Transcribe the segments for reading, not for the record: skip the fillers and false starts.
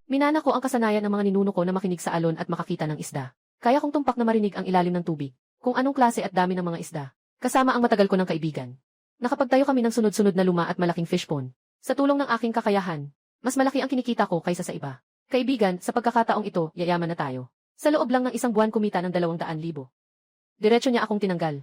Minana ko ang kasanayan ng mga ninuno ko na makinig sa alon at makakita ng isda. Kaya kong tumpak na marinig ang ilalim ng tubig, kung anong klase at dami ng mga isda. Kasama ang matagal ko ng kaibigan. Nakapagtayo kami ng sunod-sunod na luma at malaking fish pond. Sa tulong ng aking kakayahan, mas malaki ang kinikita ko kaysa sa iba. Kaibigan, sa pagkakataong ito, yayaman na tayo. Sa loob lang ng isang buwan kumita ng 200,000. Diretso niya akong tinanggal.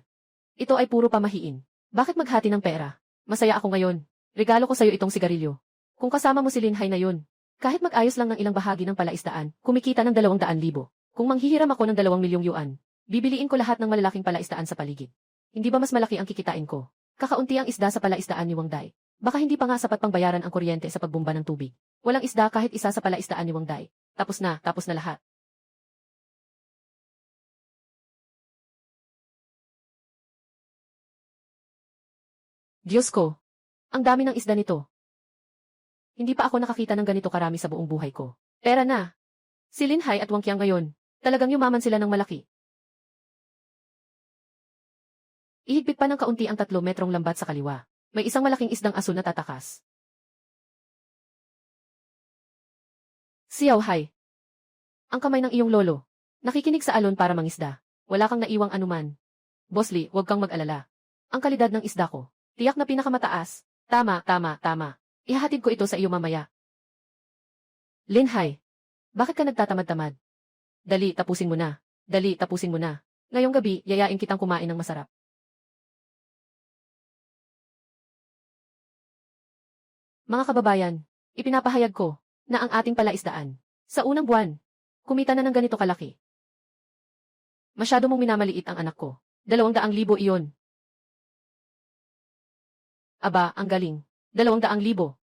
Ito ay puro pamahiin. Bakit maghati ng pera? Masaya ako ngayon. Regalo ko sa'yo itong sigarilyo. Kung kasama mo si Linhay na yun, kahit mag-ayos lang ng ilang bahagi ng palaisdaan, kumikita ng 200,000. Kung manghihiram ako ng 2 milyong yuan, bibiliin ko lahat ng malalaking palaisdaan sa paligid. Hindi ba mas malaki ang kikitain ko? Kakaunti ang isda sa palaisdaan ni Wang Dai. Baka hindi pa nga sapat pang bayaran ang kuryente sa pagbumba ng tubig. Walang isda kahit isa sa palaisdaan ni Wang Dai. Tapos na lahat. Diyos ko, ang dami ng isda nito. Hindi pa ako nakakita ng ganito karami sa buong buhay ko. Pera na. Si Linhay at Wang Qiang ngayon, talagang yumaman sila ng malaki. Ihigpit pa ng kaunti ang 3 metrong lambat sa kaliwa. May isang malaking isdang asul na tatakas. Xiao Hai. Ang kamay ng iyong lolo. Nakikinig sa alon para mangisda. Wala kang naiwang anuman. Boss Lee, huwag kang mag-alala. Ang kalidad ng isda ko. Tiyak na pinakamataas. Tama. Ihahatid ko ito sa iyo mamaya. Linhay. Bakit ka nagtatamad-tamad? Dali, tapusin mo na. Ngayong gabi, yayain kitang kumain ng masarap. Mga kababayan, ipinapahayag ko na ang ating palaisdaan sa unang buwan, kumita na ng ganito kalaki. Masyado mong minamaliit ang anak ko. 200,000 iyon. Aba, ang galing. 200,000.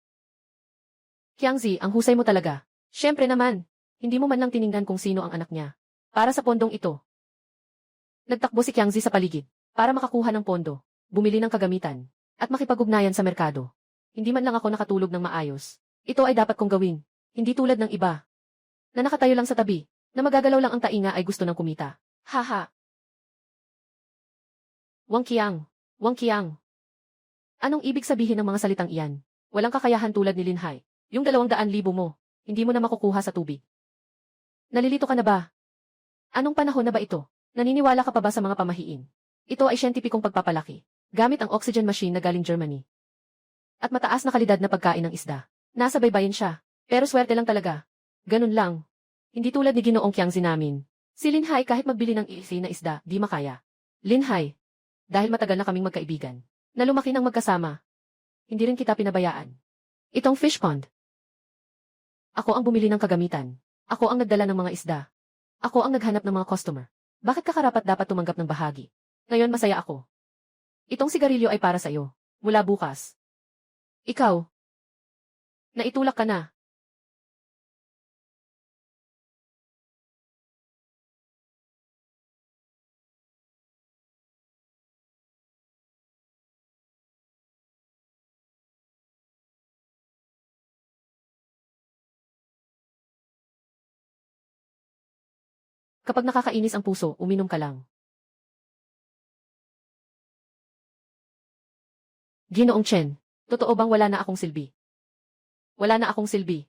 Qiangzi, ang husay mo talaga. Siyempre naman, hindi mo man lang tiningnan kung sino ang anak niya. Para sa pondong ito. Nagtakbo si Qiangzi sa paligid para makakuha ng pondo, bumili ng kagamitan, at makipag-ugnayan sa merkado. Hindi man lang ako nakatulog ng maayos. Ito ay dapat kong gawin. Hindi tulad ng iba na nakatayo lang sa tabi, na magagalaw lang ang tainga ay gusto ng kumita. Haha. Wang Qiang. Anong ibig sabihin ng mga salitang iyan? Walang kakayahan tulad ni Linhay. Yung 200,000 mo, hindi mo na makukuha sa tubig. Nalilito ka na ba? Anong panahon na ba ito? Naniniwala ka pa ba sa mga pamahiin? Ito ay siyentipikong pagpapalaki, gamit ang oxygen machine na galing Germany. At mataas na kalidad na pagkain ng isda. Nasa baybayin siya, pero swerte lang talaga. Ganun lang. Hindi tulad ni Ginoong Qiangzi namin. Si Linhay kahit magbili ng iisi na isda, di makaya. Linhay, dahil matagal na kaming magkaibigan, na lumaki ng magkasama, hindi rin kita pinabayaan. Itong fish pond. Ako ang bumili ng kagamitan. Ako ang nagdala ng mga isda. Ako ang naghanap ng mga customer. Bakit ka karapat dapat tumanggap ng bahagi? Ngayon masaya ako. Itong sigarilyo ay para sa iyo. Mula bukas. Ikaw. Naitulak ka na. Kapag nakakainis ang puso, uminom ka lang. Ginoong Chen, totoo bang wala na akong silbi? Wala na akong silbi.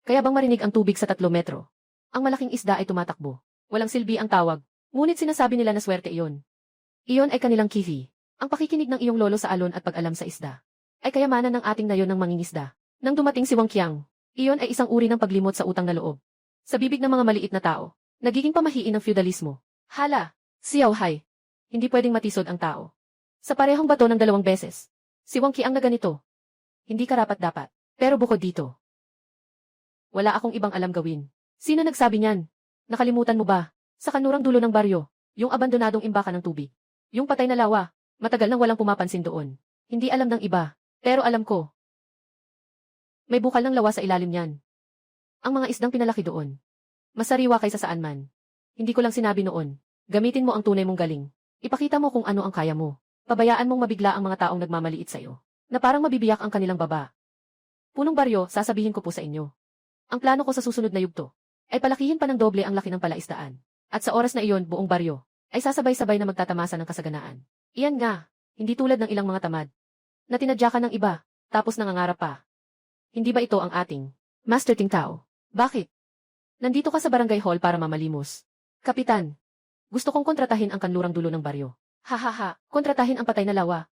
Kaya bang marinig ang tubig sa 3 metro? Ang malaking isda ay tumatakbo. Walang silbi ang tawag. Ngunit sinasabi nila na swerte iyon. Iyon ay kanilang kihi. Ang pakikinig ng iyong lolo sa alon at pag-alam sa isda ay kayamanan ng ating nayon ng mangingisda. Nang dumating si Wang Qiang, iyon ay isang uri ng paglimot sa utang na loob. Sa bibig ng mga maliit na tao, nagiging pamahiin ng feudalismo. Hala, Xiao Hai. Hindi pwedeng matisod ang tao. Sa parehong bato ng 2 beses. Si Wang Qiang na ganito. Hindi karapat-dapat. Pero bukod dito, wala akong ibang alam gawin. Sino nagsabi niyan? Nakalimutan mo ba? Sa kanurang dulo ng baryo, yung abandonadong imbakan ng tubig. Yung patay na lawa, matagal nang walang pumapansin doon. Hindi alam ng iba, pero alam ko. May bukal ng lawa sa ilalim niyan. Ang mga isdang pinalaki doon. Masariwa kaysa saan man. Hindi ko lang sinabi noon. Gamitin mo ang tunay mong galing. Ipakita mo kung ano ang kaya mo. Pabayaan mong mabigla ang mga taong nagmamaliit sa iyo. Na parang mabibiyak ang kanilang baba. Punong baryo, sasabihin ko po sa inyo. Ang plano ko sa susunod na yugto ay palakihin pa ng doble ang laki ng palaisdaan. At sa oras na iyon, buong baryo ay sasabay-sabay na magtatamasa ng kasaganaan. Iyan nga, hindi tulad ng ilang mga tamad na tinadyakan ng iba, tapos nangangarap pa. Hindi ba ito ang ating Master Ting Tao? Bakit? Nandito ka sa barangay hall para mamalimos. Kapitan, gusto kong kontratahin ang kanlurang dulo ng baryo. Hahaha, kontratahin ang patay na lawa.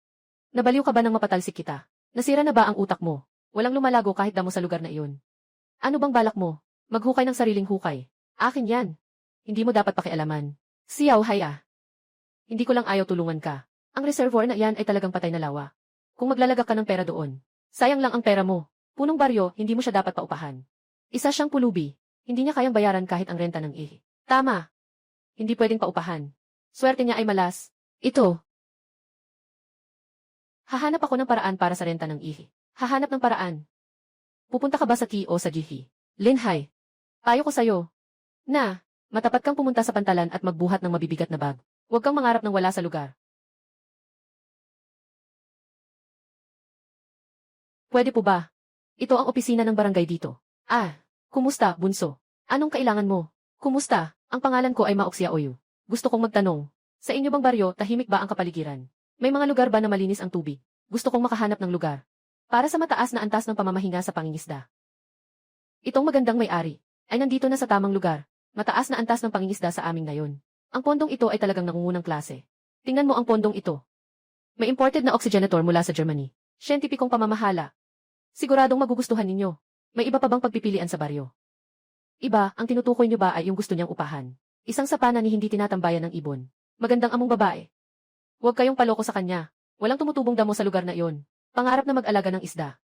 Nabaliw ka ba nang mapatalsik kita? Nasira na ba ang utak mo? Walang lumalago kahit damo sa lugar na iyon. Ano bang balak mo? Maghukay ng sariling hukay. Akin yan. Hindi mo dapat pakialaman. Siyaw haya. Hindi ko lang ayaw tulungan ka. Ang reservoir na iyan ay talagang patay na lawa. Kung maglalagak ka ng pera doon, sayang lang ang pera mo. Punong baryo, hindi mo siya dapat paupahan. Isa siyang pulubi. Hindi niya kayang bayaran kahit ang renta ng ihi. Tama. Hindi pwedeng paupahan. Swerte niya ay malas. Ito. Hahanap ako ng paraan para sa renta ng ihi. Hahanap ng paraan. Pupunta ka ba sa T o sa GH? Linhay. Payo ko sa'yo. Na, matapat kang pumunta sa pantalan at magbuhat ng mabibigat na bag. Huwag kang mangarap ng wala sa lugar. Pwede po ba? Ito ang opisina ng barangay dito. Ah, kumusta, bunso? Anong kailangan mo? Kumusta? Ang pangalan ko ay Maoxia Oyu. Gusto kong magtanong. Sa inyo bang baryo, tahimik ba ang kapaligiran? May mga lugar ba na malinis ang tubig? Gusto kong makahanap ng lugar. Para sa mataas na antas ng pamamahinga sa pangingisda. Itong magandang may-ari ay nandito na sa tamang lugar. Mataas na antas ng pangingisda sa aming ngayon. Ang pondong ito ay talagang nangungunang klase. Tingnan mo ang pondong ito. May imported na oxygenator mula sa Germany. Siyentipikong pamamahala. Siguradong magugustuhan ninyo. May iba pa bang pagpipilian sa baryo? Iba, ang tinutukoy nyo ba ay yung gusto niyang upahan? Isang sapana ni hindi tinatambayan ng ibon. Magandang among babae. Huwag kayong paloko sa kanya. Walang tumutubong damo sa lugar na iyon. Pangarap na mag-alaga ng isda.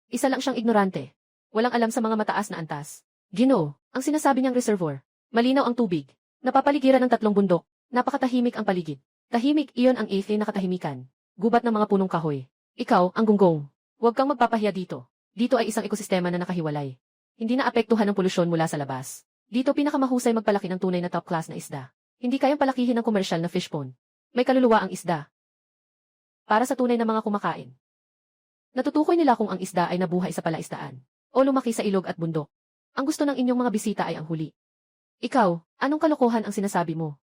Isa lang siyang ignorante. Walang alam sa mga mataas na antas. Ginoo, ang sinasabi niyang reservoir. Malinaw ang tubig. Napapaligiran ng 3 bundok. Napakatahimik ang paligid. Tahimik, iyon ang eighth na katahimikan. Gubat ng mga punong kahoy. Ikaw, ang gunggong. Huwag kang magpapahiya dito. Dito ay isang ekosistema na nakahiwalay. Hindi na apektuhan ng polusyon mula sa labas. Dito pinakamahusay magpalaki ng tunay na top class na isda. Hindi kayang palakihin ng komersyal na fish pond. May kaluluwa ang isda. Para sa tunay na mga kumakain. Natutukoy nila kung ang isda ay nabuhay sa palaisdaan o lumaki sa ilog at bundok. Ang gusto ng inyong mga bisita ay ang huli. Ikaw, anong kalokohan ang sinasabi mo?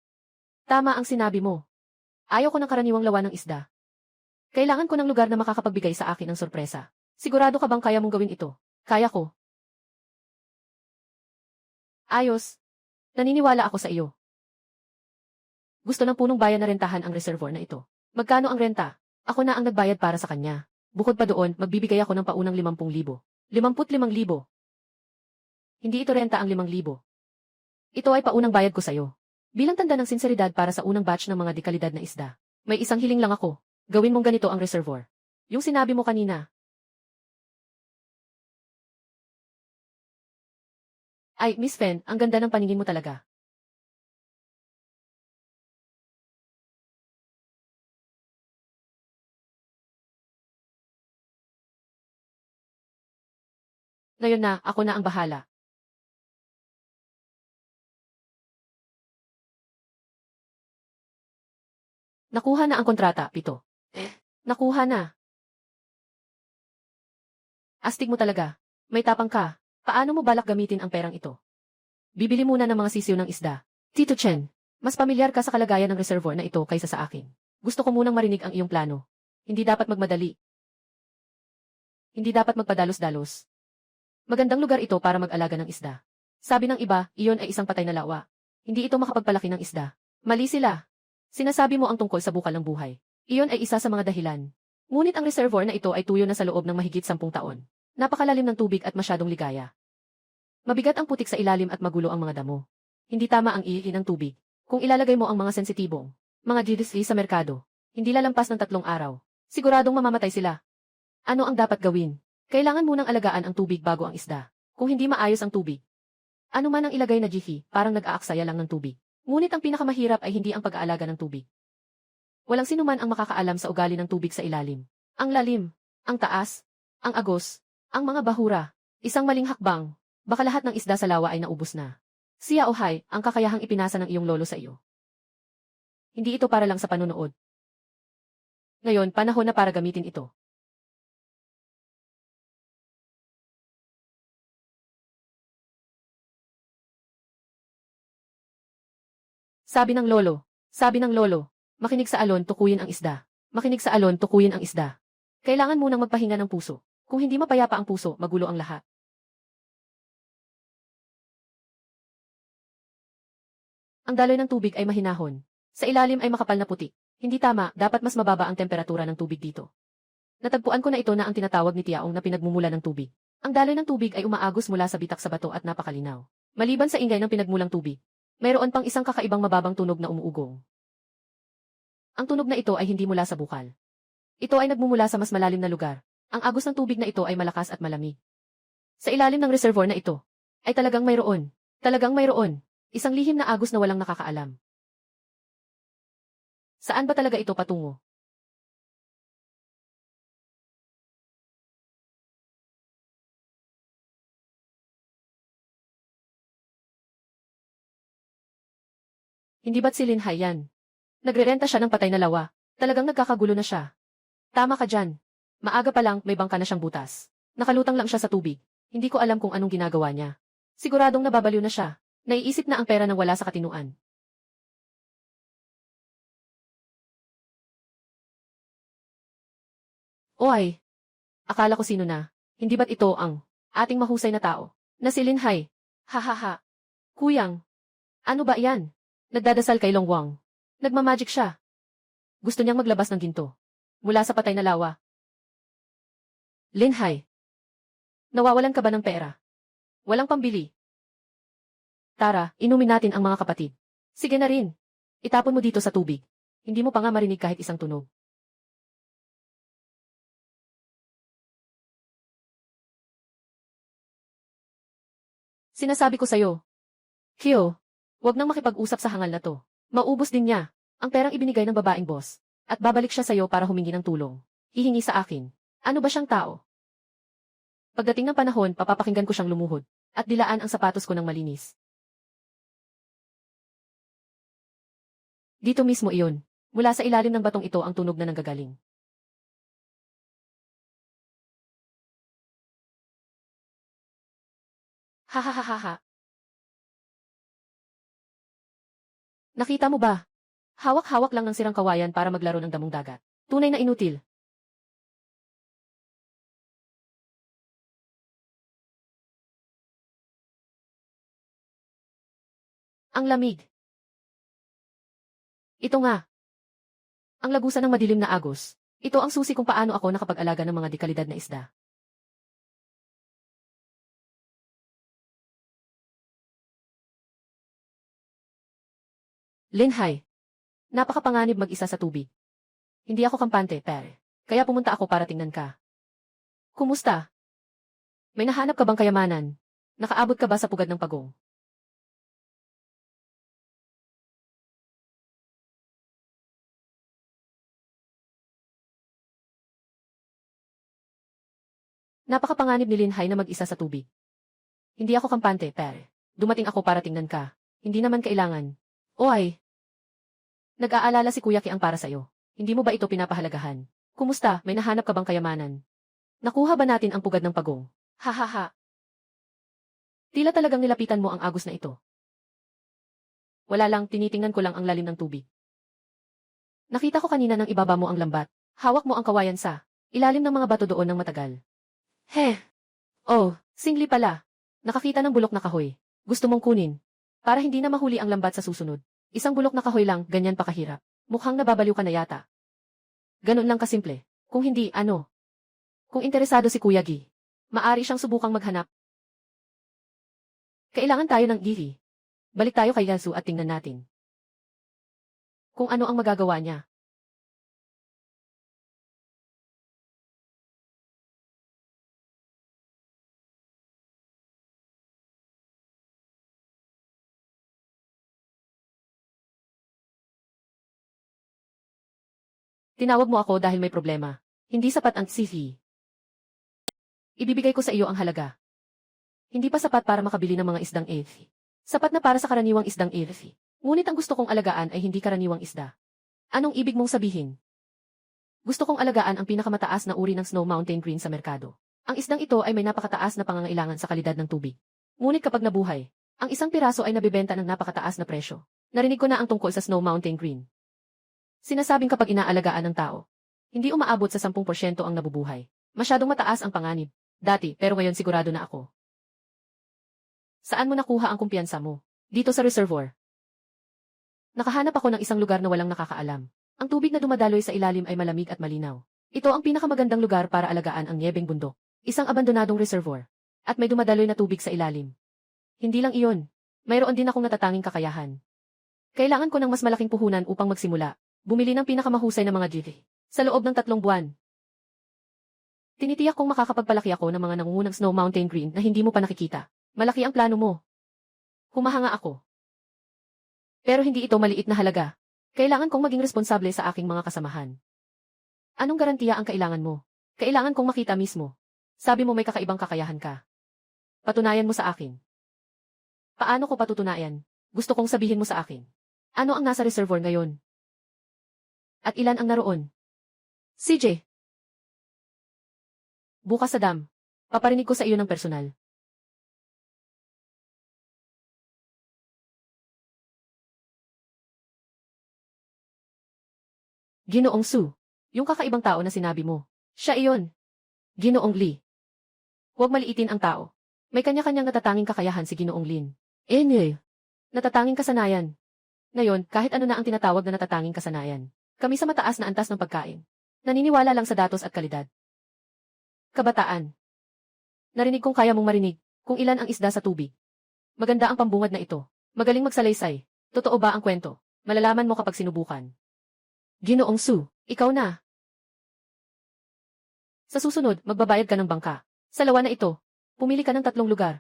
Tama ang sinabi mo. Ayaw ko ng karaniwang lawa ng isda. Kailangan ko ng lugar na makakapagbigay sa akin ng sorpresa. Sigurado ka bang kaya mong gawin ito? Kaya ko. Ayos. Naniniwala ako sa iyo. Gusto ng punong bayan na rentahan ang reservoir na ito. Magkano ang renta? Ako na ang nagbayad para sa kanya. Bukod pa doon, magbibigay ako ng paunang 50,000. 55,000. Hindi ito renta ang 5,000. Ito ay paunang bayad ko sa'yo. Bilang tanda ng sinseridad para sa unang batch ng mga dekalidad na isda. May isang hiling lang ako. Gawin mong ganito ang reservoir. Yung sinabi mo kanina. Ay, Miss Fen, ang ganda ng paningin mo talaga. Ngayon na, ako na ang bahala. Nakuha na ang kontrata, Pito. Nakuha na. Astig mo talaga. May tapang ka. Paano mo balak gamitin ang perang ito? Bibili muna ng mga sisiw ng isda. Tito Chen, mas pamilyar ka sa kalagayan ng reservoir na ito kaysa sa akin. Gusto ko munang marinig ang iyong plano. Hindi dapat magmadali. Hindi dapat magpadalos-dalos. Magandang lugar ito para mag-alaga ng isda. Sabi ng iba, iyon ay isang patay na lawa. Hindi ito makapagpalaki ng isda. Mali sila. Sinasabi mo ang tungkol sa bukal ng buhay. Iyon ay isa sa mga dahilan. Ngunit ang reservoir na ito ay tuyo na sa loob ng mahigit 10 taon. Napakalalim ng tubig at masyadong ligaya. Mabigat ang putik sa ilalim at magulo ang mga damo. Hindi tama ang ihi ng tubig. Kung ilalagay mo ang mga sensitibong, mga GDC sa merkado, hindi lalampas ng 3 araw. Siguradong mamamatay sila. Ano ang dapat gawin? Kailangan munang alagaan ang tubig bago ang isda. Kung hindi maayos ang tubig, ano man ang ilagay na GF, parang nag-aaksaya lang ng tubig. Ngunit ang pinakamahirap ay hindi ang pag-aalaga ng tubig. Walang sinuman ang makakaalam sa ugali ng tubig sa ilalim. Ang lalim, ang taas, ang agos, ang mga bahura, isang maling hakbang, baka lahat ng isda sa lawa ay naubos na. Siya Ohay, ang kakayahang ipinasa ng iyong lolo sa iyo. Hindi ito para lang sa panunood. Ngayon, panahon na para gamitin ito. Sabi ng lolo, makinig sa alon, tukuyin ang isda. Makinig sa alon, tukuyin ang isda. Kailangan munang magpahinga ng puso. Kung hindi mapayapa ang puso, magulo ang lahat. Ang daloy ng tubig ay mahinahon. Sa ilalim ay makapal na putik. Hindi tama, dapat mas mababa ang temperatura ng tubig dito. Natagpuan ko na ito na ang tinatawag ni Tiaong na pinagmumula ng tubig. Ang daloy ng tubig ay umaagos mula sa bitak sa bato at napakalinaw. Maliban sa ingay ng pinagmulang tubig, mayroon pang isang kakaibang mababang tunog na umuugong. Ang tunog na ito ay hindi mula sa bukal. Ito ay nagmumula sa mas malalim na lugar. Ang agos ng tubig na ito ay malakas at malamig. Sa ilalim ng reservoir na ito, ay talagang mayroon. Talagang mayroon. Isang lihim na agos na walang nakakaalam. Saan ba talaga ito patungo? Hindi ba't si Linhay yan? Nagrerenta siya ng patay na lawa. Talagang nagkakagulo na siya. Tama ka dyan. Maaga pa lang, may bangka na siyang butas. Nakalutang lang siya sa tubig. Hindi ko alam kung anong ginagawa niya. Siguradong nababaliw na siya. Naiisip na ang pera nang wala sa katinuan. O ay, akala ko sino na. Hindi ba't ito ang ating mahusay na tao? Na si Linhay. Ha ha ha. Kuyang. Ano ba yan? Nagdadasal kay Longwang. Nagmamagic siya. Gusto niyang maglabas ng ginto. Mula sa patay na lawa. Linhay. Nawawalan ka ba ng pera? Walang pambili. Tara, inumin natin ang mga kapatid. Sige na rin. Itapon mo dito sa tubig. Hindi mo pa nga marinig kahit isang tunog. Sinasabi ko sa'yo. Kyo, wag nang makipag-usap sa hangal na to. Maubos din niya ang perang ibinigay ng babaeng boss. At babalik siya sa'yo para humingi ng tulong. Hihingi sa akin. Ano ba siyang tao? Pagdating ng panahon, papapakinggan ko siyang lumuhod. At dilaan ang sapatos ko ng malinis. Dito mismo iyon. Mula sa ilalim ng batong ito ang tunog na nanggagaling. Ha ha ha ha ha. Nakita mo ba? Hawak-hawak lang ng sirang kawayan para maglaro ng damong dagat. Tunay na inutil. Ang lamig. Ito nga. Ang lagusan ng madilim na agos. Ito ang susi kung paano ako nakapag-alaga ng mga dekalidad na isda. Linhay. Napakapanganib mag-isa sa tubig. Hindi ako kampante, pere. Kaya pumunta ako para tingnan ka. Kumusta? May nahanap ka bang kayamanan? Nakaabot ka ba sa pugad ng pagong? Napakapanganib ni Linhay na mag-isa sa tubig. Hindi ako kampante, pere. Dumating ako para tingnan ka. Hindi naman kailangan. O ay. Nag-aalala si Kuya Ki ang para sa'yo. Hindi mo ba ito pinapahalagahan? Kumusta, may nahanap ka bang kayamanan? Nakuha ba natin ang pugad ng pagong? Ha ha ha. Tila talagang nilapitan mo ang agos na ito. Wala lang, tinitingnan ko lang ang lalim ng tubig. Nakita ko kanina nang ibaba mo ang lambat. Hawak mo ang kawayan sa ilalim ng mga bato doon ng matagal. Heh. Oh, singli pala. Nakakita ng bulok na kahoy. Gusto mong kunin. Para hindi na mahuli ang lambat sa susunod. Isang bulok na kahoy lang, ganyan pa kahirap. Mukhang nababaliw ka na yata. Ganun lang kasimple. Kung hindi, ano? Kung interesado si Kuya Gi, maari siyang subukang maghanap. Kailangan tayo ng Gi. Balik tayo kay Yasu at tingnan natin kung ano ang magagawa niya. Tinawag mo ako dahil may problema. Hindi sapat ang CV. Ibibigay ko sa iyo ang halaga. Hindi pa sapat para makabili ng mga isdang EFI. Sapat na para sa karaniwang isdang EFI. Ngunit ang gusto kong alagaan ay hindi karaniwang isda. Anong ibig mong sabihin? Gusto kong alagaan ang pinakamataas na uri ng Snow Mountain Green sa merkado. Ang isdang ito ay may napakataas na pangangailangan sa kalidad ng tubig. Ngunit kapag nabuhay, ang isang piraso ay nabibenta ng napakataas na presyo. Narinig ko na ang tungkol sa Snow Mountain Green. Sinasabing kapag inaalagaan ng tao, hindi umaabot sa 10% ang nabubuhay. Masyadong mataas ang panganib. Dati, pero ngayon sigurado na ako. Saan mo nakuha ang kumpiyansa mo? Dito sa reservoir. Nakahanap ako ng isang lugar na walang nakakaalam. Ang tubig na dumadaloy sa ilalim ay malamig at malinaw. Ito ang pinakamagandang lugar para alagaan ang Niebeng Bundok. Isang abandonadong reservoir. At may dumadaloy na tubig sa ilalim. Hindi lang iyon. Mayroon din akong natatanging kakayahan. Kailangan ko ng mas malaking puhunan upang magsimula. Bumili ng pinakamahusay na mga GT. Sa loob ng 3 buwan. Tinitiyak kong makakapagpalaki ako ng mga nangungunang snow mountain green na hindi mo pa nakikita. Malaki ang plano mo. Humahanga ako. Pero hindi ito maliit na halaga. Kailangan kong maging responsable sa aking mga kasamahan. Anong garantiya ang kailangan mo? Kailangan kong makita mismo. Sabi mo may kakaibang kakayahan ka. Patunayan mo sa akin. Paano ko patutunayan? Gusto kong sabihin mo sa akin. Ano ang nasa reservoir ngayon? At ilan ang naroon? CJ. Bukas sa dam. Paparinig ko sa iyo ng personal. Ginoong Su. Yung kakaibang tao na sinabi mo. Siya iyon. Ginoong Lee. Huwag maliitin ang tao. May kanya-kanyang natatanging kakayahan si Ginoong Lin. Natatanging kasanayan. Ngayon, kahit ano na ang tinatawag na natatanging kasanayan. Kami sa mataas na antas ng pagkain. Naniniwala lang sa datos at kalidad. Kabataan. Narinig kong kaya mong marinig kung ilan ang isda sa tubig. Maganda ang pambungad na ito. Magaling magsalaysay. Totoo ba ang kwento? Malalaman mo kapag sinubukan. Ginoong Su, ikaw na. Sa susunod, magbabayad ka ng bangka. Sa lawa na ito, pumili ka ng 3 lugar.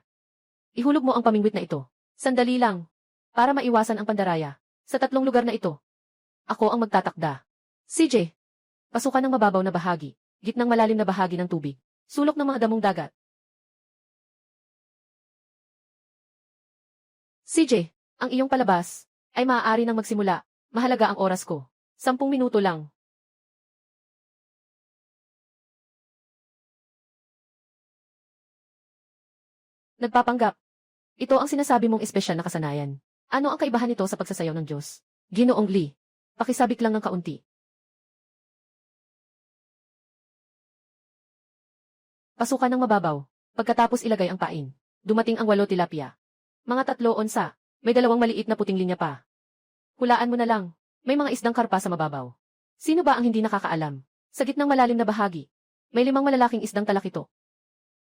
Ihulog mo ang pamingwit na ito. Sandali lang. Para maiwasan ang pandaraya. Sa 3 lugar na ito. Ako ang magtatakda. CJ. Pasukan ng mababaw na bahagi. Gitnang malalim na bahagi ng tubig. Sulok ng mga damong dagat. CJ, ang iyong palabas ay maaari nang magsimula. Mahalaga ang oras ko. 10 minuto lang. Nagpapanggap. Ito ang sinasabi mong espesyal na kasanayan. Ano ang kaibahan nito sa pagsasayaw ng Diyos? Ginoong Lee. Pakisabik lang ng kaunti. Pasukan ng mababaw. Pagkatapos ilagay ang pain. Dumating ang 8 tilapia. Mga 3 onsa. May 2 maliit na puting linya pa. Hulaan mo na lang. May mga isdang karpa sa mababaw. Sino ba ang hindi nakakaalam? Sa gitnang malalim na bahagi. May 5 malalaking isdang talakito.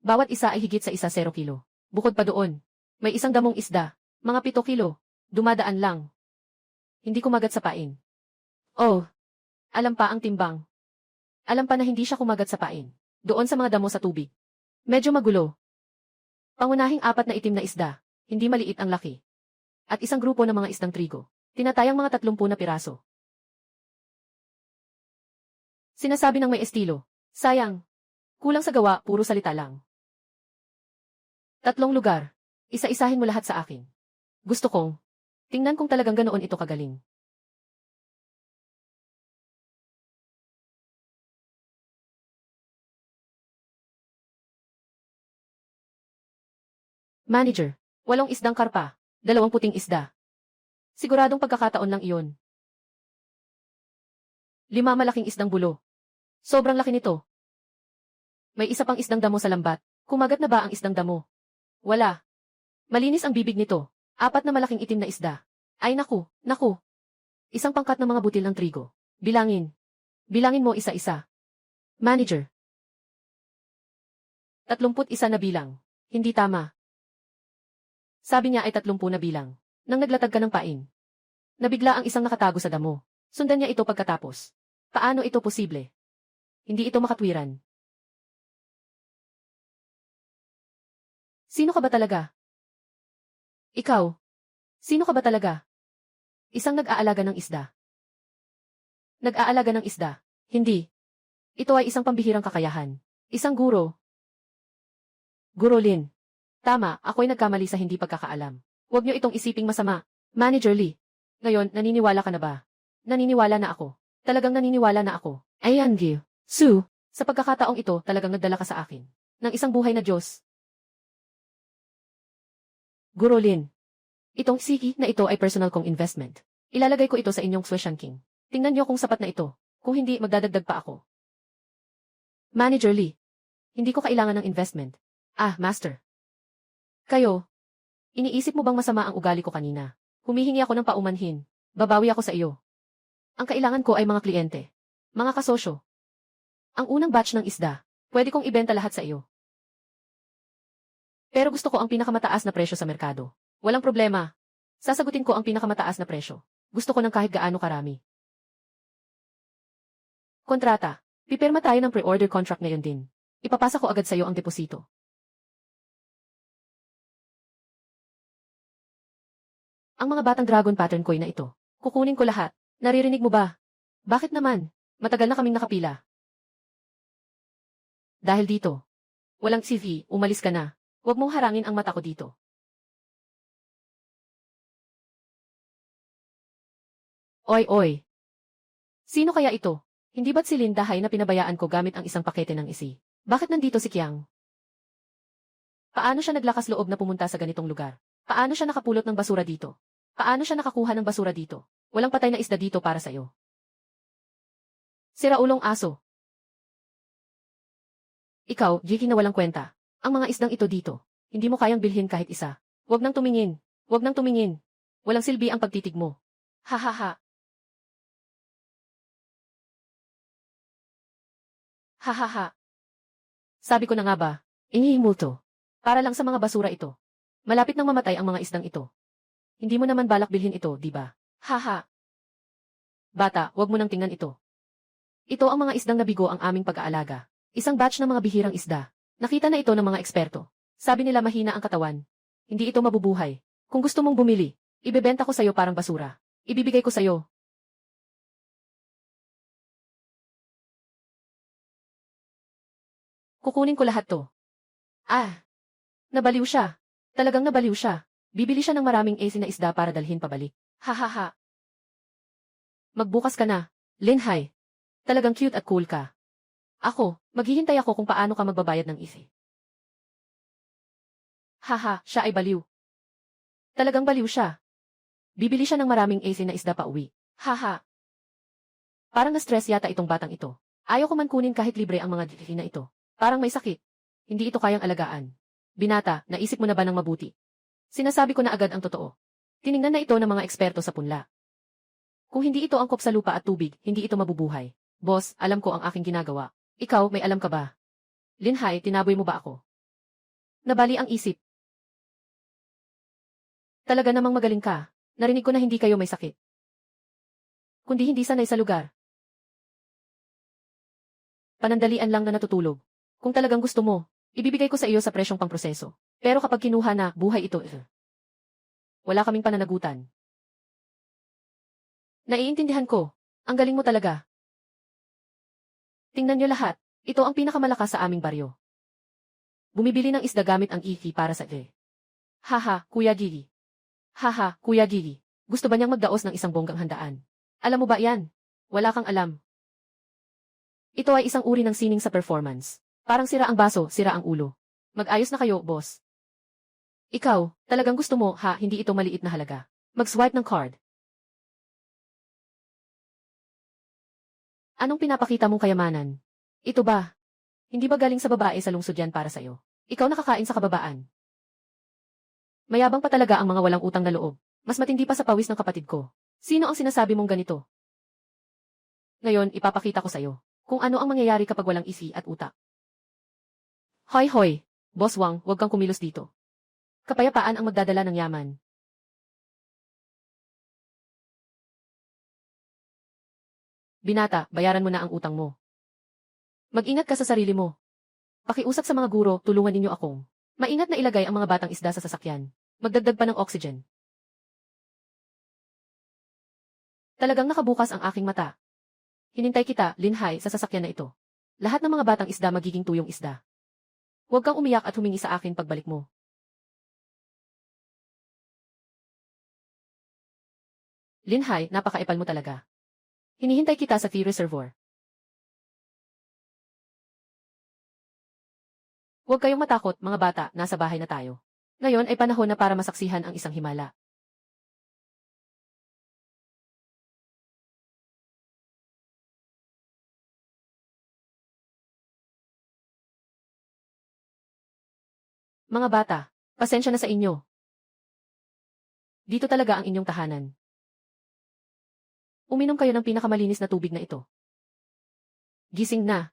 Bawat isa ay higit sa 0 kilo. Bukod pa doon. May isang damong isda. Mga 7 kilo. Dumadaan lang. Hindi kumagat sa pain. Oh. Alam pa ang timbang. Alam pa na hindi siya kumagat sa pain. Doon sa mga damo sa tubig. Medyo magulo. Pangunahing 4 na itim na isda. Hindi maliit ang laki. At isang grupo ng mga isdang trigo. Tinatayang mga 30 na piraso. Sinasabi ng may estilo. Sayang. Kulang sa gawa, puro salita lang. 3 lugar. Isa-isahin mo lahat sa akin. Gusto kong. Tingnan kung talagang ganoon ito kagaling. Manager. 8 isdang karpa. 2 puting isda. Siguradong pagkakataon lang iyon. 5 malaking isdang bulo. Sobrang laki nito. May isa pang isdang damo sa lambat. Kumagat na ba ang isdang damo? Wala. Malinis ang bibig nito. 4 na malaking itim na isda. Ay naku, naku. Isang pangkat ng mga butil ng trigo. Bilangin. Bilangin mo isa-isa. Manager. 31 na bilang. Hindi tama. Sabi niya ay 30 na bilang. Nang naglatag ka ng pain. Nabigla ang isang nakatago sa damo. Sundan niya ito pagkatapos. Paano ito posible? Hindi ito makatwiran. Sino ka ba talaga? Ikaw. Sino ka ba talaga? Isang nag-aalaga ng isda. Nag-aalaga ng isda. Hindi. Ito ay isang pambihirang kakayahan. Isang guro. Guro Lin. Tama, ako'y nagkamali sa hindi pagkakaalam. Huwag niyo itong isiping masama. Manager Lee. Ngayon, naniniwala ka na ba? Naniniwala na ako. Talagang naniniwala na ako. Ayan, Gil. Su, sa pagkakataong ito, talagang nagdala ka sa akin. Ng isang buhay na Diyos. Guro Lin. Itong siki na ito ay personal kong investment. Ilalagay ko ito sa inyong Sweshan King. Tingnan niyo kung sapat na ito. Kung hindi, magdadagdag pa ako. Manager Lee. Hindi ko kailangan ng investment. Ah, Master. Kayo. Iniisip mo bang masama ang ugali ko kanina? Humihingi ako ng paumanhin. Babawi ako sa iyo. Ang kailangan ko ay mga kliyente. Mga kasosyo. Ang unang batch ng isda, pwede kong ibenta lahat sa iyo. Pero gusto ko ang pinakamataas na presyo sa merkado. Walang problema. Sasagutin ko ang pinakamataas na presyo. Gusto ko ng kahit gaano karami. Kontrata. Pipirma tayo ng pre-order contract ngayon din. Ipapasa ko agad sa iyo ang deposito. Ang mga batang dragon pattern coin na ito. Kukunin ko lahat. Naririnig mo ba? Bakit naman? Matagal na kaming nakapila. Dahil dito. Walang CV, umalis ka na. Huwag mong harangin ang mata ko dito. Oy, oy. Sino kaya ito? Hindi ba't si Linda Hai na pinabayaan ko gamit ang isang pakete ng isi? Bakit nandito si Kiang? Paano siya naglakas loob na pumunta sa ganitong lugar? Paano siya nakapulot ng basura dito? Paano siya nakakuha ng basura dito? Walang patay na isda dito para sa'yo. Siraulong aso. Ikaw, Jiki na walang kwenta. Ang mga isdang ito dito, hindi mo kayang bilhin kahit isa. Huwag nang tumingin. Huwag nang tumingin. Walang silbi ang pagtitig mo. Ha ha ha. Ha ha ha. Sabi ko na nga ba, inihimulto. Para lang sa mga basura ito. Malapit nang mamatay ang mga isdang ito. Hindi mo naman balak bilhin ito, di ba? Ha ha. Bata, huwag mo nang tingnan ito. Ito ang mga isdang nabigo ang aming pag-aalaga. Isang batch ng mga bihirang isda. Nakita na ito ng mga eksperto. Sabi nila mahina ang katawan. Hindi ito mabubuhay. Kung gusto mong bumili, ibebenta ko sa'yo parang basura. Ibibigay ko sa'yo. Kukunin ko lahat to. Ah, nabaliw siya. Talagang nabaliw siya. Bibili siya ng maraming AC na isda para dalhin pabalik. Ha ha ha. Magbukas ka na. Linhai. Talagang cute at cool ka. Ako, maghihintay ako kung paano ka magbabayad ng isi. Haha, siya ay baliw. Talagang baliw siya. Bibili siya ng maraming AC na isda pa uwi. Haha. Parang na-stress yata itong batang ito. Ayaw ko man kunin kahit libre ang mga dili na ito. Parang may sakit. Hindi ito kayang alagaan. Binata, naisip mo na ba ng mabuti? Sinasabi ko na agad ang totoo. Tiningnan na ito ng mga eksperto sa punla. Kung hindi ito angkop sa lupa at tubig, hindi ito mabubuhay. Boss, alam ko ang aking ginagawa. Ikaw, may alam ka ba? Linhai, tinaboy mo ba ako? Nabali ang isip. Talaga namang magaling ka. Narinig ko na hindi kayo may sakit. Kundi hindi sanay sa lugar. Panandalian lang na natutulog. Kung talagang gusto mo, ibibigay ko sa iyo sa presyong pangproseso. Pero kapag kinuha na, buhay ito. Wala kaming pananagutan. Naiintindihan ko. Ang galing mo talaga. Tingnan niyo lahat. Ito ang pinakamalakas sa aming baryo. Bumibili ng isda gamit ang iki para sa Haha, Kuya Gigi. Haha, Kuya Gigi. Gusto ba niyang magdaos ng isang bonggang handaan? Alam mo ba yan? Wala kang alam. Ito ay isang uri ng sining sa performance. Parang sira ang baso, sira ang ulo. Mag-ayos na kayo, boss. Ikaw, talagang gusto mo, ha, hindi ito maliit na halaga. Mag-swipe ng card. Anong pinapakita mong kayamanan? Ito ba? Hindi ba galing sa babae sa lungsod yan para sa'yo? Ikaw nakakain sa kababaan. Mayabang pa talaga ang mga walang utang na loob. Mas matindi pa sa pawis ng kapatid ko. Sino ang sinasabi mong ganito? Ngayon, ipapakita ko sa'yo kung ano ang mangyayari kapag walang isi at utak. Hoy hoy, Boss Wang, huwag kang kumilos dito. Kapayapaan ang magdadala ng yaman. Binata, bayaran mo na ang utang mo. Mag-ingat ka sa sarili mo. Pakiusap sa mga guro, tulungan ninyo akong maingat na ilagay ang mga batang isda sa sasakyan. Magdagdag pa ng oxygen. Talagang nakabukas ang aking mata. Hinintay kita, Linhai, sa sasakyan na ito. Lahat ng mga batang isda magiging tuyong isda. Huwag kang umiyak at humingi sa akin pagbalik mo. Linhai, napakaepal mo talaga. Hinihintay kita sa tea reservoir. Huwag kayong matakot, mga bata, nasa bahay na tayo. Ngayon ay panahon na para masaksihan ang isang himala. Mga bata, pasensya na sa inyo. Dito talaga ang inyong tahanan. Uminom kayo ng pinakamalinis na tubig na ito. Gising na.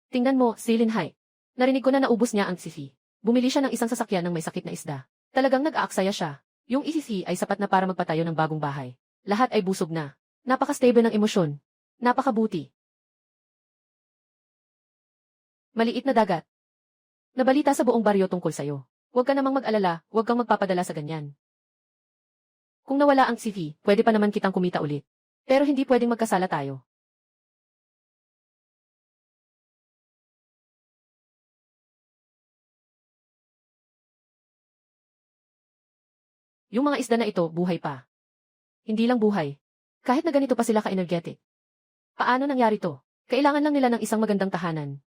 Tingnan mo, si Linhai. Narinig ko na naubos niya ang sisi. Bumili siya ng isang sasakyan ng may sakit na isda. Talagang nag-aaksaya siya. Yung isisi ay sapat na para magpatayo ng bagong bahay. Lahat ay busog na. Napaka-stable ng emosyon. Napakabuti. Maliit na dagat. Nabalita sa buong baryo tungkol sa'yo. Huwag ka namang mag-alala, huwag kang magpapadala sa ganyan. Kung nawala ang CV, pwede pa naman kitang kumita ulit. Pero hindi pwedeng magkasala tayo. Yung mga isda na ito, buhay pa. Hindi lang buhay. Kahit na ganito pa sila ka-energetic. Paano nangyari to? Kailangan lang nila ng isang magandang tahanan.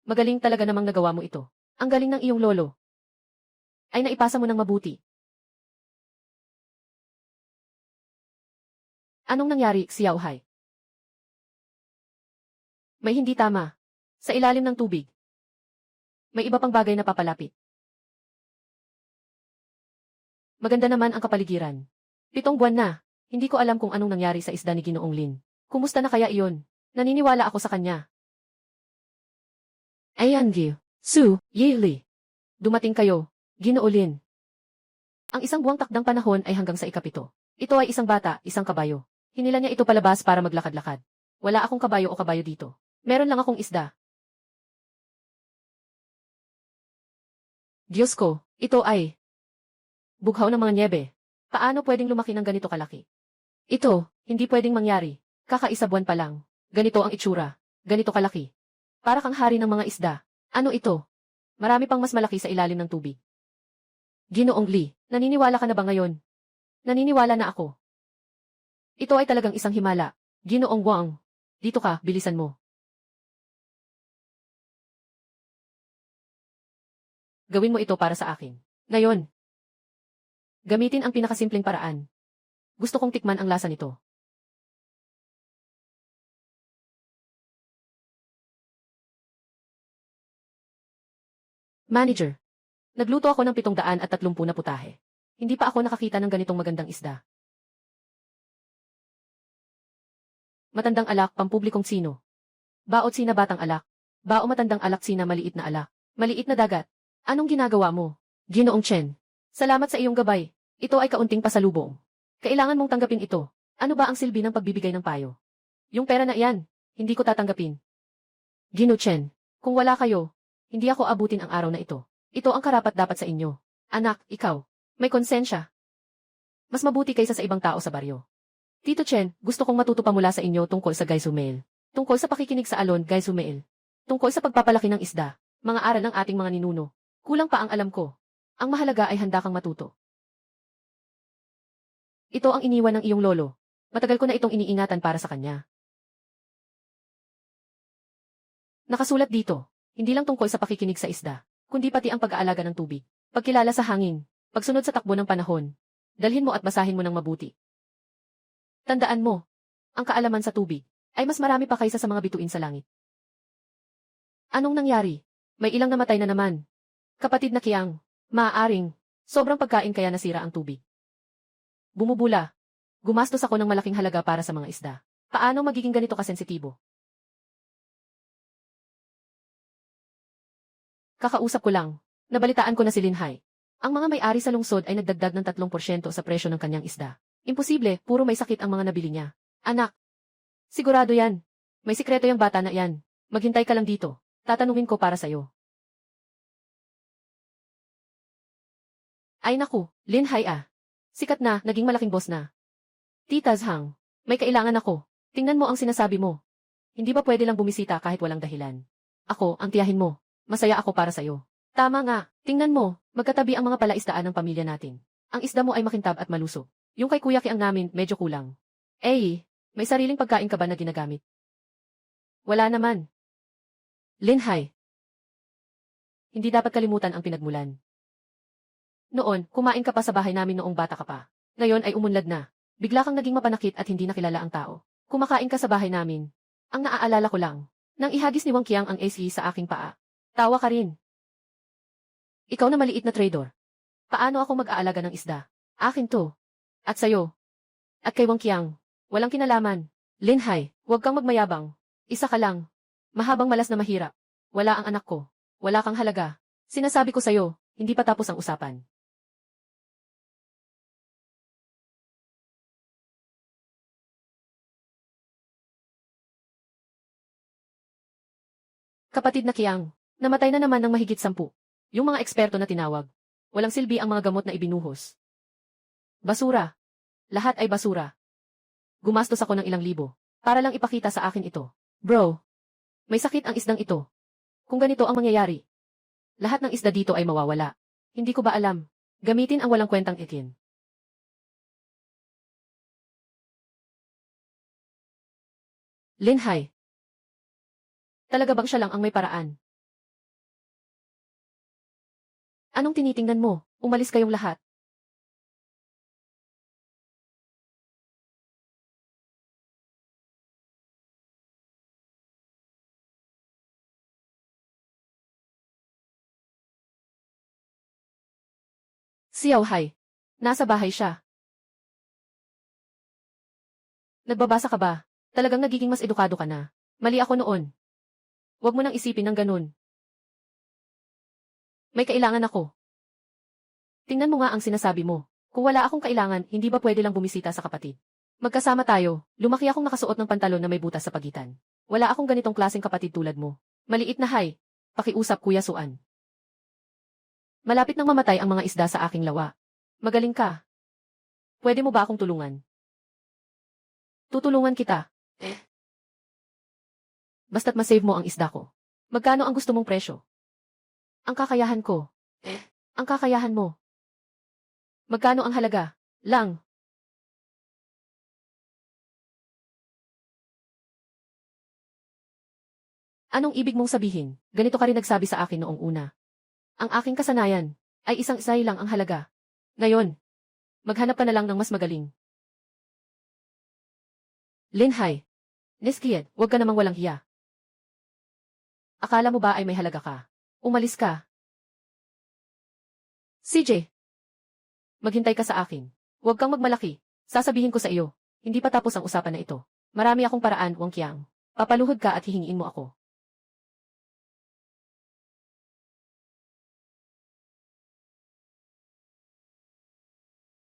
Magaling talaga namang nagawa mo ito. Ang galing ng iyong lolo. Ay naipasa mo ng mabuti. Anong nangyari, Xiao Hai? May hindi tama. Sa ilalim ng tubig. May iba pang bagay na papalapit. Maganda naman ang kapaligiran. 7 buwan na. Hindi ko alam kung anong nangyari sa isda ni Ginoong Lin. Kumusta na kaya iyon? Naniniwala ako sa kanya. Ayan, Gil. Su, Yili. Dumating kayo, Ginoo Lin. Ang isang buwang takdang panahon ay hanggang sa ikapito. Ito ay isang bata, isang kabayo. Hinila niya ito palabas para maglakad-lakad. Wala akong kabayo o kabayo dito. Meron lang akong isda. Diyos ko, ito ay bughaw ng mga nyebe. Paano pwedeng lumaki ng ganito kalaki? Ito, hindi pwedeng mangyari. Kakaisa buwan pa lang. Ganito ang itsura. Ganito kalaki. Para kang hari ng mga isda. Ano ito? Marami pang mas malaki sa ilalim ng tubig. Ginoong Li, naniniwala ka na ba ngayon? Naniniwala na ako. Ito ay talagang isang himala. Ginoong Wang. Dito ka, bilisan mo. Gawin mo ito para sa akin. Ngayon. Gamitin ang pinakasimpleng paraan. Gusto kong tikman ang lasa nito. Manager. Nagluto ako ng 730 na putahe. Hindi pa ako nakakita ng ganitong magandang isda. Matandang alak, pampublikong sino. Baot sina batang alak. Bao matandang alak sina maliit na alak. Maliit na dagat. Anong ginagawa mo? Ginoong Chen. Salamat sa iyong gabay. Ito ay kaunting pasalubong. Kailangan mong tanggapin ito. Ano ba ang silbi ng pagbibigay ng payo? Yung pera na iyan, hindi ko tatanggapin. Ginoo Chen, kung wala kayo, hindi ako abutin ang araw na ito. Ito ang karapat-dapat sa inyo. Anak, ikaw, may konsensya. Mas mabuti kaysa sa ibang tao sa baryo. Tito Chen, gusto kong matuto pa mula sa inyo tungkol sa Gaisumail. Tungkol sa pakikinig sa alon, Gaisumail. Tungkol sa pagpapalaki ng isda, mga aral ng ating mga ninuno. Kulang pa ang alam ko. Ang mahalaga ay handa kang matuto. Ito ang iniwan ng iyong lolo. Matagal ko na itong iniingatan para sa kanya. Nakasulat dito, hindi lang tungkol sa pakikinig sa isda, kundi pati ang pag-aalaga ng tubig, pagkilala sa hangin, pagsunod sa takbo ng panahon. Dalhin mo at basahin mo ng mabuti. Tandaan mo, ang kaalaman sa tubig ay mas marami pa kaysa sa mga bituin sa langit. Anong nangyari? May ilang namatay na naman. Kapatid na Kiang, maaaring, sobrang pagkain kaya nasira ang tubig. Bumubula. Gumastos ako ng malaking halaga para sa mga isda. Paano magiging ganito kasensitibo? Kakausap ko lang. Nabalitaan ko na si Linhai. Ang mga may-ari sa lungsod ay nagdagdag ng 3% sa presyo ng kanyang isda. Imposible, puro may sakit ang mga nabili niya. Anak. Sigurado yan. May sikreto yung bata na yan. Maghintay ka lang dito. Tatanungin ko para sa'yo. Ay naku, Linhai ah. Sikat na, naging malaking boss na. Tita Zhang, may kailangan ako. Tingnan mo ang sinasabi mo. Hindi ba pwede lang bumisita kahit walang dahilan? Ako, ang tiyahin mo. Masaya ako para sa'yo. Tama nga, tingnan mo, magkatabi ang mga palaisdaan ng pamilya natin. Ang isda mo ay makintab at malusog. Yung kay Kuya Kiang namin, medyo kulang. Eh, may sariling pagkain ka ba na ginagamit? Wala naman. Linhai. Hindi dapat kalimutan ang pinagmulan. Noon, kumain ka pa sa bahay namin noong bata ka pa. Ngayon ay umunlad na. Bigla kang naging mapanakit at hindi nakilala ang tao. Kumakain ka sa bahay namin. Ang naaalala ko lang, nang ihagis ni Wang Qiang ang AC sa aking paa. Tawa ka rin. Ikaw na maliit na trader. Paano ako mag-aalaga ng isda? Akin to. At sayo. At kay Wang Qiang. Walang kinalaman. Lin Hai, huwag kang magmayabang. Isa ka lang. Mahabang malas na mahirap. Wala ang anak ko. Wala kang halaga. Sinasabi ko sayo, hindi pa tapos ang usapan. Kapatid na Qiang, namatay na naman ng mahigit 10. Yung mga eksperto na tinawag. Walang silbi ang mga gamot na ibinuhos. Basura. Lahat ay basura. Gumastos ako ng ilang libo. Para lang ipakita sa akin ito. Bro. May sakit ang isdang ito. Kung ganito ang mangyayari. Lahat ng isda dito ay mawawala. Hindi ko ba alam? Gamitin ang walang kwentang ikin. Lin Hai. Talaga bang siya lang ang may paraan? Anong tinitingnan mo? Umalis kayong lahat. Xiao Hai. Nasa bahay siya. Nagbabasa ka ba? Talagang nagiging mas edukado ka na. Mali ako noon. Huwag mo nang isipin ng ganun. May kailangan ako. Tingnan mo nga ang sinasabi mo. Kung wala akong kailangan, hindi ba pwede lang bumisita sa kapatid? Magkasama tayo, lumaki akong nakasuot ng pantalon na may butas sa pagitan. Wala akong ganitong klaseng kapatid tulad mo. Maliit na Hai. Pakiusap Kuya Suan. Malapit nang mamatay ang mga isda sa aking lawa. Magaling ka. Pwede mo ba akong tulungan? Tutulungan kita. Basta't masave mo ang isda ko. Magkano ang gusto mong presyo? Ang kakayahan ko. Ang kakayahan mo. Magkano ang halaga? Lang. Anong ibig mong sabihin? Ganito ka rin nagsabi sa akin noong una. Ang aking kasanayan ay isang isay lang ang halaga. Ngayon, maghanap ka na lang ng mas magaling. Lin Hai. Neskiet, huwag ka namang walang hiya. Akala mo ba ay may halaga ka? Umalis ka. CJ. Maghintay ka sa akin. Huwag kang magmalaki. Sasabihin ko sa iyo, hindi pa tapos ang usapan na ito. Marami akong paraan, Wang Qiang. Papaluhod ka at hihingiin mo ako.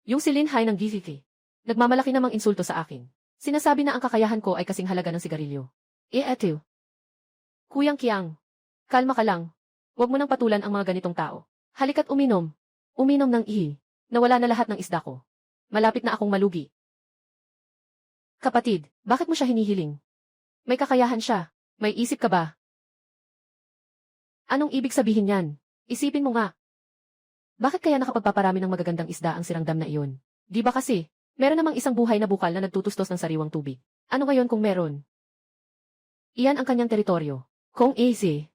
Yung si Lin Hai ng GCK. Nagmamalaki namang insulto sa akin. Sinasabi na ang kakayahan ko ay kasing halaga ng sigarilyo. Eto. Kuyang Qiang. Kalma ka lang. Huwag mo nang patulan ang mga ganitong tao. Halika't uminom. Uminom ng ihi. Nawala na lahat ng isda ko. Malapit na akong malugi. Kapatid, bakit mo siya hinihiling? May kakayahan siya. May isip ka ba? Anong ibig sabihin yan? Isipin mo nga. Bakit kaya nakapagpaparami ng magagandang isda ang sirangdam na iyon? Di ba kasi, meron namang isang buhay na bukal na nagtutustos ng sariwang tubig. Ano ngayon kung meron? Iyan ang kanyang teritoryo. Kung easy.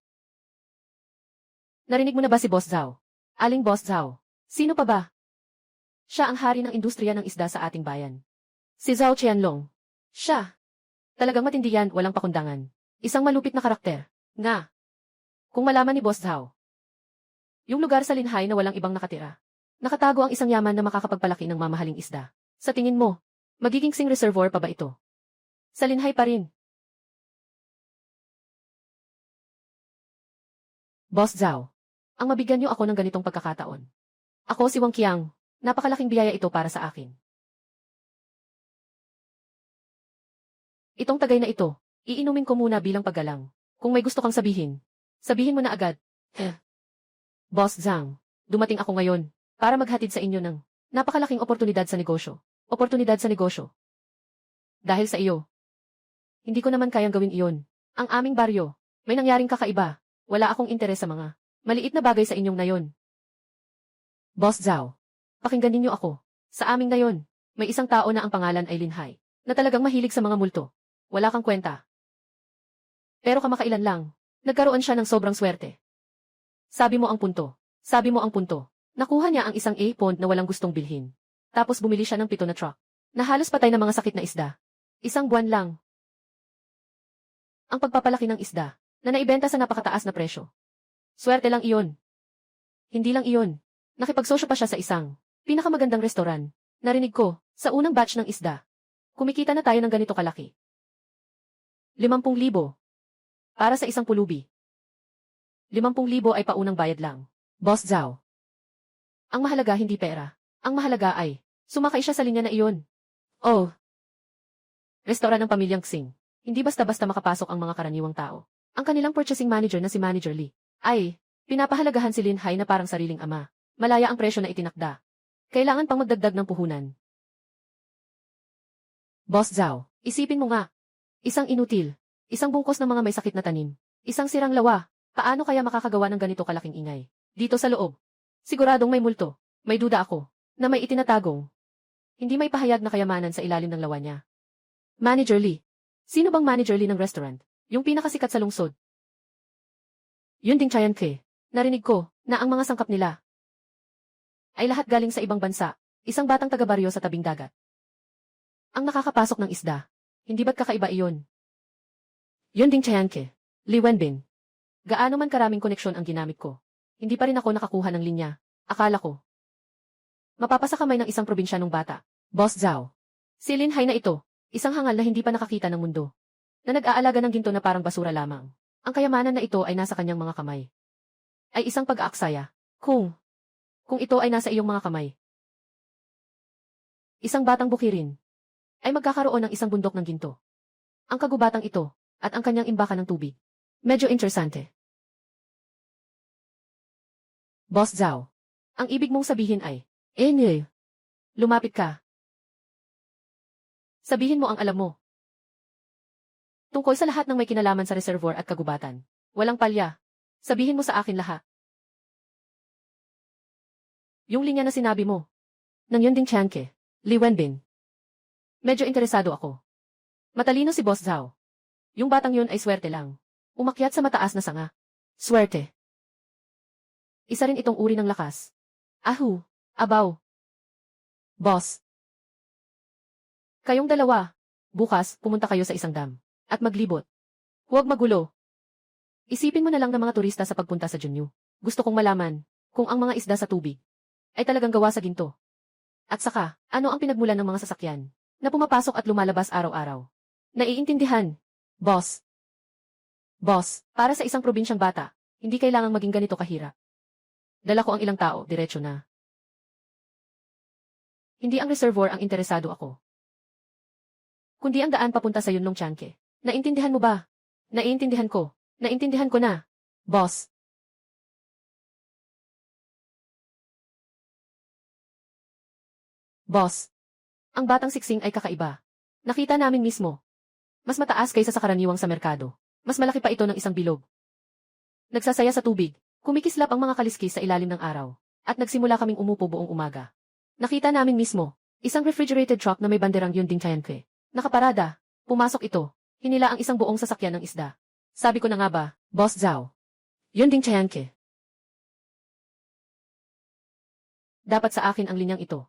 Narinig mo na ba si Boss Zhao? Aling Boss Zhao? Sino pa ba? Siya ang hari ng industriya ng isda sa ating bayan. Si Zhao Qianlong. Siya. Talagang matindi yan, walang pakundangan. Isang malupit na karakter. Nga. Kung malaman ni Boss Zhao. Yung lugar sa Lin Hai na walang ibang nakatira. Nakatago ang isang yaman na makakapagpalaki ng mamahaling isda. Sa tingin mo, magiging sing reservoir pa ba ito? Sa Lin Hai pa rin. Boss Zhao. Ang mabigyan niyo ako ng ganitong pagkakataon. Ako si Wang Qiang. Napakalaking biyaya ito para sa akin. Itong tagay na ito, iinumin ko muna bilang paggalang. Kung may gusto kang sabihin, sabihin mo na agad. Boss Zhang, dumating ako ngayon para maghatid sa inyo ng napakalaking oportunidad sa negosyo. Oportunidad sa negosyo. Dahil sa iyo. Hindi ko naman kayang gawin iyon. Ang aming baryo, may nangyaring kakaiba. Wala akong interes sa mga maliit na bagay sa inyong nayon. Boss Zhao, pakinggan ninyo ako. Sa aming nayon, may isang tao na ang pangalan ay Lin Hai, na talagang mahilig sa mga multo. Wala kang kwenta. Pero kamakailan lang, nagkaroon siya ng sobrang swerte. Sabi mo ang punto. Sabi mo ang punto. Nakuha niya ang isang A-pond na walang gustong bilhin. Tapos bumili siya ng 7 na truck. na halos patay na mga sakit na isda. Isang buwan lang. Ang pagpapalaki ng isda, na naibenta sa napakataas na presyo. Swerte lang iyon. Hindi lang iyon. Nakipagsosyo pa siya sa isang pinakamagandang restoran. Narinig ko, sa unang batch ng isda. Kumikita na tayo ng ganito kalaki. 50,000. Para sa isang pulubi. 50,000 ay paunang bayad lang. Boss Zhao. Ang mahalaga hindi pera. Ang mahalaga ay, sumakay siya sa linya na iyon. Oh. Restoran ng pamilyang Xing. Hindi basta-basta makapasok ang mga karaniwang tao. Ang kanilang purchasing manager na si Manager Li, ay, pinapahalagahan si Lin Hai na parang sariling ama. Malaya ang presyo na itinakda. Kailangan pang magdagdag ng puhunan. Boss Zhao, isipin mo nga. Isang inutil. Isang bungkos ng mga may sakit na tanim. Isang sirang lawa. Paano kaya makakagawa ng ganito kalaking ingay? Dito sa loob. Siguradong may multo. May duda ako. Na may itinatagong. Hindi may pahayag na kayamanan sa ilalim ng lawa niya. Manager Li. Sino bang Manager Li ng restaurant? Yung pinakasikat sa lungsod. Yun ding Chayan Ke. Narinig ko, na ang mga sangkap nila ay lahat galing sa ibang bansa. Isang batang taga-baryo sa tabing dagat. Ang nakakapasok ng isda. Hindi ba't kakaiba iyon? Yun ding Chayan Ke. Li Wenbin. Gaano man karaming koneksyon ang ginamit ko. Hindi pa rin ako nakakuha ng linya. Akala ko. Mapapasa kamay ng isang probinsyanong bata. Boss Zhao. Si Lin Hai na ito. Isang hangal na hindi pa nakakita ng mundo. Na nag-aalaga ng ginto na parang basura lamang. Ang kayamanan na ito ay nasa kanyang mga kamay. Ay isang pag-aaksaya. Kung ito ay nasa iyong mga kamay. Isang batang bukirin. Ay magkakaroon ng isang bundok ng ginto. Ang kagubatang ito, at ang kanyang imbakan ng tubig. Medyo interesante. Boss Zhao. Ang ibig mong sabihin ay, lumapit ka. Sabihin mo ang alam mo. Tungkol sa lahat ng may kinalaman sa reservoir at kagubatan. Walang palya. Sabihin mo sa akin lahat. Yung linya na sinabi mo. Nang yun ding Chanke. Li Wenbin. Medyo interesado ako. Matalino si Boss Zhao. Yung batang yun ay swerte lang. Umakyat sa mataas na sanga. Swerte. Isa rin itong uri ng lakas. Ahu. Abaw. Boss. Kayong dalawa. Bukas, pumunta kayo sa isang dam. At maglibot. Huwag magulo. Isipin mo na lang ng mga turista sa pagpunta sa Junyu. Gusto kong malaman, kung ang mga isda sa tubig ay talagang gawa sa ginto. At saka, ano ang pinagmulan ng mga sasakyan na pumapasok at lumalabas araw-araw. Naiintindihan. Boss. Boss, para sa isang probinsyang bata, hindi kailangang maging ganito kahirap. Dala ko ang ilang tao, diretso na. Hindi ang reservoir ang interesado ako. Kundi ang daan papunta sa Yunlong Chanke. Naintindihan mo ba? Naiintindihan ko. Naintindihan ko na. Boss. Boss. Ang batang siksing ay kakaiba. Nakita namin mismo. Mas mataas kaysa sa karaniwang sa merkado. Mas malaki pa ito ng isang bilog. Nagsasaya sa tubig. Kumikislap ang mga kaliskis sa ilalim ng araw. At nagsimula kaming umupo buong umaga. Nakita namin mismo. Isang refrigerated truck na may banderang Yunding Chayanque. Nakaparada. Pumasok ito. Hinila ang isang buong sasakyan ng isda. Sabi ko na nga ba, Boss Zhao. Yunding Chayanque. Dapat sa akin ang linyang ito.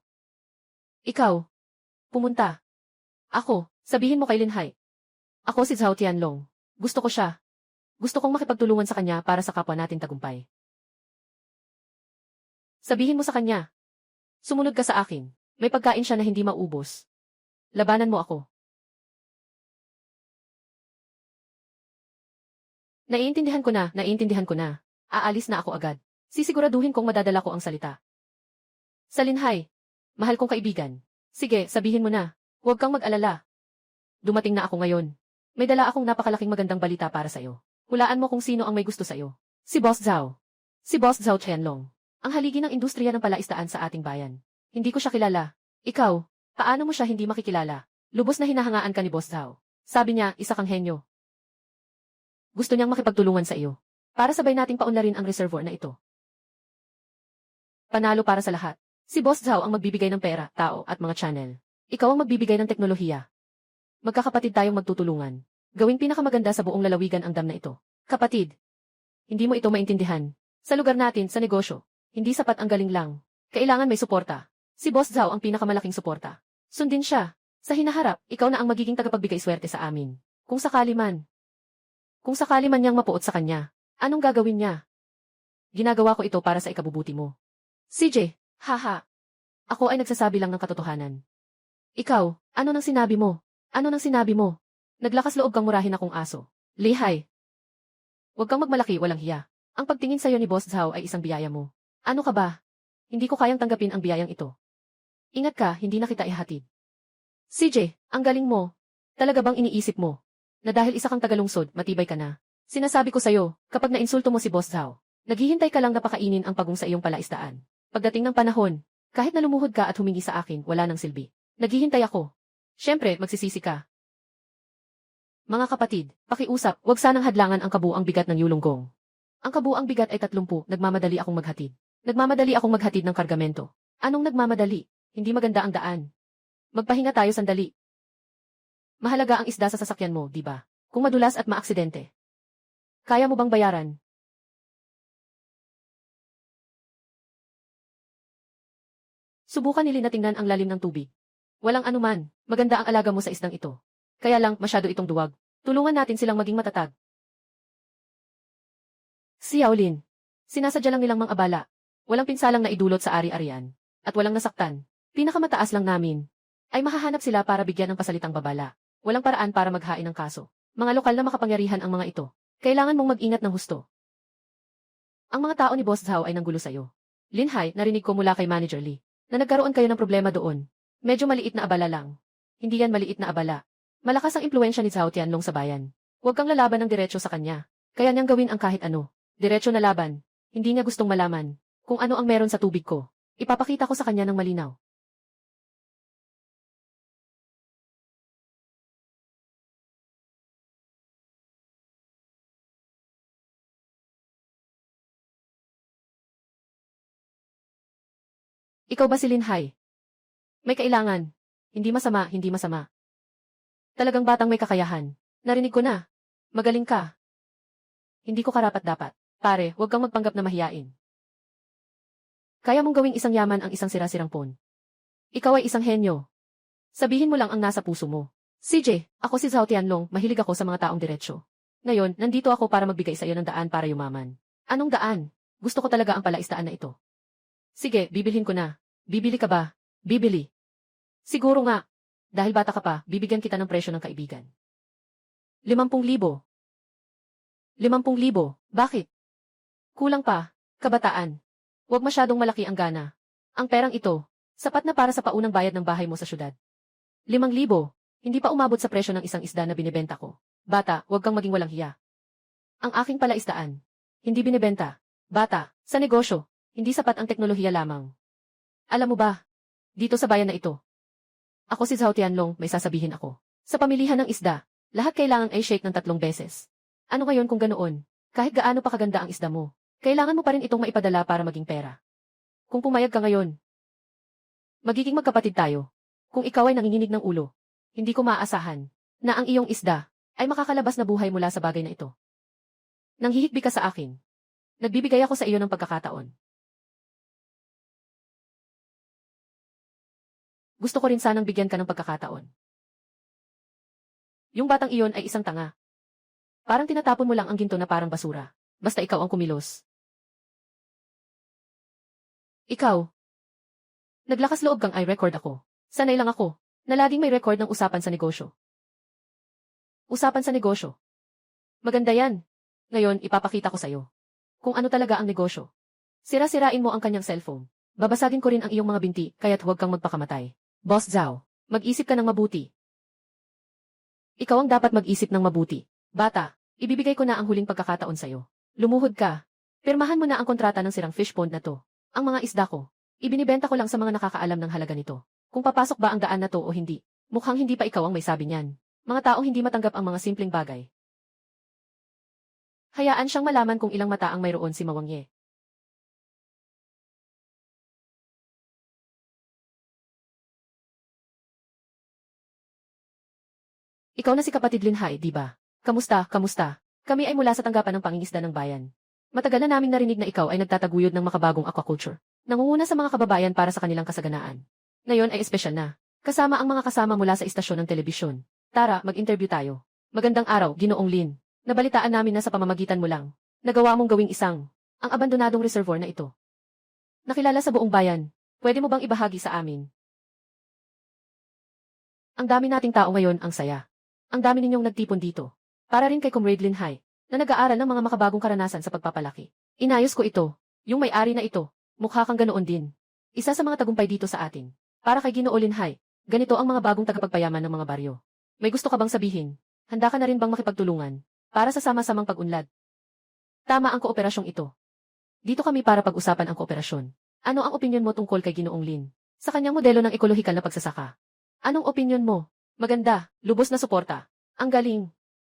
Ikaw. Pumunta. Ako, sabihin mo kay Lin Hai. Ako si Zhao Tianlong. Gusto ko siya. Gusto kong makipagtulungan sa kanya para sa kapwa natin tagumpay. Sabihin mo sa kanya. Sumunod ka sa akin. May pagkain siya na hindi maubos. Labanan mo ako. Naiintindihan ko na. Aalis na ako agad. Sisiguraduhin kong madadala ko ang salita. Sa Lin Hai. Mahal kong kaibigan. Sige, sabihin mo na. Huwag kang mag-alala. Dumating na ako ngayon. May dala akong napakalaking magandang balita para sa'yo. Hulaan mo kung sino ang may gusto sa'yo. Si Boss Zhao. Si Boss Zhao Qianlong. Ang haligi ng industriya ng palaisdaan sa ating bayan. Hindi ko siya kilala. Ikaw, paano mo siya hindi makikilala? Lubos na hinahangaan ka ni Boss Zhao. Sabi niya, isa kang henyo. Gusto niyang makipagtulungan sa iyo. Para sabay nating paunlarin ang reservoir na ito. Panalo para sa lahat. Si Boss Zhao ang magbibigay ng pera, tao, at mga channel. Ikaw ang magbibigay ng teknolohiya. Magkakapatid tayong magtutulungan. Gawing pinakamaganda sa buong lalawigan ang dam na ito. Kapatid. Hindi mo ito maintindihan. Sa lugar natin, sa negosyo, hindi sapat ang galing lang. Kailangan may suporta. Si Boss Zhao ang pinakamalaking suporta. Sundin siya. Sa hinaharap, ikaw na ang magiging tagapagbigay swerte sa amin. Kung sakali man. Kung sakali man niyang mapuot sa kanya, anong gagawin niya? Ginagawa ko ito para sa ikabubuti mo. CJ, haha. Ako ay nagsasabi lang ng katotohanan. Ikaw, ano nang sinabi mo? Ano nang sinabi mo? Naglakas loob kang murahin akong aso. Lihay. Huwag kang magmalaki, walang hiya. Ang pagtingin sa'yo ni Boss Zhao ay isang biyaya mo. Ano ka ba? Hindi ko kayang tanggapin ang biyayang ito. Ingat ka, hindi na kita ihatid. CJ, ang galing mo. Talaga bang iniisip mo na dahil isa kang tagalungsod, matibay ka na? Sinasabi ko sa'yo, kapag nainsulto mo si Boss Zhao, naghihintay ka lang na pakainin ang pagong sa iyong palaisdaan. Pagdating ng panahon, kahit na lumuhod ka at humingi sa akin, wala nang silbi. Naghihintay ako. Siyempre, magsisisi ka. Mga kapatid, pakiusap, wag sanang hadlangan ang kabuang bigat ng yulunggong. Ang kabuang bigat ay 30, nagmamadali akong maghatid. Nagmamadali akong maghatid ng kargamento. Anong nagmamadali? Hindi maganda ang daan. Magpahinga tayo sandali. Mahalaga ang isda sa sasakyan mo, di ba? Kung madulas at maaksidente. Kaya mo bang bayaran? Subukan nili na tingnan ang lalim ng tubig. Walang anuman, maganda ang alaga mo sa isdang ito. Kaya lang, masyado itong duwag. Tulungan natin silang maging matatag. Si Yaolin. Sinasadya lang nilang mang-abala. Walang pinsalang na idulot sa ari-arian. At walang nasaktan. Pinakamataas lang namin. Ay mahahanap sila para bigyan ng pasalitang babala. Walang paraan para maghain ng kaso. Mga lokal na makapangyarihan ang mga ito. Kailangan mong mag-ingat ng husto. Ang mga tao ni Boss Zhao ay nanggulo sa'yo. Linhai, narinig ko mula kay Manager Lee na nagkaroon kayo ng problema doon. Medyo maliit na abala lang. Hindi yan maliit na abala. Malakas ang impluensya ni Zhao Tianlong sa bayan. Huwag kang lalaban ng diretso sa kanya. Kaya niyang gawin ang kahit ano. Diretso na laban. Hindi niya gustong malaman kung ano ang meron sa tubig ko. Ipapakita ko sa kanya ng malinaw. Ikaw ba si Linhai? May kailangan. Hindi masama, hindi masama. Talagang batang may kakayahan. Narinig ko na. Magaling ka. Hindi ko karapat-dapat. Pare, huwag kang magpanggap na mahiyain. Kaya mong gawing isang yaman ang isang sira-sirang pon. Ikaw ay isang henyo. Sabihin mo lang ang nasa puso mo. CJ, ako si Zhao Tianlong, mahilig ako sa mga taong diretsyo. Ngayon, nandito ako para magbigay sa iyo ng daan para yumaman. Anong daan? Gusto ko talaga ang palaisdaan na ito. Sige, bibilhin ko na. Bibili ka ba? Bibili. Siguro nga. Dahil bata ka pa, bibigyan kita ng presyo ng kaibigan. 50,000. 50,000. Bakit? Kulang pa. Kabataan. Huwag masyadong malaki ang gana. Ang perang ito, sapat na para sa paunang bayad ng bahay mo sa syudad. 5,000. Hindi pa umabot sa presyo ng isang isda na binibenta ko. Bata, huwag kang maging walang hiya. Ang aking palaisdaan. Hindi binibenta. Bata, sa negosyo, hindi sapat ang teknolohiya lamang. Alam mo ba? Dito sa bayan na ito. Ako si Zhao Tianlong, may sasabihin ako. Sa pamilihan ng isda, lahat kailangan ay shake ng 3 beses. Ano ngayon kung ganoon? Kahit gaano pa kaganda ang isda mo, kailangan mo pa rin itong maipadala para maging pera. Kung pumayag ka ngayon, magiging magkapatid tayo. Kung ikaw ay nanginginig ng ulo, hindi ko maaasahan na ang iyong isda ay makakalabas na buhay mula sa bagay na ito. Nanghihikbi ka sa akin. Nagbibigay ako sa iyo ng pagkakataon. Gusto ko rin sanang bigyan ka ng pagkakataon. Yung batang iyon ay isang tanga. Parang tinatapon mo lang ang ginto na parang basura. Basta ikaw ang kumilos. Ikaw. Naglakas loob kang i-record ako. Sanay lang ako na laging may record ng usapan sa negosyo. Usapan sa negosyo. Maganda yan. Ngayon, ipapakita ko sa'yo kung ano talaga ang negosyo. Sira-sirain mo ang kanyang cellphone. Babasagin ko rin ang iyong mga binti, kaya't huwag kang magpakamatay. Boss Zhao, mag-isip ka ng mabuti. Ikaw ang dapat mag-isip ng mabuti. Bata, ibibigay ko na ang huling pagkakataon sa'yo. Lumuhod ka. Pirmahan mo na ang kontrata ng sirang fish pond na to. Ang mga isda ko, ibinibenta ko lang sa mga nakakaalam ng halaga nito. Kung papasok ba ang daan na to o hindi, mukhang hindi pa ikaw ang may sabi niyan. Mga taong hindi matanggap ang mga simpleng bagay. Hayaan siyang malaman kung ilang mata ang mayroon si Mawangye. Ikaw na si kapatid Linhai, di ba? Kamusta, kamusta? Kami ay mula sa tanggapan ng pangingisda ng bayan. Matagal na naming narinig na ikaw ay nagtataguyod ng makabagong aquaculture. Nangunguna sa mga kababayan para sa kanilang kasaganaan. Ngayon ay espesyal na. Kasama ang mga kasama mula sa istasyon ng telebisyon. Tara, mag-interview tayo. Magandang araw, Ginoong Lin. Nabalitaan namin na sa pamamagitan mo lang, nagawa mong gawing isang, ang abandonadong reservoir na ito. Nakilala sa buong bayan, pwede mo bang ibahagi sa amin? Ang dami nating tao ngayon ang saya. Ang dami ninyong nagtipon dito. Para rin kay Comrade Lin Hai, na nag-aaral ng mga makabagong karanasan sa pagpapalaki. Inayos ko ito. Yung may-ari na ito, mukha kang ganoon din. Isa sa mga tagumpay dito sa atin. Para kay Ginoo Lin Hai, ganito ang mga bagong tagapagpayaman ng mga baryo. May gusto ka bang sabihin? Handa ka na rin bang makipagtulungan? Para sa sama-samang pag-unlad. Tama ang kooperasyong ito. Dito kami para pag-usapan ang kooperasyon. Ano ang opinyon mo tungkol kay Ginoong Lin? Sa kanyang modelo ng ekolohikal na pagsasaka. Anong opinyon mo? Maganda, lubos na suporta. Ang galing.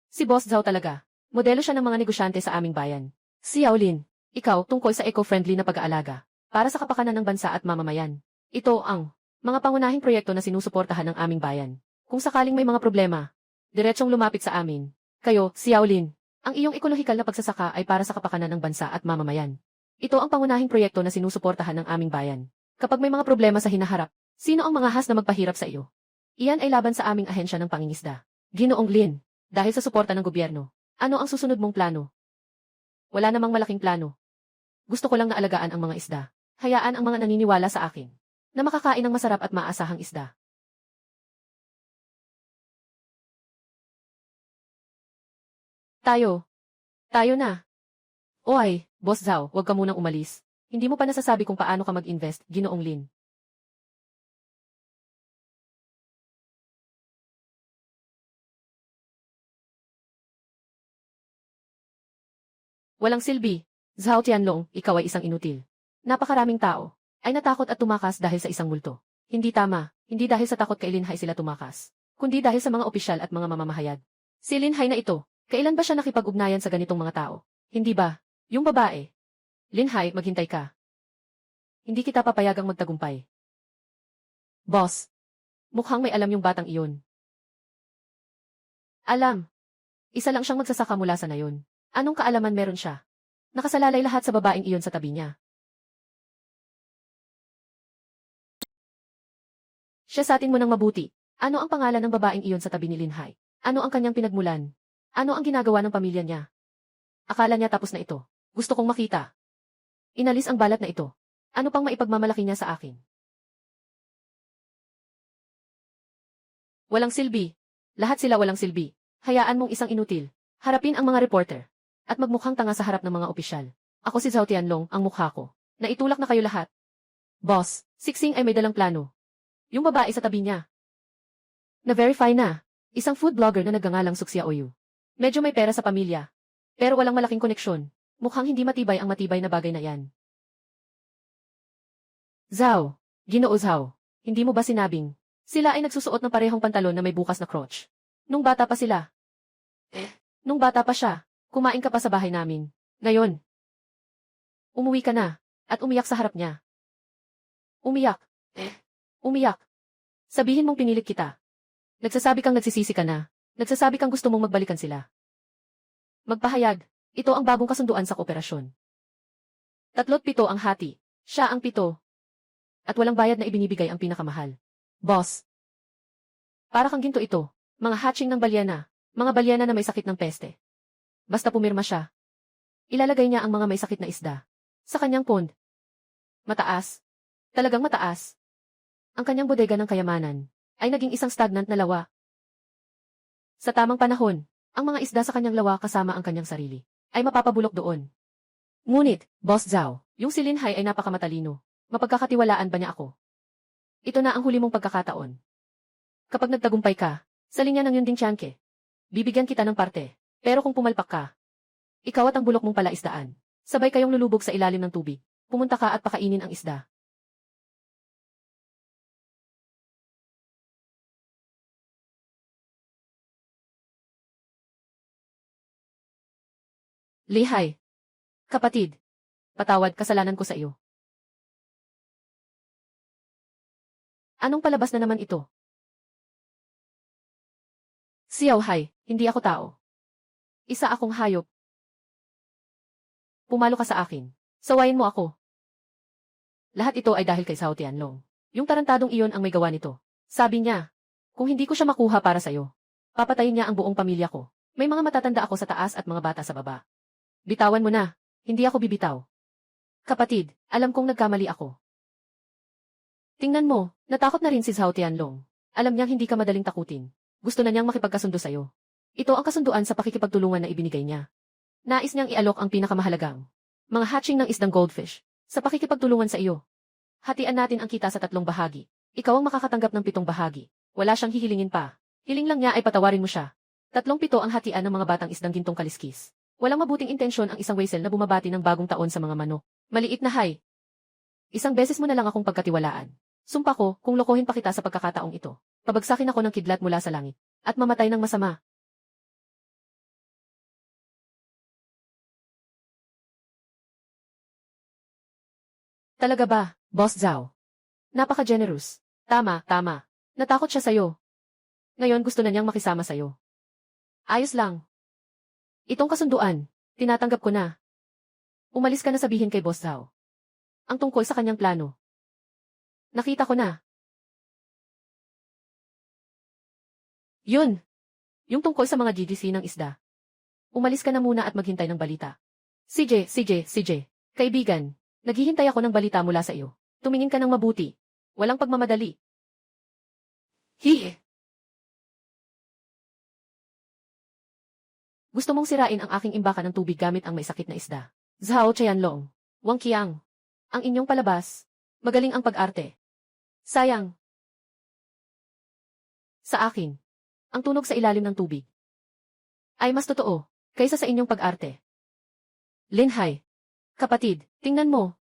Si Boss Zhao talaga. Modelo siya ng mga negosyante sa aming bayan. Si Yao Lin, ikaw tungkol sa eco-friendly na pag-aalaga. Para sa kapakanan ng bansa at mamamayan. Ito ang mga pangunahing proyekto na sinusuportahan ng aming bayan. Kung sakaling may mga problema, diretsong lumapit sa amin. Kayo, si Yao Lin, ang iyong ekolohikal na pagsasaka ay para sa kapakanan ng bansa at mamamayan. Ito ang pangunahing proyekto na sinusuportahan ng aming bayan. Kapag may mga problema sa hinaharap, sino ang mga has na magpahirap sa iyo? Iyan ay laban sa aming ahensya ng pangingisda. Ginoong Lin, dahil sa suporta ng gobyerno, ano ang susunod mong plano? Wala namang malaking plano. Gusto ko lang na alagaan ang mga isda. Hayaan ang mga naniniwala sa akin na makakain ng masarap at maasahang isda. Tayo na. Oy, Boss Zhao, huwag ka munang umalis. Hindi mo pa nasasabi kung paano ka mag-invest, Ginoong Lin. Walang silbi. Zhao Tianlong, ikaw ay isang inutil. Napakaraming tao ay natakot at tumakas dahil sa isang multo. Hindi tama, hindi dahil sa takot kay Lin Hai sila tumakas, kundi dahil sa mga opisyal at mga mamamahayag. Si Lin Hai na ito, kailan ba siya nakipag-ugnayan sa ganitong mga tao? Hindi ba? Yung babae. Lin Hai, maghintay ka. Hindi kita papayagang magtagumpay. Boss, mukhang may alam yung batang iyon. Alam. Isa lang siyang magsasaka mula sa nayon. Anong kaalaman meron siya? Nakasalalay lahat sa babaeng iyon sa tabi niya. Siya sa atin mo ng mabuti. Ano ang pangalan ng babaeng iyon sa tabi ni Lin Hai? Ano ang kanyang pinagmulan? Ano ang ginagawa ng pamilya niya? Akala niya tapos na ito. Gusto kong makita. Inalis ang balat na ito. Ano pang maipagmamalaki niya sa akin? Walang silbi. Lahat sila walang silbi. Hayaan mong isang inutil. Harapin ang mga reporter. At magmukhang tanga sa harap ng mga opisyal. Ako si Zhao Tianlong, ang mukha ko. Naitulak na kayo lahat. Boss, Siksing ay may dalang plano. Yung babae sa tabi niya. Na-verify na. Isang food blogger na nagngangalang Suxia Oyu. Medyo may pera sa pamilya. Pero walang malaking koneksyon. Mukhang hindi matibay ang matibay na bagay na yan. Zhao, Ginoo Zhao, hindi mo ba sinabing, sila ay nagsusuot ng parehong pantalon na may bukas na crotch? Nung bata pa sila. Nung bata pa siya, kumain ka pa sa bahay namin. Ngayon, umuwi ka na, at umiyak sa harap niya. Umiyak. Umiyak. Sabihin mong pinilit kita. Nagsasabi kang nagsisisi ka na. Nagsasabi kang gusto mong magbalikan sila. Magpahayag. Ito ang bagong kasunduan sa kooperasyon. 37 ang hati. Siya ang 7. At walang bayad na ibinibigay ang pinakamahal. Boss. Para kang ginto ito. Mga hatching ng balyena. Mga balyena na may sakit ng peste. Basta pumirma siya. Ilalagay niya ang mga may sakit na isda. Sa kanyang pond. Mataas. Talagang mataas. Ang kanyang bodega ng kayamanan ay naging isang stagnant na lawa. Sa tamang panahon, ang mga isda sa kanyang lawa kasama ang kanyang sarili ay mapapabulok doon. Ngunit, Boss Zhao, yung si Lin Hai ay napakamatalino. Mapagkakatiwalaan ba niya ako? Ito na ang huli mong pagkakataon. Kapag nagtagumpay ka, sa linya ng Yunding Tianke, bibigyan kita ng parte. Pero kung pumalpak ka, ikaw at ang bulok mong palaisdaan, sabay kayong lulubog sa ilalim ng tubig. Pumunta ka at pakainin ang isda. Lihai. Kapatid. Patawad, kasalanan ko sa iyo. Anong palabas na naman ito? Xiao Hai, hindi ako tao. Isa akong hayop. Pumalo ka sa akin. Sawayin mo ako. Lahat ito ay dahil kay Zhao Tianlong. Yung tarantadong iyon ang may gawa nito. Sabi niya, kung hindi ko siya makuha para sa'yo, papatayin niya ang buong pamilya ko. May mga matatanda ako sa taas at mga bata sa baba. Bitawan mo na, hindi ako bibitaw. Kapatid, alam kong nagkamali ako. Tingnan mo, natakot na rin si Zhao Tianlong. Alam niyang hindi ka madaling takutin. Gusto na niyang makipagkasundo sa'yo. Ito ang kasunduan sa pakikipagtulungan na ibinigay niya. Nais niyang ialok ang pinakamahalagang mga hatching ng isdang goldfish sa pakikipagtulungan sa iyo. Hatian natin ang kita sa 3 bahagi. Ikaw ang makakatanggap ng 7 bahagi. Wala siyang hihilingin pa. Hiling lang niya ay patawarin mo siya. 37 ang hatian ng mga batang isdang gintong kaliskis. Walang mabuting intensyon ang isang whale na bumabati ng bagong taon sa mga manok. Maliit na hay. Isang beses mo na lang akong pagkatiwalaan. Sumpa ko, kung lokohin pa kita sa pagkakataong ito, pabagsakin ako ng kidlat mula sa langit, at mamatay ng masama. Talaga ba, Boss Zhao? Napaka-generous. Tama, tama. Natakot siya sa'yo. Ngayon gusto na niyang makisama sa'yo. Ayos lang. Itong kasunduan, tinatanggap ko na. Umalis ka na sabihin kay Boss Zhao ang tungkol sa kanyang plano. Nakita ko na. Yun. Yung tungkol sa mga GDC ng isda. Umalis ka na muna at maghintay ng balita. CJ. Kaibigan, naghihintay ako ng balita mula sa iyo. Tumingin ka ng mabuti. Walang pagmamadali. Hihi. Gusto mong sirain ang aking imbakan ng tubig gamit ang may sakit na isda. Zhao Qianlong, Wang Qiang. Ang inyong palabas. Magaling ang pag-arte. Sayang. Sa akin, ang tunog sa ilalim ng tubig ay mas totoo kaysa sa inyong pag-arte. Linhai. Kapatid, tingnan mo.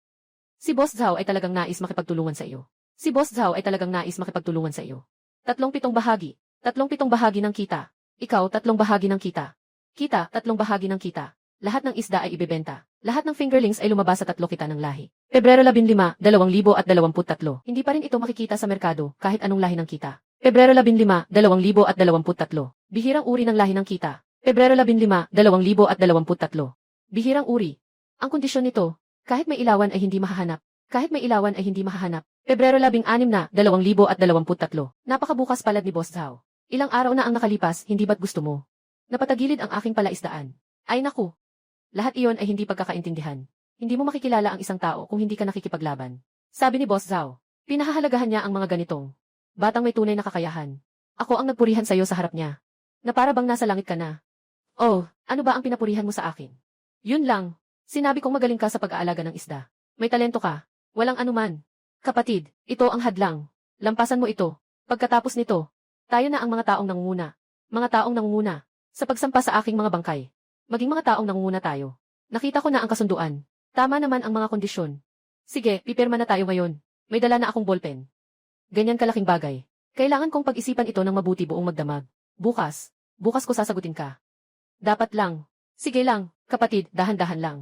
Si Boss Zhao ay talagang nais makipagtulungan sa iyo. Si Boss Zhao ay talagang nais makipagtulungan sa iyo. 37 bahagi. 37 bahagi ng kita. Ikaw 3 bahagi ng kita. Kita 3 bahagi ng kita. Lahat ng isda ay ibebenta. Lahat ng fingerlings ay lumabas sa 3 kita ng lahi. Pebrero 15, 2023. Hindi pa rin ito makikita sa merkado kahit anong lahi ng kita. Pebrero 15, 2023. Bihirang uri ng lahi ng kita. Pebrero 15, 2023. Bihirang uri. Ang kondisyon nito, kahit may ilawan ay hindi mahahanap. Kahit may ilawan ay hindi mahahanap. Pebrero 16 na, 2023. Napakabukas palad ni Boss Zhao. Ilang araw na ang nakalipas, hindi ba't gusto mo? Napatagilid ang aking palaisdaan. Ay naku. Lahat iyon ay hindi pagkakaintindihan. Hindi mo makikilala ang isang tao kung hindi ka nakikipaglaban. Sabi ni Boss Zhao. Pinahahalagahan niya ang mga ganitong batang may tunay na kakayahan. Ako ang nagpurihan sa iyo sa harap niya. Na para bang nasa langit ka na. Oh, ano ba ang pinapurihan mo sa akin? Yun lang. Sinabi kong magaling ka sa pag-aalaga ng isda. May talento ka. Walang anuman. Kapatid, ito ang hadlang. Lampasan mo ito. Pagkatapos nito, tayo na ang mga taong nangunguna. Mga taong nangunguna. Sa pagsampa sa aking mga bangkay. Maging mga taong nangunguna tayo. Nakita ko na ang kasunduan. Tama naman ang mga kondisyon. Sige, pipirma na tayo ngayon. May dala na akong ballpen. Ganyan kalaking bagay. Kailangan kong pag-isipan ito ng mabuti buong magdamag. Bukas ko sasagutin ka. Dapat lang. Sige lang, kapatid, dahan-dahan lang.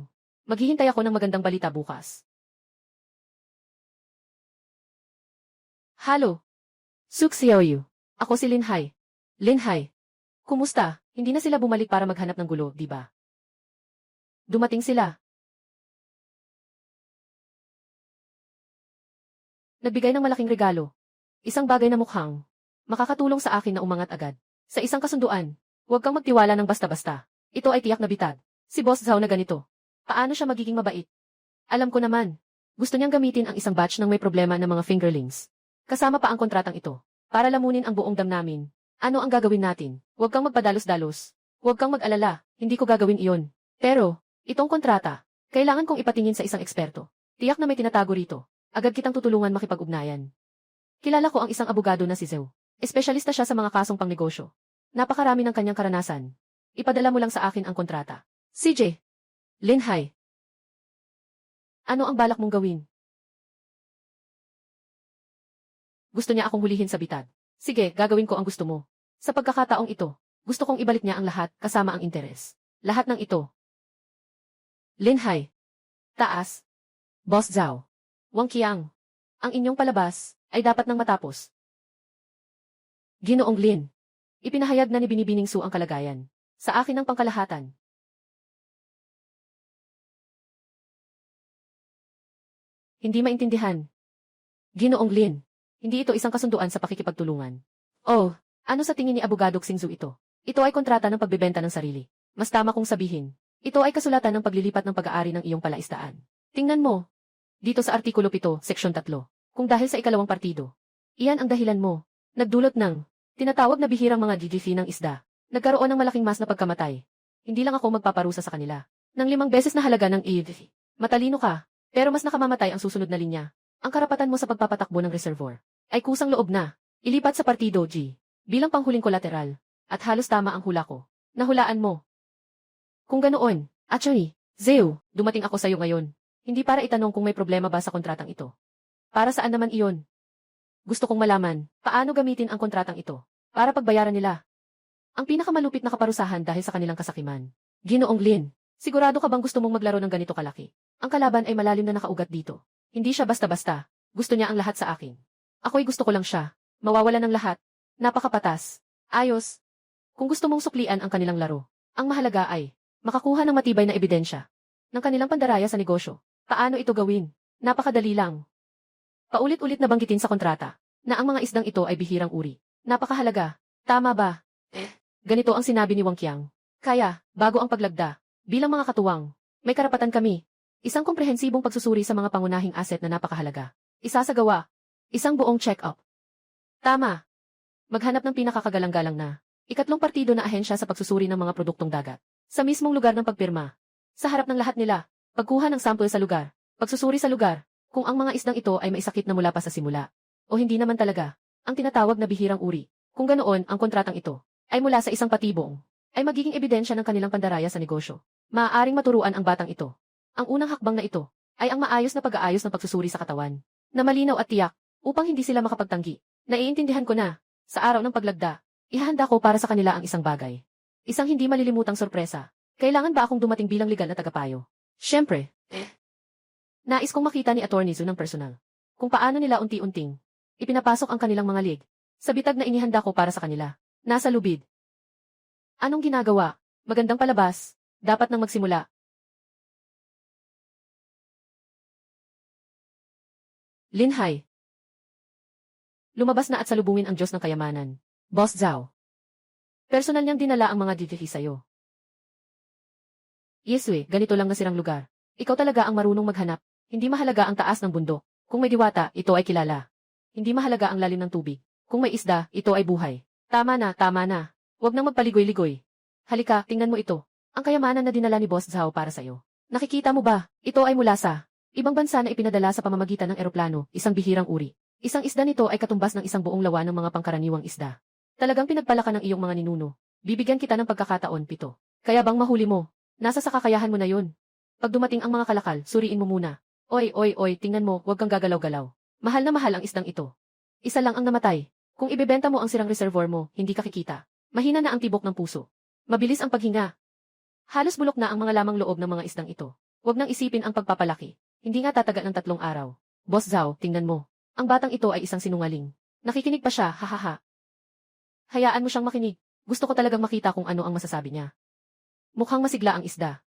Maghihintay ako ng magandang balita bukas. Halo. Suk Xiaoyu. Ako si Linhai. Linhai. Kumusta? Hindi na sila bumalik para maghanap ng gulo, di ba? Dumating sila. Nagbigay ng malaking regalo. Isang bagay na mukhang makakatulong sa akin na umangat agad. Sa isang kasunduan, huwag kang magtiwala ng basta-basta. Ito ay tiyak na bitag. Si Boss Zhao na ganito. Paano siya magiging mabait? Alam ko naman. Gusto niyang gamitin ang isang batch ng may problema ng mga fingerlings. Kasama pa ang kontratang ito. Para lamunin ang buong dam namin. Ano ang gagawin natin? Huwag kang magpadalos-dalos. Huwag kang mag-alala. Hindi ko gagawin iyon. Pero, itong kontrata, kailangan kong ipatingin sa isang eksperto. Tiyak na may tinatago rito. Agad kitang tutulungan makipag-ugnayan. Kilala ko ang isang abogado na si Zhao. Espesyalista siya sa mga kasong pangnegosyo. Napakarami ng kanyang karanasan. Ipadala mo lang sa akin ang kontrata. CJ. Linhai. Ano ang balak mong gawin? Gusto niya akong hulihin sa bitag. Sige, gagawin ko ang gusto mo. Sa pagkakataong ito, gusto kong ibalik niya ang lahat kasama ang interes. Lahat ng ito. Linhai. Taas. Boss Zhao. Wang Qiang. Ang inyong palabas ay dapat nang matapos. Ginoong Lin. Ipinahayag na ni Binibining Su ang kalagayan. Sa akin ang pangkalahatan. Hindi maintindihan. Ginoong Lin. Hindi ito isang kasunduan sa pakikipagtulungan. Oh, ano sa tingin ni Abogado Xingzu ito? Ito ay kontrata ng pagbebenta ng sarili. Mas tama kong sabihin. Ito ay kasulatan ng paglilipat ng pag-aari ng iyong palaisdaan. Tingnan mo. Dito sa Artikulo 7, Seksyon 3. Kung dahil sa ikalawang partido. Iyan ang dahilan mo. Nagdulot ng tinatawag na bihirang mga GGF ng isda. Nagkaroon ng malaking mas na pagkamatay. Hindi lang ako magpaparusa sa kanila. Nang 5 beses na halaga ng EV. Matalino ka, pero mas nakamamatay ang susunod na linya. Ang karapatan mo sa pagpapatakbo ng reservoir ay kusang loob na. Ilipat sa partido G. Bilang panghuling kolateral. At halos tama ang hula ko. Nahulaan mo. Kung ganoon, actually, Zeo, dumating ako sa iyo ngayon. Hindi para itanong kung may problema ba sa kontratang ito. Para saan naman iyon? Gusto kong malaman, paano gamitin ang kontratang ito para pagbayaran nila ang pinakamalupit na kaparusahan dahil sa kanilang kasakiman. Ginoong Lin, sigurado ka bang gusto mong maglaro ng ganito kalaki? Ang kalaban ay malalim na nakaugat dito. Hindi siya basta-basta. Gusto niya ang lahat sa akin. Ako'y gusto ko lang siya. Mawawala ng lahat. Napakapatas. Ayos. Kung gusto mong suklian ang kanilang laro, ang mahalaga ay makakuha ng matibay na ebidensya ng kanilang pandaraya sa negosyo. Paano ito gawin? Napakadali lang. Paulit-ulit na banggitin sa kontrata na ang mga isdang ito ay bihirang uri. Napakahalaga. Tama ba? Ganito ang sinabi ni Wang Qiang. Kaya, bago ang paglagda, bilang mga katuwang, may karapatan kami. Isang komprehensibong pagsusuri sa mga pangunahing asset na napakahalaga. Isasagawa. Isang buong check-up. Tama. Maghanap ng pinakakagalang-galang na ikatlong partido na ahensya sa pagsusuri ng mga produktong dagat. Sa mismong lugar ng pagpirma. Sa harap ng lahat nila, pagkuha ng sample sa lugar, pagsusuri sa lugar, kung ang mga isdang ito ay maisakit na mula pa sa simula. O hindi naman talaga, ang tinatawag na bihirang uri. Kung ganoon ang kontratang ito ay mula sa isang patibong, ay magiging ebidensya ng kanilang pandaraya sa negosyo. Maaaring maturuan ang batang ito. Ang unang hakbang na ito ay ang maayos na pag-aayos ng pagsusuri sa katawan, na malinaw at tiyak, upang hindi sila makapagtanggi. Naiintindihan ko na, sa araw ng paglagda, ihahanda ko para sa kanila ang isang bagay. Isang hindi malilimutang sorpresa. Kailangan ba akong dumating bilang legal na tagapayo? Siyempre. Nais kong makita ni Attorney Zu ng personal. Kung paano nila unti-unting ipinapasok ang kanilang mga lig sa bitag na inihanda ko para sa kanila. Nasa lubid. Anong ginagawa? Magandang palabas. Dapat nang magsimula. Linhai. Lumabas na at salubungin ang Diyos ng kayamanan. Boss Zhao. Personal niyang dinala ang mga DTV sa'yo. Yeswe, ganito lang na sirang lugar. Ikaw talaga ang marunong maghanap. Hindi mahalaga ang taas ng bundok. Kung may diwata, ito ay kilala. Hindi mahalaga ang lalim ng tubig. Kung may isda, ito ay buhay. Tama na, tama na. Huwag nang magpaligoy-ligoy. Halika, tingnan mo ito. Ang kayamanan na dinala ni Boss Zhao para sa'yo. Nakikita mo ba? Ito ay mula sa ibang bansa na ipinadala sa pamamagitan ng eroplano, isang bihirang uri. Isang isda nito ay katumbas ng isang buong lawa ng mga pangkaraniwang isda. Talagang pinagpalaka ng iyong mga ninuno. Bibigyan kita ng pagkakataon, 7. Kaya bang mahuli mo? Nasa sa kakayahan mo na yun. Pag dumating ang mga kalakal, suriin mo muna. Oy, tingnan mo, huwag kang gagalaw-galaw. Mahal na mahal ang isdang ito. Isa lang ang namatay. Kung ibebenta mo ang sirang reservoir mo, hindi ka kikita. Mahina na ang tibok ng puso. Mabilis ang paghinga. Halos bulok na ang mga lamang loob ng mga isdang ito. Huwag nang isipin ang pagpapalaki. Hindi nga tataga ng 3 araw. Boss Zhao, tingnan mo. Ang batang ito ay isang sinungaling. Nakikinig pa siya, hahaha. Hayaan mo siyang makinig. Gusto ko talagang makita kung ano ang masasabi niya. Mukhang masigla ang isda.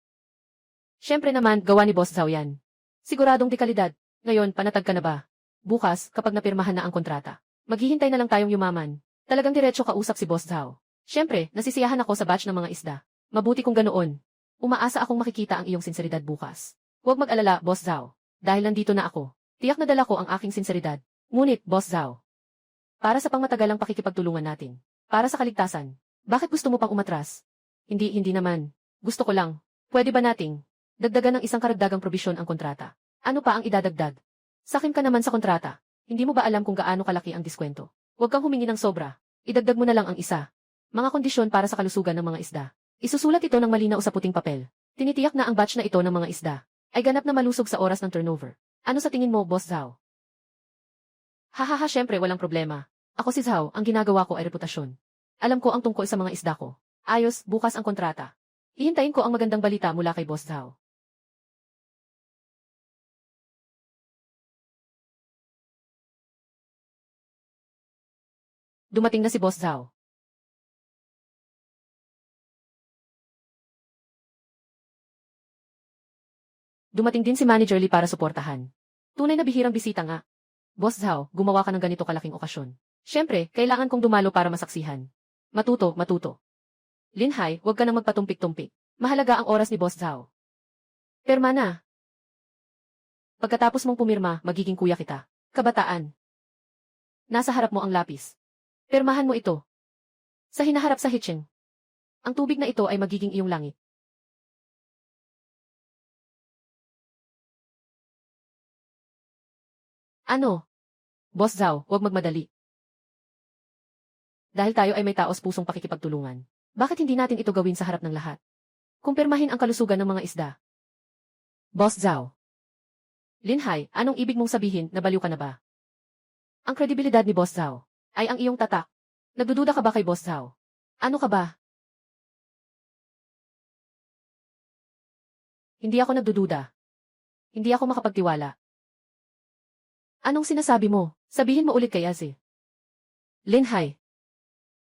Siyempre naman, gawa ni Boss Zhao yan. Siguradong di kalidad. Ngayon, panatag ka na ba? Bukas, kapag napirmahan na ang kontrata, maghihintay na lang tayong yumaman. Talagang diretso kausap si Boss Zhao. Siyempre, nasisiyahan ako sa batch ng mga isda. Mabuti kung ganoon. Umaasa akong makikita ang iyong sinseridad bukas. Huwag mag-alala, Boss Zhao. Dahil nandito na ako. Tiyak na dala ko ang aking sinseridad. Ngunit, Boss Zhao, para sa pangmatagalang pakikipagtulungan natin. Para sa kaligtasan. Bakit gusto mo pang umatras? Hindi naman. Gusto ko lang. Pwede ba nating dagdagan ng isang karagdagang probisyon ang kontrata? Ano pa ang idadagdag? Sakim ka naman sa kontrata. Hindi mo ba alam kung gaano kalaki ang diskwento? Huwag kang humingi ng sobra. Idagdag mo na lang ang isa. Mga kondisyon para sa kalusugan ng mga isda. Isusulat ito ng malinaw sa puting papel. Tinitiyak na ang batch na ito ng mga isda ay ganap na malusog sa oras ng turnover. Ano sa tingin mo, Boss Zhao? Hahaha, syempre walang problema. Ako si Zhao, ang ginagawa ko ay reputasyon. Alam ko ang tungkol sa mga isda ko. Ayos, bukas ang kontrata. Hihintayin ko ang magandang balita mula kay Boss Zhao. Dumating na si Boss Zhao. Dumating din si Manager Lee para suportahan. Tunay na bihirang bisita nga. Boss Zhao, gumawa ka ng ganito kalaking okasyon. Siyempre, kailangan kong dumalo para masaksihan. Matuto, matuto. Linhai, huwag ka nang magpatumpik-tumpik. Mahalaga ang oras ni Boss Zhao. Pirma na. Pagkatapos mong pumirma, magiging kuya kita. Kabataan. Nasa harap mo ang lapis. Pirmahan mo ito. Sa hinaharap sa Hicheng. Ang tubig na ito ay magiging iyong langit. Ano? Boss Zhao, huwag magmadali. Dahil tayo ay may taos pusong pakikipagtulungan. Bakit hindi natin ito gawin sa harap ng lahat? Kumpirmahin ang kalusugan ng mga isda. Boss Zhao. Linhai, anong ibig mong sabihin na baliw ka na ba? Ang kredibilidad ni Boss Zhao ay ang iyong tatak. Nagdududa ka ba kay Boss Zhao? Ano ka ba? Hindi ako nagdududa. Hindi ako makapagtiwala. Anong sinasabi mo? Sabihin mo ulit kay Aze. Linhai.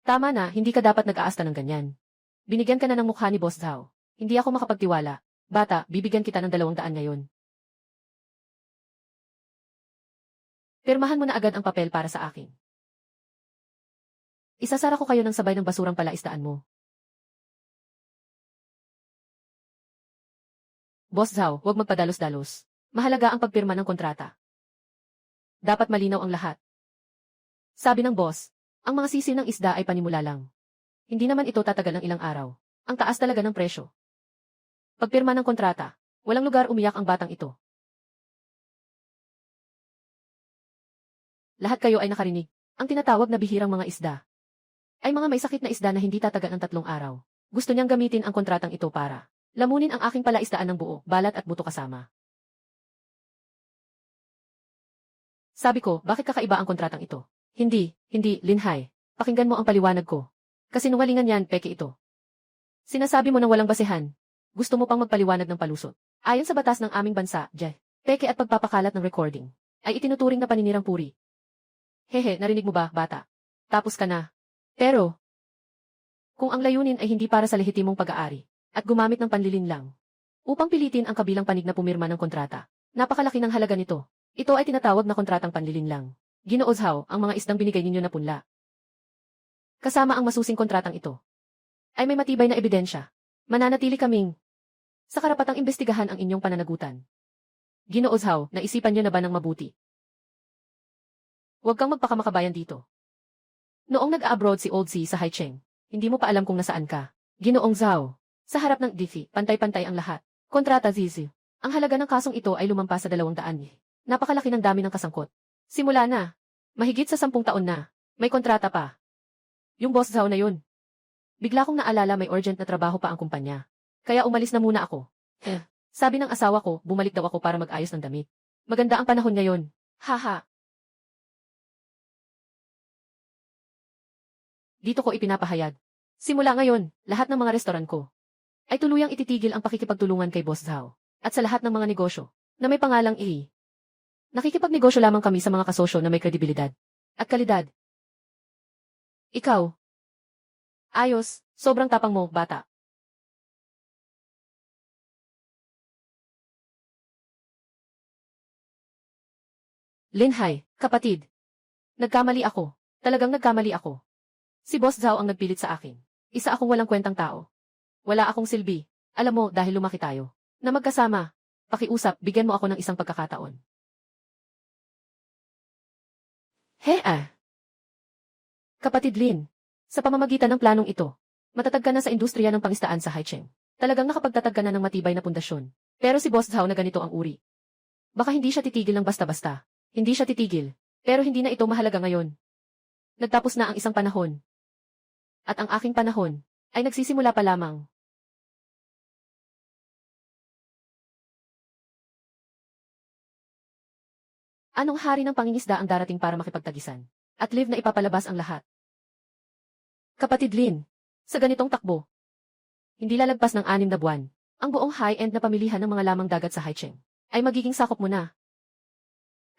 Tama na, hindi ka dapat nag-aasta ng ganyan. Binigyan ka na ng mukha ni Boss Zhao. Hindi ako makapagtiwala. Bata, bibigyan kita ng 200 ngayon. Pirmahan mo na agad ang papel para sa akin. Isasara ko kayo ng sabay ng basurang palaisdaan mo. Boss Zhao, huwag magpadalos-dalos. Mahalaga ang pagpirma ng kontrata. Dapat malinaw ang lahat. Sabi ng boss, ang mga sisi ng isda ay panimula lang. Hindi naman ito tatagal ng ilang araw. Ang taas talaga ng presyo. Pagpirma ng kontrata, walang lugar umiyak ang batang ito. Lahat kayo ay nakarinig. Ang tinatawag na bihirang mga isda ay mga may sakit na isda na hindi tatagal ng 3 araw. Gusto niyang gamitin ang kontratang ito para lamunin ang aking palaisdaan ng buo, balat at buto kasama. Sabi ko, bakit kakaiba ang kontratang ito? Hindi, Linhai. Pakinggan mo ang paliwanag ko. Kasinungalingan yan, peke ito. Sinasabi mo ng walang basehan. Gusto mo pang magpaliwanag ng palusot. Ayon sa batas ng aming bansa, peke at pagpapakalat ng recording ay itinuturing na paninirang puri. Hehe, narinig mo ba, bata? Tapos ka na. Pero, kung ang layunin ay hindi para sa lehitimong pag-aari, at gumamit ng panlilinlang, upang pilitin ang kabilang panig na pumirma ng kontrata, napakalaki ng halaga nito. Ito ay tinatawag na kontratang panlilinlang. Ginoo Zhao, ang mga isdang binigay ninyo na punla. Kasama ang masusing kontratang ito, ay may matibay na ebidensya. Mananatili kaming sa karapatang imbestigahan ang inyong pananagutan. Ginoo Zhao, naisipan niyo na ba ng mabuti? Huwag kang magpakamakabayan dito. Noong nag-abroad si Old Si sa Haicheng, hindi mo pa alam kung nasaan ka. Ginoong Zhao, sa harap ng DFI, pantay-pantay ang lahat. Kontrata Zizi. Ang halaga ng kasong ito ay lumampas sa 200. Napakalaki ng dami ng kasangkot. Simula na. Mahigit sa 10 taon na. May kontrata pa. Yung Boss Zhao na yun. Bigla kong naalala may urgent na trabaho pa ang kumpanya. Kaya umalis na muna ako. Sabi ng asawa ko, bumalik daw ako para mag-ayos ng damit. Maganda ang panahon ngayon. Haha. Dito ko ipinapahayag. Simula ngayon, lahat ng mga restoran ko ay tuluyang ititigil ang pakikipagtulungan kay Boss Zhao at sa lahat ng mga negosyo na may pangalang A. Nakikipagnegosyo lamang kami sa mga kasosyo na may kredibilidad at kalidad. Ikaw. Ayos, sobrang tapang mo, bata. Linhai, kapatid. Nagkamali ako. Talagang nagkamali ako. Si Boss Zhao ang nagpilit sa akin. Isa akong walang kwentang tao. Wala akong silbi. Alam mo, dahil lumaki tayo. Na magkasama. Pakiusap, bigyan mo ako ng isang pagkakataon. Kapatid Lin, sa pamamagitan ng planong ito, matatag ka na sa industriya ng pangistaan sa Haicheng. Talagang nakapagtatag ka na ng matibay na pundasyon. Pero si Boss Zhao na ganito ang uri. Baka hindi siya titigil ng basta-basta. Hindi siya titigil. Pero hindi na ito mahalaga ngayon. Nagtapos na ang isang panahon. At ang aking panahon ay nagsisimula pa lamang. Anong hari ng pangingisda ang darating para makipagtagisan? At live na ipapalabas ang lahat. Kapatid Lin, sa ganitong takbo, hindi lalagpas ng 6 na buwan, ang buong high-end na pamilihan ng mga lamang dagat sa Haicheng ay magiging sakop mo na.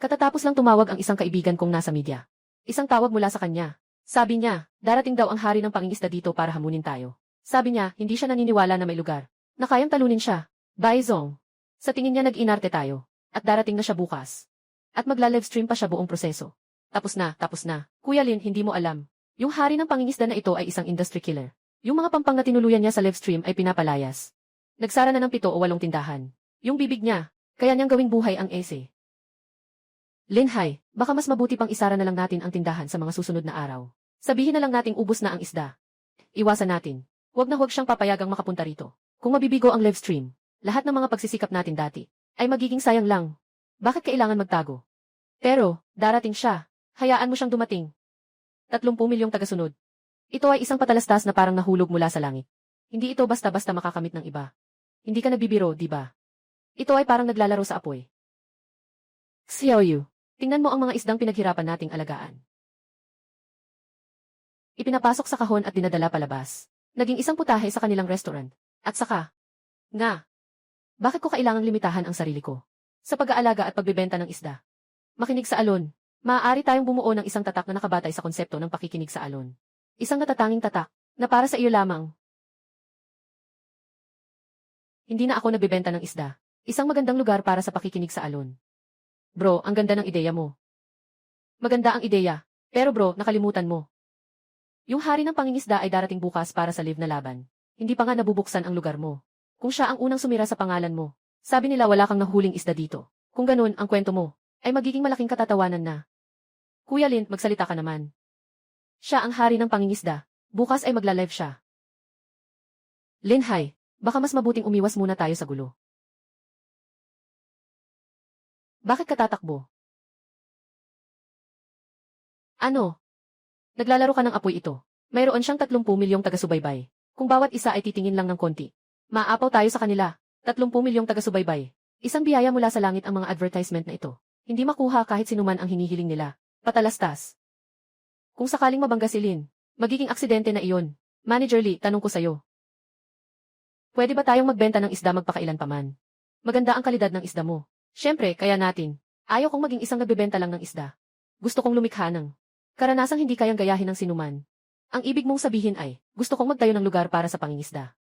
Katatapos lang tumawag ang isang kaibigan kong nasa media. Isang tawag mula sa kanya. Sabi niya, darating daw ang hari ng pangingisda dito para hamunin tayo. Sabi niya, hindi siya naniniwala na may lugar na kayang talunin siya. Baizong. Sa tingin niya nag-inarte tayo. At darating na siya bukas. At magla-livestream pa siya buong proseso. Tapos na, tapos na. Kuya Lin, hindi mo alam. Yung hari ng pangingisda na ito ay isang industry killer. Yung mga pampang na tinuluyan niya sa livestream ay pinapalayas. Nagsara na ng 7 o 8 tindahan. Yung bibig niya, kaya niyang gawing buhay ang ese. Linhay, baka mas mabuti pang isara na lang natin ang tindahan sa mga susunod na araw. Sabihin na lang nating ubos na ang isda. Iwasan natin. Huwag na huwag siyang papayagang makapunta rito. Kung mabibigo ang livestream, lahat ng mga pagsisikap natin dati ay magiging sayang lang. Bakit kailangan magtago? Pero, darating siya. Hayaan mo siyang dumating. 30 milyong tagasunod. Ito ay isang patalastas na parang nahulog mula sa langit. Hindi ito basta-basta makakamit ng iba. Hindi ka nagbibiro, di ba? Ito ay parang naglalaro sa apoy. Xiaoyu, tingnan mo ang mga isdang pinaghirapan nating alagaan. Ipinapasok sa kahon at dinadala palabas. Naging isang putahe sa kanilang restaurant. At saka, bakit ko kailangang limitahan ang sarili ko? Sa pag-aalaga at pagbebenta ng isda. Makinig sa alon. Maaari tayong bumuo ng isang tatak na nakabatay sa konsepto ng pakikinig sa alon. Isang natatanging tatak, na para sa iyo lamang. Hindi na ako nagbebenta ng isda. Isang magandang lugar para sa pakikinig sa alon. Bro, ang ganda ng ideya mo. Maganda ang ideya, pero bro, nakalimutan mo. Yung hari ng pangingisda ay darating bukas para sa live na laban. Hindi pa nga nabubuksan ang lugar mo. Kung siya ang unang sumira sa pangalan mo, sabi nila wala kang nahuling isda dito. Kung ganun ang kwento mo, ay magiging malaking katatawanan na. Kuya Lin, magsalita ka naman. Siya ang hari ng pangingisda. Bukas ay magla-live siya. Linhay, baka mas mabuting umiwas muna tayo sa gulo. Bakit ka tatakbo? Ano? Naglalaro ka ng apoy ito. Mayroon siyang 30 milyong taga-subaybay. Kung bawat isa ay titingin lang ng konti, maapaw tayo sa kanila. 30 milyong taga-subaybay. Isang biyaya mula sa langit ang mga advertisement na ito. Hindi makuha kahit sinuman ang hinihiling nila. Patalastas. Kung sakaling mabangga si Lin, magiging aksidente na iyon. Manager Lee, tanong ko sa'yo. Pwede ba tayong magbenta ng isda magpakailan paman? Maganda ang kalidad ng isda mo. Siyempre, kaya natin. Ayaw kong maging isang nagbebenta lang ng isda. Gusto kong lumikha ng karanasang hindi kayang gayahin ng sinuman. Ang ibig mong sabihin ay, gusto kong magtayo ng lugar para sa pangingisda.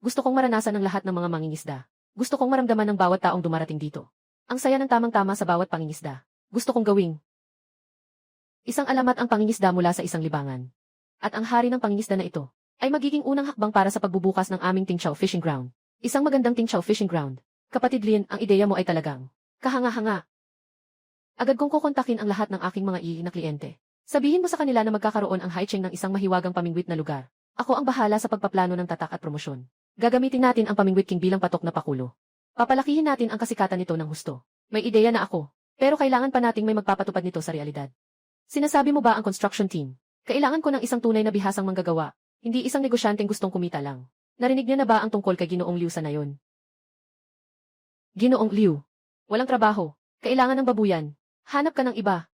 Gusto kong maranasan ng lahat ng mga mangingisda. Gusto kong maramdaman ng bawat taong dumarating dito. Ang saya ng tamang-tama sa bawat pangingisda. Gusto kong gawing isang alamat ang pangingisda mula sa isang libangan. At ang hari ng pangingisda na ito ay magiging unang hakbang para sa pagbubukas ng aming Tingchow Fishing Ground. Isang magandang Tingchow Fishing Ground. Kapatid Lin, ang ideya mo ay talagang kahanga-hanga. Agad kong kukontakin ang lahat ng aking mga na kliyente. Sabihin mo sa kanila na magkakaroon ang Haicheng ng isang mahiwagang pamingwit na lugar. Ako ang bahala sa pagpaplano ng tatak at promosyon. Gagamitin natin ang Pamingwit King bilang patok na pakulo. Papalakihin natin ang kasikatan nito ng husto. May ideya na ako, pero kailangan pa nating may magpapatupad nito sa realidad. Sinasabi mo ba ang construction team? Kailangan ko ng isang tunay na bihasang manggagawa, hindi isang negosyanteng gustong kumita lang. Narinig niyo na ba ang tungkol kay Ginoong Liu sa nayon? Ginoong Liu. Walang trabaho. Kailangan ng babuyan. Hanap ka ng iba.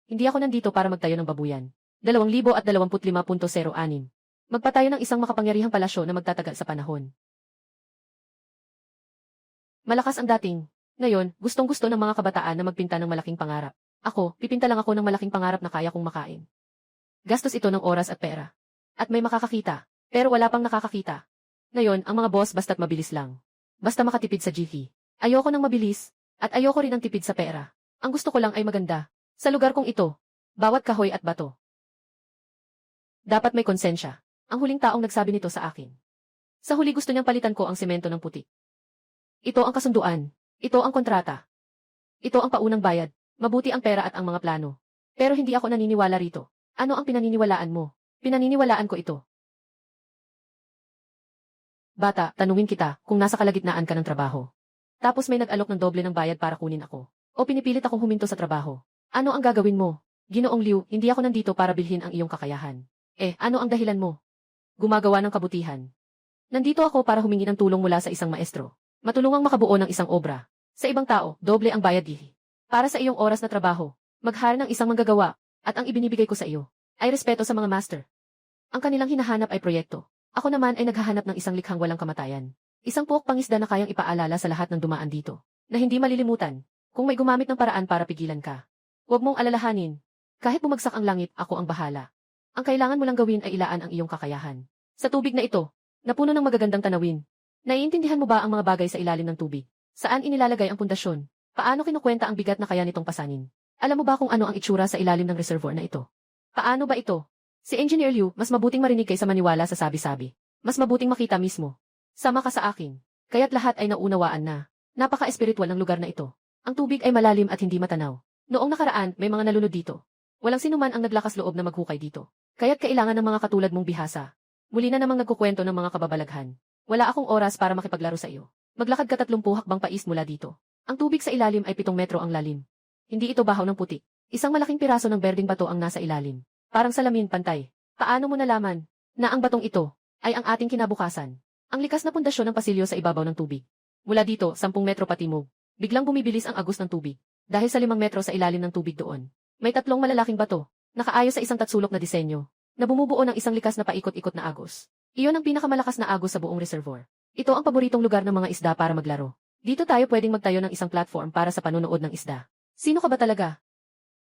Hindi ako nandito para magtayo ng babuyan. 2025.06. Magpatayo ng isang makapangyarihang palasyo na magtatagal sa panahon. Malakas ang dating. Ngayon, gustong-gusto ng mga kabataan na magpinta ng malaking pangarap. Ako, pipinta lang ako ng malaking pangarap na kaya kong makain. Gastos ito ng oras at pera. At may makakakita, pero wala pang nakakakita. Ngayon, ang mga boss basta't mabilis lang. Basta makatipid sa GV. Ayoko ng mabilis, at ayoko rin ng tipid sa pera. Ang gusto ko lang ay maganda. Sa lugar kong ito, bawat kahoy at bato. Dapat may konsensya. Ang huling taong nagsabi nito sa akin. Sa huli gusto niyang palitan ko ang semento ng puti. Ito ang kasunduan. Ito ang kontrata. Ito ang paunang bayad. Mabuti ang pera at ang mga plano. Pero hindi ako naniniwala rito. Ano ang pinaniniwalaan mo? Pinaniniwalaan ko ito. Bata, tanungin kita kung nasa kalagitnaan ka ng trabaho. Tapos may nag-alok ng doble ng bayad para kunin ako. O pinipilit akong huminto sa trabaho. Ano ang gagawin mo? Ginoong Liu, hindi ako nandito para bilhin ang iyong kakayahan. Ano ang dahilan mo? Gumagawa ng kabutihan. Nandito ako para humingi ng tulong mula sa isang maestro. Matulungang makabuo ng isang obra. Sa ibang tao, doble ang bayad dihi. Para sa iyong oras na trabaho, maghari ng isang manggagawa, at ang ibinibigay ko sa iyo, ay respeto sa mga master. Ang kanilang hinahanap ay proyekto. Ako naman ay naghahanap ng isang likhang walang kamatayan. Isang puok pangisda na kayang ipaalala sa lahat ng dumaan dito, na hindi malilimutan, kung may gumamit ng paraan para pigilan ka. Huwag mong alalahanin. Kahit bumagsak ang langit, ako ang bahala. Ang kailangan mo lang gawin ay ilaan ang iyong kakayahan. Sa tubig na ito, na puno ng magagandang tanawin, Naiintindihan mo ba ang mga bagay sa ilalim ng tubig? Saan inilalagay ang pundasyon? Paano kinukwenta ang bigat na kaya nitong pasanin? Alam mo ba kung ano ang itsura sa ilalim ng reservoir na ito? Paano ba ito? Si Engineer Liu, mas mabuting marinig kaysa maniwala sa sabi-sabi. Mas mabuting makita mismo. Sama ka sa akin. Kaya't lahat ay naunawaan na. Napaka-espiritual ng lugar na ito. Ang tubig ay malalim at hindi matanaw. Noong nakaraan, may mga nalunod dito. Walang sinuman ang naglakas loob na maghukay dito. Kaya't kailangan ng mga katulad mong bihasa. Muli na namang nagkukwento ng mga kababalaghan. Wala akong oras para makipaglaro sa iyo. Maglakad ka 30 hakbang pais mula dito. Ang tubig sa ilalim ay 7 metro ang lalim. Hindi ito bahaw ng putik. Isang malaking piraso ng berdeng bato ang nasa ilalim. Parang salamin pantay. Paano mo nalaman na ang batong ito ay ang ating kinabukasan? Ang likas na pundasyon ng pasilyo sa ibabaw ng tubig. Mula dito, 10 metro patimog. Biglang bumibilis ang agos ng tubig. Dahil sa 5 metro sa ilalim ng tubig doon. May 3 malalaking bato. Nakaayos sa isang tatsulok na disenyo. Na bumubuo ng isang likas na paikot-ikot na agos. Iyon ang pinakamalakas na agos sa buong reservoir. Ito ang paboritong lugar ng mga isda para maglaro. Dito tayo pwedeng magtayo ng isang platform para sa panonood ng isda. Sino ka ba talaga?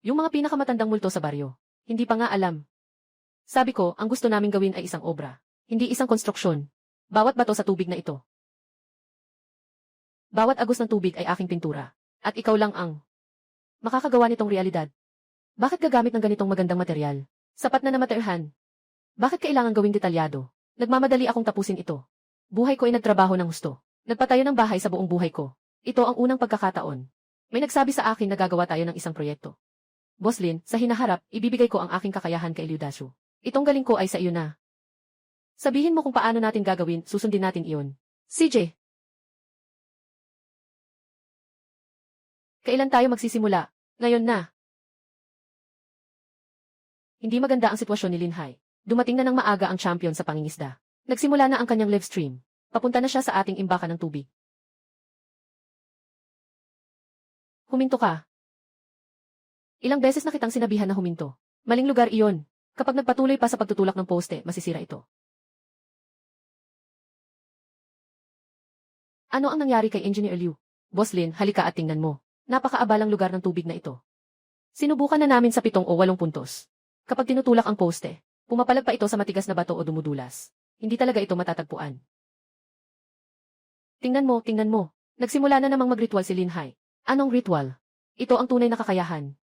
Yung mga pinakamatandang multo sa baryo. Hindi pa nga alam. Sabi ko, ang gusto naming gawin ay isang obra. Hindi isang konstruksyon. Bawat bato sa tubig na ito. Bawat agos ng tubig ay aking pintura. At ikaw lang ang makakagawa nitong realidad. Bakit gagamit ng ganitong magandang material? Sapat na materhan. Bakit kailangan gawing detalyado? Nagmamadali akong tapusin ito. Buhay ko ay nagtrabaho ng gusto. Nagpatayo ng bahay sa buong buhay ko. Ito ang unang pagkakataon. May nagsabi sa akin na gagawa tayo ng isang proyekto. Boss Lin, sa hinaharap, ibibigay ko ang aking kakayahan kay Liu Dashu. Itong galing ko ay sa iyo na. Sabihin mo kung paano natin gagawin, susundin natin iyon. CJ. Kailan tayo magsisimula? Ngayon na. Hindi maganda ang sitwasyon ni Lin Hai. Dumating na ng maaga ang champion sa pangingisda. Nagsimula na ang kanyang live stream. Papunta na siya sa ating imbakan ng tubig. Huminto ka. Ilang beses na kitang sinabihan na huminto. Maling lugar iyon. Kapag nagpatuloy pa sa pagtutulak ng poste, masisira ito. Ano ang nangyari kay Engineer Liu? Boss Lin, halika at tingnan mo. Napakaabalang lugar ng tubig na ito. Sinubukan na namin sa 7 o 8 puntos. Kapag tinutulak ang poste, pumapalag pa ito sa matigas na bato o dumudulas. Hindi talaga ito matatagpuan. Tingnan mo. Nagsimula na namang mag-ritual si Lin Hai. Anong ritual? Ito ang tunay na kakayahan.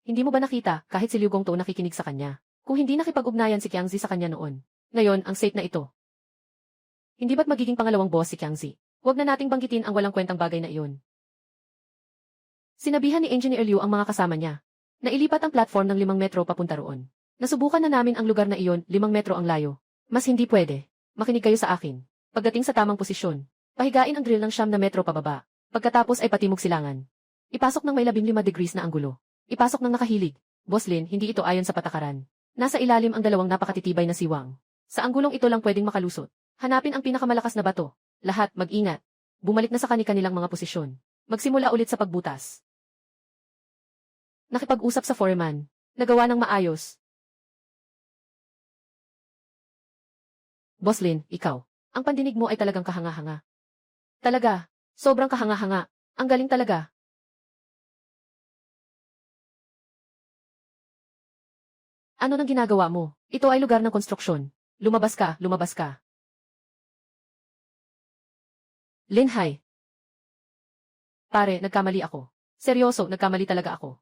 Hindi mo ba nakita kahit si Liu Gongtou nakikinig sa kanya? Kung hindi nakipag-ugnayan si Qiangzi sa kanya noon. Ngayon, ang safe na ito. Hindi ba't magiging pangalawang boss si Qiangzi? Huwag na nating banggitin ang walang kwentang bagay na iyon. Sinabihan ni Engineer Liu ang mga kasama niya. Nailipat ang platform ng 5 metro papunta roon. Nasubukan na namin ang lugar na iyon, 5 metro ang layo. Mas hindi pwede. Makinig kayo sa akin. Pagdating sa tamang posisyon, pahigain ang drill ng 9 na metro pababa. Pagkatapos ay patimog silangan. Ipasok ng may 15 degrees na anggulo. Ipasok ng nakahilig. Boss Lin, hindi ito ayon sa patakaran. Nasa ilalim ang 2 napakatitibay na siwang. Sa anggulong ito lang pwedeng makalusot. Hanapin ang pinakamalakas na bato. Lahat, mag-ingat. Bumalik na sa kanilang mga posisyon. Magsimula ulit sa pagbutas. Nakipag-usap sa foreman. Nagawa ng maayos. Boss Lin, ikaw. Ang pandinig mo ay talagang kahanga-hanga. Talaga. Sobrang kahanga-hanga. Ang galing talaga. Ano nang ginagawa mo? Ito ay lugar ng konstruksyon. Lumabas ka, lumabas ka. Lin Hai. Pare, nagkamali ako. Seryoso, nagkamali talaga ako.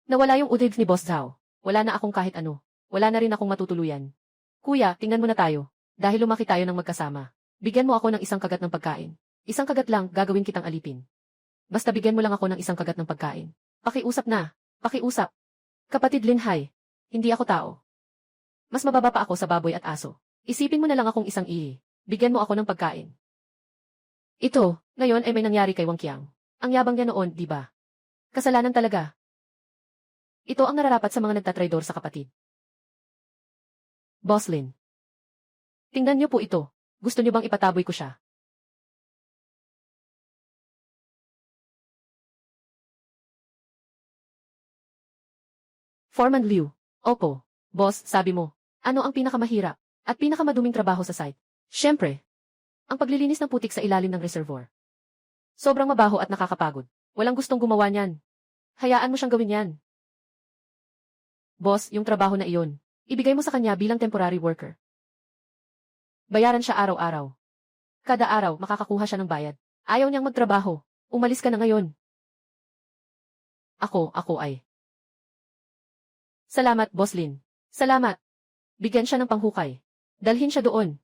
Nawala yung udib ni Boss Zhao. Wala na akong kahit ano. Wala na rin akong matutuluyan. Kuya, tingnan mo na tayo. Dahil lumaki tayo ng magkasama. Bigyan mo ako ng isang kagat ng pagkain. Isang kagat lang, gagawin kitang alipin. Basta bigyan mo lang ako ng isang kagat ng pagkain. Pakiusap na. Pakiusap. Kapatid Lin Hai. Hindi ako tao. Mas mababa pa ako sa baboy at aso. Isipin mo na lang akong isang ihi. Bigyan mo ako ng pagkain. Ito, ngayon ay may nangyari kay Wang Qiang. Ang yabang niya noon, di ba? Kasalanan talaga. Ito ang nararapat sa mga nagtatraidor sa kapatid. Boss Lin. Tingnan niyo po ito. Gusto niyo bang ipataboy ko siya? Foreman Liu. Opo. Boss, sabi mo. Ano ang pinakamahirap at pinakamaduming trabaho sa site? Siyempre. Ang paglilinis ng putik sa ilalim ng reservoir. Sobrang mabaho at nakakapagod. Walang gustong gumawa niyan. Hayaan mo siyang gawin yan. Boss, yung trabaho na iyon. Ibigay mo sa kanya bilang temporary worker. Bayaran siya araw-araw. Kada araw, makakakuha siya ng bayad. Ayaw niyang magtrabaho. Umalis ka na ngayon. Ako ay. Salamat, Boss Lin. Salamat. Bigyan siya ng panghukay. Dalhin siya doon.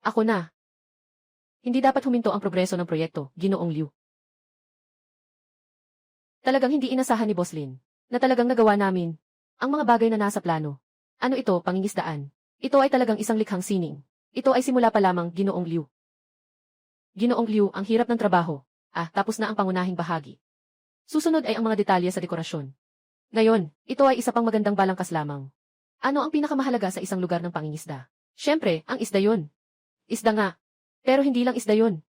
Ako na. Hindi dapat huminto ang progreso ng proyekto, Ginoong Liu. Talagang hindi inasahan ni Boss Lin na talagang nagawa namin ang mga bagay na nasa plano. Ano ito, pangingisdaan? Ito ay talagang isang likhang sining. Ito ay simula pa lamang, Ginoong Liu. Ginoong Liu, ang hirap ng trabaho. Tapos na ang pangunahing bahagi. Susunod ay ang mga detalye sa dekorasyon. Ngayon, ito ay isa pang magandang balangkas lamang. Ano ang pinakamahalaga sa isang lugar ng pangingisda? Siyempre, ang isda yun. Isda nga. Pero hindi lang isda yun.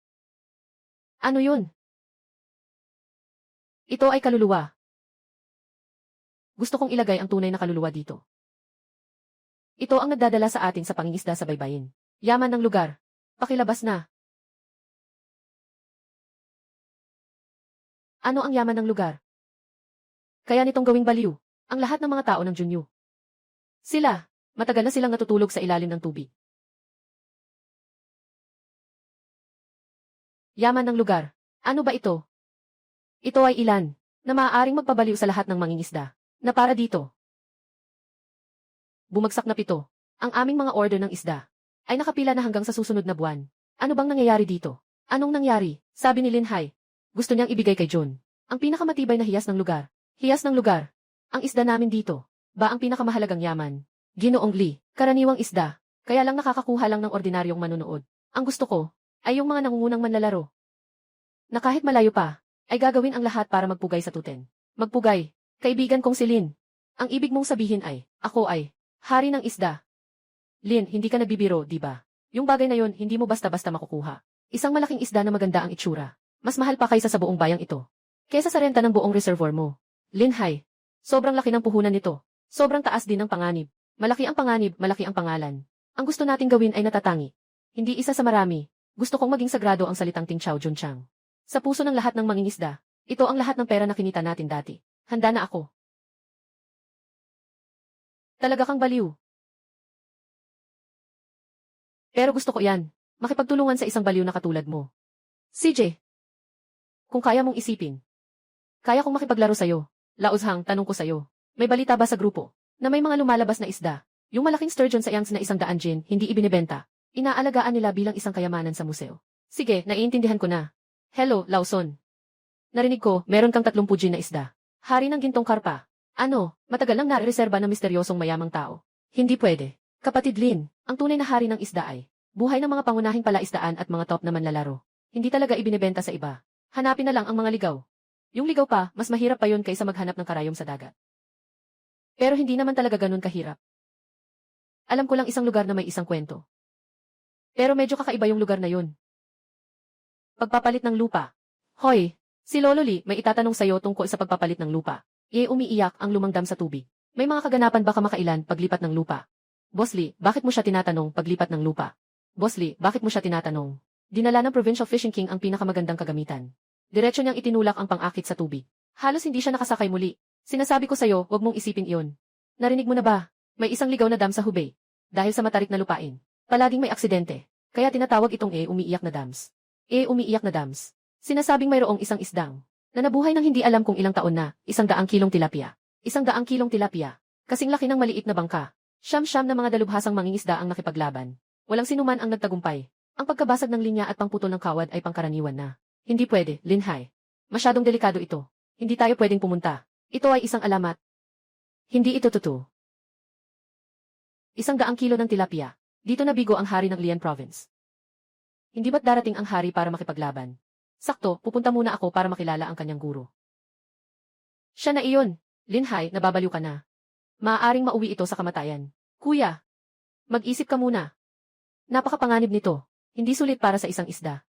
Ano yun? Ito ay kaluluwa. Gusto kong ilagay ang tunay na kaluluwa dito. Ito ang nagdadala sa atin sa pangingisda sa baybayin. Yaman ng lugar. Pakilabas na. Ano ang yaman ng lugar? Kaya nitong gawing baliw ang lahat ng mga tao ng Junyu. Sila, matagal na silang natutulog sa ilalim ng tubig. Yaman ng lugar. Ano ba ito? Ito ay ilan na maaaring magpabaliw sa lahat ng mangingisda na para dito. Bumagsak na 7. Ang aming mga order ng isda ay nakapila na hanggang sa susunod na buwan. Ano bang nangyayari dito? Anong nangyari? Sabi ni Lin Hai. Gusto niyang ibigay kay Jun ang pinakamatibay na hiyas ng lugar. Hiyas ng lugar. Ang isda namin dito ba ang pinakamahalagang yaman? Ginoong Li, karaniwang isda. Kaya lang nakakakuha lang ng ordinaryong manunood. Ang gusto ko ay yung mga nangungunang manlalaro na kahit malayo pa, ay gagawin ang lahat para magpugay sa tuten. Magpugay, kaibigan kong si Lin. Ang ibig mong sabihin ay, ako ay, hari ng isda. Lin, hindi ka nagbibiro, di ba? Yung bagay na yon hindi mo basta-basta makukuha. Isang malaking isda na maganda ang itsura. Mas mahal pa kaysa sa buong bayang ito. Kesa sa renta ng buong reservoir mo. Lin Hai, sobrang laki ng puhunan nito. Sobrang taas din ng panganib. Malaki ang panganib, malaki ang pangalan. Ang gusto nating gawin ay natatangi. Hindi isa sa marami. Gusto kong maging sagrado ang salitang Ting Chao Jun Chang. Sa puso ng lahat ng mangingisda, ito ang lahat ng pera na kinita natin dati. Handa na ako. Talaga kang baliw. Pero gusto ko yan. Makipagtulungan sa isang baliw na katulad mo. CJ. Kung kaya mong isipin. Kaya kong makipaglaro sa'yo. Lauzhang, tanong ko sa'yo. May balita ba sa grupo na may mga lumalabas na isda? Yung malaking sturgeon sa Yangs na 100 jin, hindi ibinebenta. Inaalagaan nila bilang isang kayamanan sa museo. Sige, naiintindihan ko na. Hello, Lawson. Narinig ko, meron kang 30 jin na isda. Hari ng gintong karpa. Ano, matagal nang nare-reserba ng misteryosong mayamang tao. Hindi pwede. Kapatid Lin, ang tunay na hari ng isda ay buhay ng mga pangunahing palaisdaan at mga top na manlalaro. Hindi talaga ibinebenta sa iba. Hanapin na lang ang mga ligaw. Yung ligaw pa, mas mahirap pa yun kaysa maghanap ng karayom sa dagat. Pero hindi naman talaga ganun kahirap. Alam ko lang isang lugar na may isang kwento. Pero medyo kakaiba yung lugar na yun. Pagpapalit ng lupa. Hoy, si Lolo Li may itatanong sa'yo tungkol sa pagpapalit ng lupa. Umiiyak ang lumangdam sa tubig. May mga kaganapan ba kamakailan paglipat ng lupa? Boss Li, bakit mo siya tinatanong paglipat ng lupa? Boss Li, bakit mo siya tinatanong? Dinala ng Provincial Fishing King ang pinakamagandang kagamitan. Diretso niyang itinulak ang pang-akit sa tubig. Halos hindi siya nakasakay muli. Sinasabi ko sa'yo, wag mong isipin iyon. Narinig mo na ba? May isang ligaw na dam sa Hubei. Dahil sa matarik na lupain. Palaging may aksidente. Kaya tinatawag itong umiiyak na dams. Umiiyak na dams. Sinasabing mayroong isang isdang na nabuhay nang hindi alam kung ilang taon na, 100 kilong tilapia. 100 kilong tilapia. Kasing laki ng maliit na bangka. Siyam-siyam na mga dalubhasang mangingisda ang nakipaglaban. Walang sinuman ang nagtagumpay. Ang pagkabasag ng linya at pangputol ng kawad ay pangkaraniwan na. Hindi pwede, Lin Hai. Masyadong delikado ito. Hindi tayo pwedeng pumunta. Ito ay isang alamat. Hindi ito totoo. 100 kilo ng tilapia. Dito nabigo ang hari ng Lian Province. Hindi ba't darating ang hari para makipaglaban? Sakto, pupunta muna ako para makilala ang kanyang guro. Siya na iyon. Lin Hai, nababaliw ka na. Maaaring mauwi ito sa kamatayan. Kuya, mag-isip ka muna. Napakapanganib nito. Hindi sulit para sa isang isda.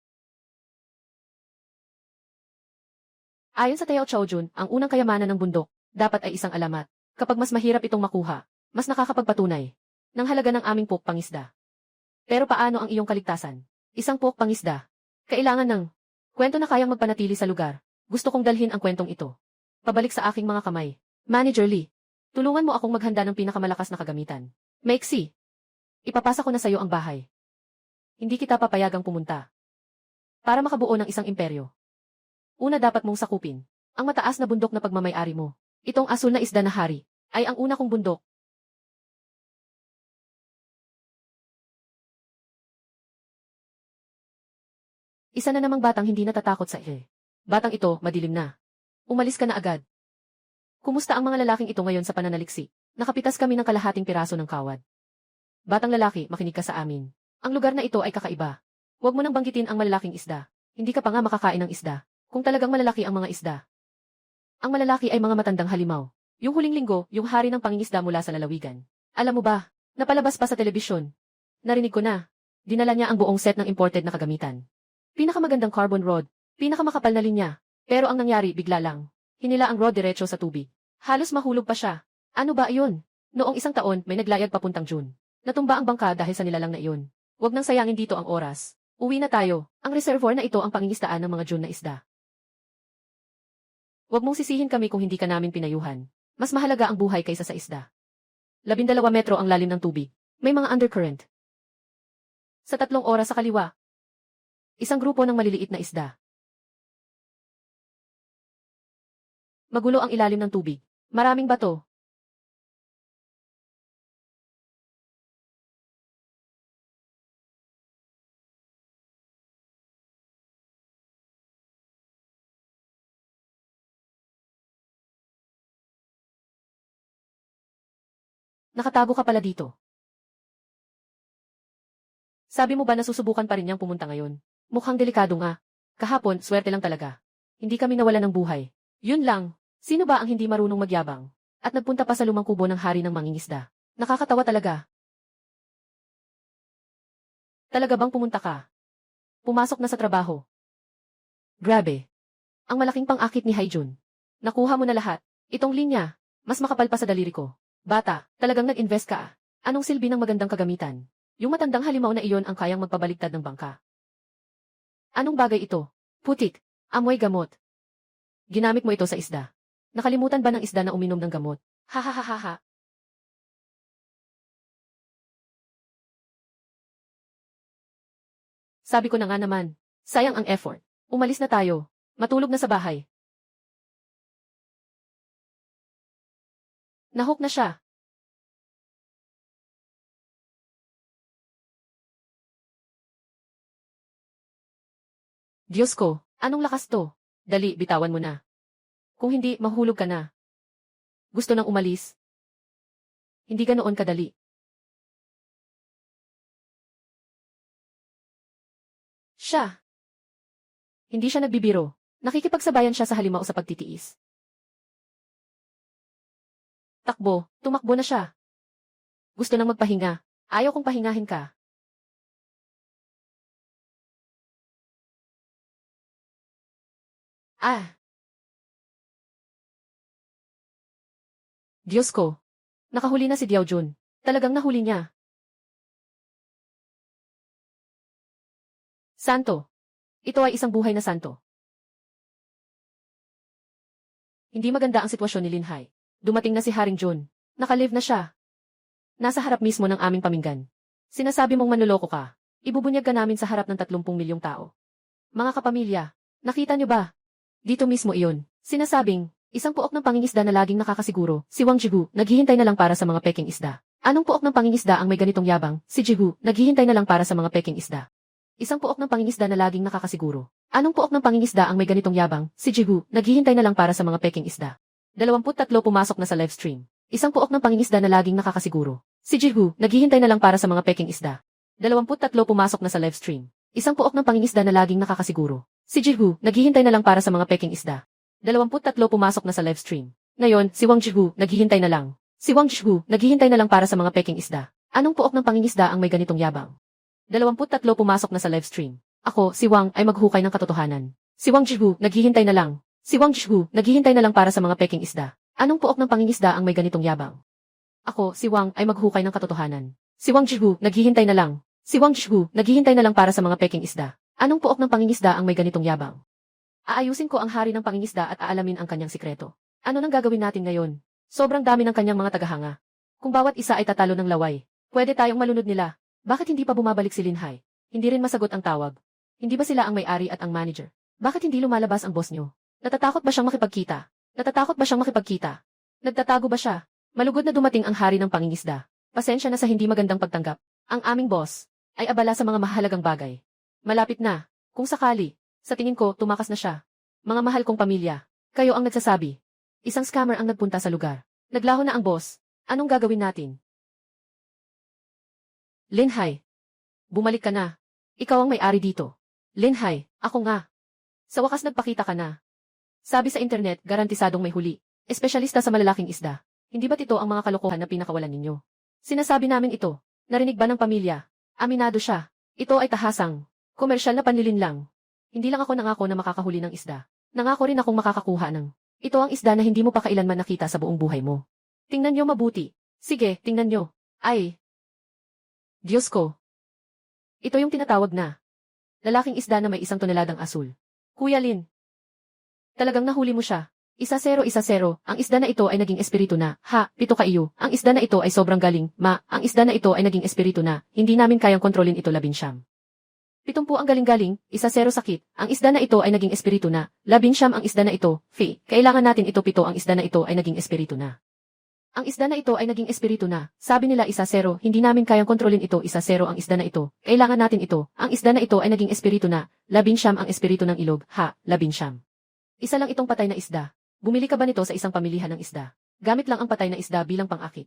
Ayon sa Tao Chaojun, ang unang kayamanan ng bundok, dapat ay isang alamat. Kapag mas mahirap itong makuha, mas nakakapagpatunay ng halaga ng aming pok pangisda. Pero paano ang iyong kaligtasan? Isang pok pangisda. Kailangan ng kwento na kayang magpanatili sa lugar. Gusto kong dalhin ang kwentong ito pabalik sa aking mga kamay. Manager Lee, tulungan mo akong maghanda ng pinakamalakas na kagamitan. Maiksi. Ipapasa ko na sa'yo ang bahay. Hindi kita papayagang pumunta. Para makabuo ng isang imperyo. Una dapat mong sakupin ang mataas na bundok na pagmamay-ari mo. Itong asul na isda na hari ay ang una kong bundok. Isa na namang batang hindi natatakot sa iyo. Batang ito, madilim na. Umalis ka na agad. Kumusta ang mga lalaking ito ngayon sa pananaliksik? Nakapitas kami ng kalahating piraso ng kawad. Batang lalaki, makinig ka sa amin. Ang lugar na ito ay kakaiba. Huwag mo nang banggitin ang malalaking isda. Hindi ka pa nga makakain ng isda. Kung talagang malalaki ang mga isda. Ang malalaki ay mga matandang halimaw. Yung huling linggo, yung hari ng pangingisda mula sa lalawigan. Alam mo ba, napalabas pa sa telebisyon. Narinig ko na. Dinala niya ang buong set ng imported na kagamitan. Pinakamagandang carbon rod, pinakamakapal na linya. Pero ang nangyari bigla lang. Hinila ang rod diretso sa tubig. Halos mahulog pa siya. Ano ba iyon? Noong isang taon may naglayag papuntang June. Natumba ang bangka dahil sa nilalang na iyon. Huwag nang sayangin dito ang oras. Uwi na tayo. Ang reservoir na ito ang pangingistaan ng mga June na isda. Huwag mong sisihin kami kung hindi ka namin pinayuhan. Mas mahalaga ang buhay kaysa sa isda. 12 metro ang lalim ng tubig. May mga undercurrent. Sa 3 oras sa kaliwa. Isang grupo ng maliliit na isda. Magulo ang ilalim ng tubig. Maraming bato. Nakatago ka pala dito. Sabi mo ba nasusubukan pa rin niyang pumunta ngayon? Mukhang delikado nga. Kahapon, swerte lang talaga. Hindi kami nawala ng buhay. Yun lang. Sino ba ang hindi marunong magyabang? At nagpunta pa sa lumang kubo ng hari ng mangingisda. Nakakatawa talaga. Talaga bang pumunta ka? Pumasok na sa trabaho. Grabe. Ang malaking pang-akit ni Haijun. Nakuha mo na lahat. Itong linya, mas makapal pa sa daliri ko. Bata, talagang nag-invest ka. Anong silbi ng magandang kagamitan? Yung matandang halimaw na iyon ang kayang magpabaliktad ng bangka. Anong bagay ito? Putik. Amoy gamot. Ginamit mo ito sa isda. Nakalimutan ba ng isda na uminom ng gamot? Ha. Sabi ko na nga naman. Sayang ang effort. Umalis na tayo. Matulog na sa bahay. Nahook na siya. Diyos ko, anong lakas to? Dali, bitawan mo na. Kung hindi, mahulog ka na. Gusto nang umalis? Hindi ganoon kadali. Siya. Hindi siya nagbibiro. Nakikipagsabayan siya sa halimaw sa pagtitiis. Takbo, tumakbo na siya. Gusto nang magpahinga. Ayaw kong pahingahin ka. Ah, Diyos ko. Nakahuli na si Diao Jun. Talagang nahuli niya. Santo. Ito ay isang buhay na santo. Hindi maganda ang sitwasyon ni Linhai. Dumating na si Haring Jun. Nakalive na siya. Nasa harap mismo ng aming paminggan. Sinasabi mong manloloko ka. Ibubunyag ka namin sa harap ng 30 milyong tao. Mga kapamilya, nakita niyo ba? Dito mismo iyon. Sinasabing, isang puok ng pangingisda na laging nakakasiguro, si Wang Jigu, naghihintay na lang para sa mga peking isda. Anong puok ng pangingisda ang may ganitong yabang? Si Jigu, naghihintay na lang para sa mga peking isda. Isang puok ng pangingisda na laging nakakasiguro. Anong puok ng pangingisda ang may ganitong yabang? Si Jigu, naghihintay na lang para sa mga peking isda. 23 pumasok na sa live stream. Isang puok ng pangingisda na laging nakakasiguro. Si Jigu, naghihintay na lang para sa mga peking isda. 23 pumasok na sa live stream. Isang puok ng pangingisda na laging nakakasiguro. Si Jigu, naghihintay na lang para sa mga peking isda. 23 pumasok na sa live stream. Ngayon, si Wang Jigu, naghihintay na lang. Si Wang Jigu, naghihintay na lang para sa mga peking isda. Anong puok ng pangingisda ang may ganitong yabang? 23 pumasok na sa live stream. Ako, si Wang, ay maghukay ng katotohanan. Si Wang Jigu, naghihintay na lang. Si Wang Jigu, naghihintay na lang para sa mga peking isda. Anong puok ng pangingisda ang may ganitong yabang? Ako, si Wang, ay maghukay ng katotohanan. Si Wang Jigu, naghihintay na lang. Si Wang Jigu, naghihintay na lang para sa mga peking isda. Anong puok ng pangingisda ang may ganitong yabang? Aayusin ko ang hari ng pangingisda at aalamin ang kanyang sikreto. Ano nang gagawin natin ngayon? Sobrang dami ng kanyang mga tagahanga. Kung bawat isa ay tatalo ng laway, Pwede tayong malunod nila. Bakit hindi pa bumabalik si Linhay? Hindi rin masagot ang tawag. Hindi ba sila ang may-ari at ang manager? Bakit hindi lumalabas ang boss niyo? Natatakot ba siyang makipagkita? Natatakot ba siyang makipagkita? Nagtatago ba siya? Malugod na dumating ang hari ng pangingisda. Pasensya na sa hindi magandang pagtanggap. Ang aming boss ay abala sa mga mahalagang bagay. Malapit na. Kung sakali, sa tingin ko, tumakas na siya. Mga mahal kong pamilya, kayo ang nagsasabi. Isang scammer ang nagpunta sa lugar. Naglaho na ang boss. Anong gagawin natin? Linhay. Bumalik ka na. Ikaw ang may-ari dito. Linhay, ako nga. Sa wakas nagpakita ka na. Sabi sa internet, garantisadong may huli. Espesyalista sa malalaking isda. Hindi ba't ito ang mga kalokohan na pinakawalan ninyo? Sinasabi namin ito. Narinig ba ng pamilya? Aminado siya. Ito ay tahasang. Komersyal na panlilin lang. Hindi lang ako nangako na makakahuli ng isda. Nangako rin akong makakakuha ng. Ito ang isda na hindi mo pa kailanman nakita sa buong buhay mo. Tingnan nyo mabuti. Sige, tingnan nyo. Ay. Diyos ko. Ito yung tinatawag na lalaking isda na may 1 toneladang asul. Kuya Lin. Talagang nahuli mo siya. 1-0, 1-0. Ang isda na ito ay naging espiritu na. Ha, 7 ka iyo. Ang isda na ito ay sobrang galing. Ma, ang isda na ito ay naging espiritu na. Hindi namin kayang kontrolin ito 19. 7 ang galing-galing, 1-0 sakit. Ang isda na ito ay naging espiritu na. 19 ang isda na ito. Fi, kailangan natin ito 7 ang isda na ito ay naging espiritu na. Ang isda na ito ay naging espiritu na. Sabi nila 1-0, hindi namin kayang kontrolin ito 1-0 ang isda na ito. Kailangan natin ito. Ang isda na ito ay naging espiritu na. 19 ang espiritu ng ilog. Ha, 19. Isa lang itong patay na isda. Bumili ka ba nito sa isang pamilihan ng isda? Gamit lang ang patay na isda bilang pang-akit.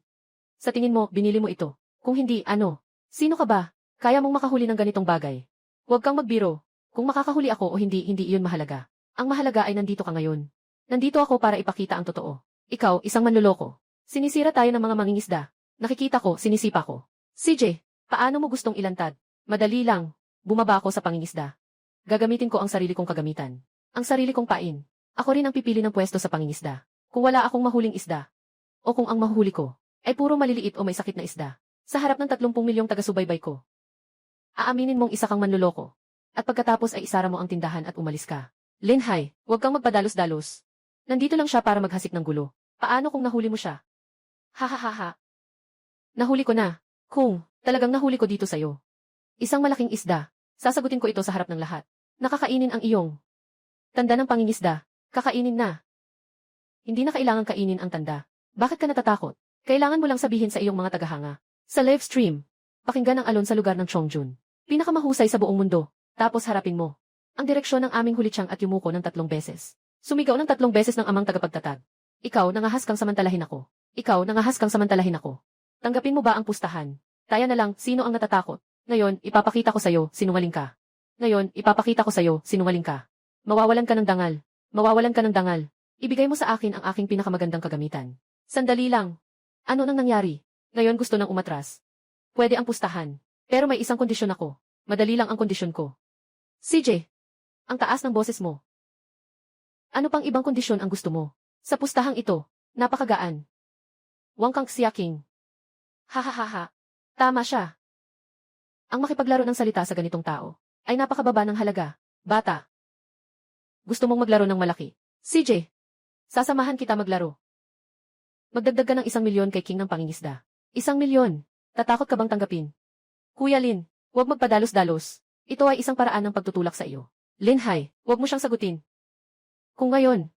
Sa tingin mo, binili mo ito. Kung hindi, ano? Sino ka ba? Kaya mong makahuli ng ganitong bagay. Huwag kang magbiro. Kung makakahuli ako o hindi, hindi iyon mahalaga. Ang mahalaga ay nandito ka ngayon. Nandito ako para ipakita ang totoo. Ikaw, isang manloloko. Sinisira tayo ng mga mangingisda. Nakikita ko, sinisipa ko. CJ, paano mo gustong ilantad? Madali lang. Bumaba ako sa pangingisda. Gagamitin ko ang sarili kong kagamitan. Ang sarili kong pain. Ako rin ang pipili ng pwesto sa pangingisda. Kung wala akong mahuling isda, o kung ang mahuhuli ko, ay puro maliliit o may sakit na isda, sa harap ng 30 milyong taga-subaybay ko, aaminin mong isa kang manloloko. At pagkatapos ay isara mo ang tindahan at umalis ka. Linhay, huwag kang magpadalos-dalos. Nandito lang siya para maghasik ng gulo. Paano kung nahuli mo siya? Hahaha. Nahuli ko na. Kung talagang nahuli ko dito sa'yo. Isang malaking isda. Sasagutin ko ito sa harap ng lahat. Nakakainin ang iyong tanda ng pangingisda. Kakainin na. Hindi na kailangan kainin ang tanda. Bakit ka natatakot? Kailangan mo lang sabihin sa iyong mga tagahanga. Sa live stream, pakinggan ang alon sa lugar ng Chongjun. Pinakamahusay sa buong mundo. Tapos harapin mo ang direksyon ng aming hulitsang at yumuko ng 3 beses. Sumigaw ng 3 beses ng amang tagapagtatag. Ikaw, nangahas kang samantalahin ako. Ikaw, nangahas kang samantalahin ako. Tanggapin mo ba ang pustahan? Taya na lang, sino ang natatakot? Ngayon, ipapakita ko sa'yo, sinungaling ka. Ngayon, ipapakita ko sa'yo, sinungaling ka. Mawawalan ka ng dangal. Mawawalan ka ng dangal. Ibigay mo sa akin ang aking pinakamagandang kagamitan. Sandali lang. Ano nang nangyari? Ngayon gusto nang umatras. Pwede ang pustahan. Pero may isang kondisyon ako. Madali lang ang kondisyon ko. CJ, ang taas ng boses mo. Ano pang ibang kondisyon ang gusto mo? Sa pustahang ito, napakagaan. Huwag kang siyaking. Hahaha. Tama siya. Ang makipaglaro ng salita sa ganitong tao ay napakababa ng halaga. Bata. Gusto mong maglaro ng malaki? CJ, sasamahan kita maglaro. Magdagdag ka ng 1 milyon kay King ng pangingisda. 1 milyon. Tatakot ka bang tanggapin? Kuya Lin, huwag magpadalos-dalos. Ito ay isang paraan ng pagtutulak sa iyo. Linhay, huwag mo siyang sagutin. Kung ngayon,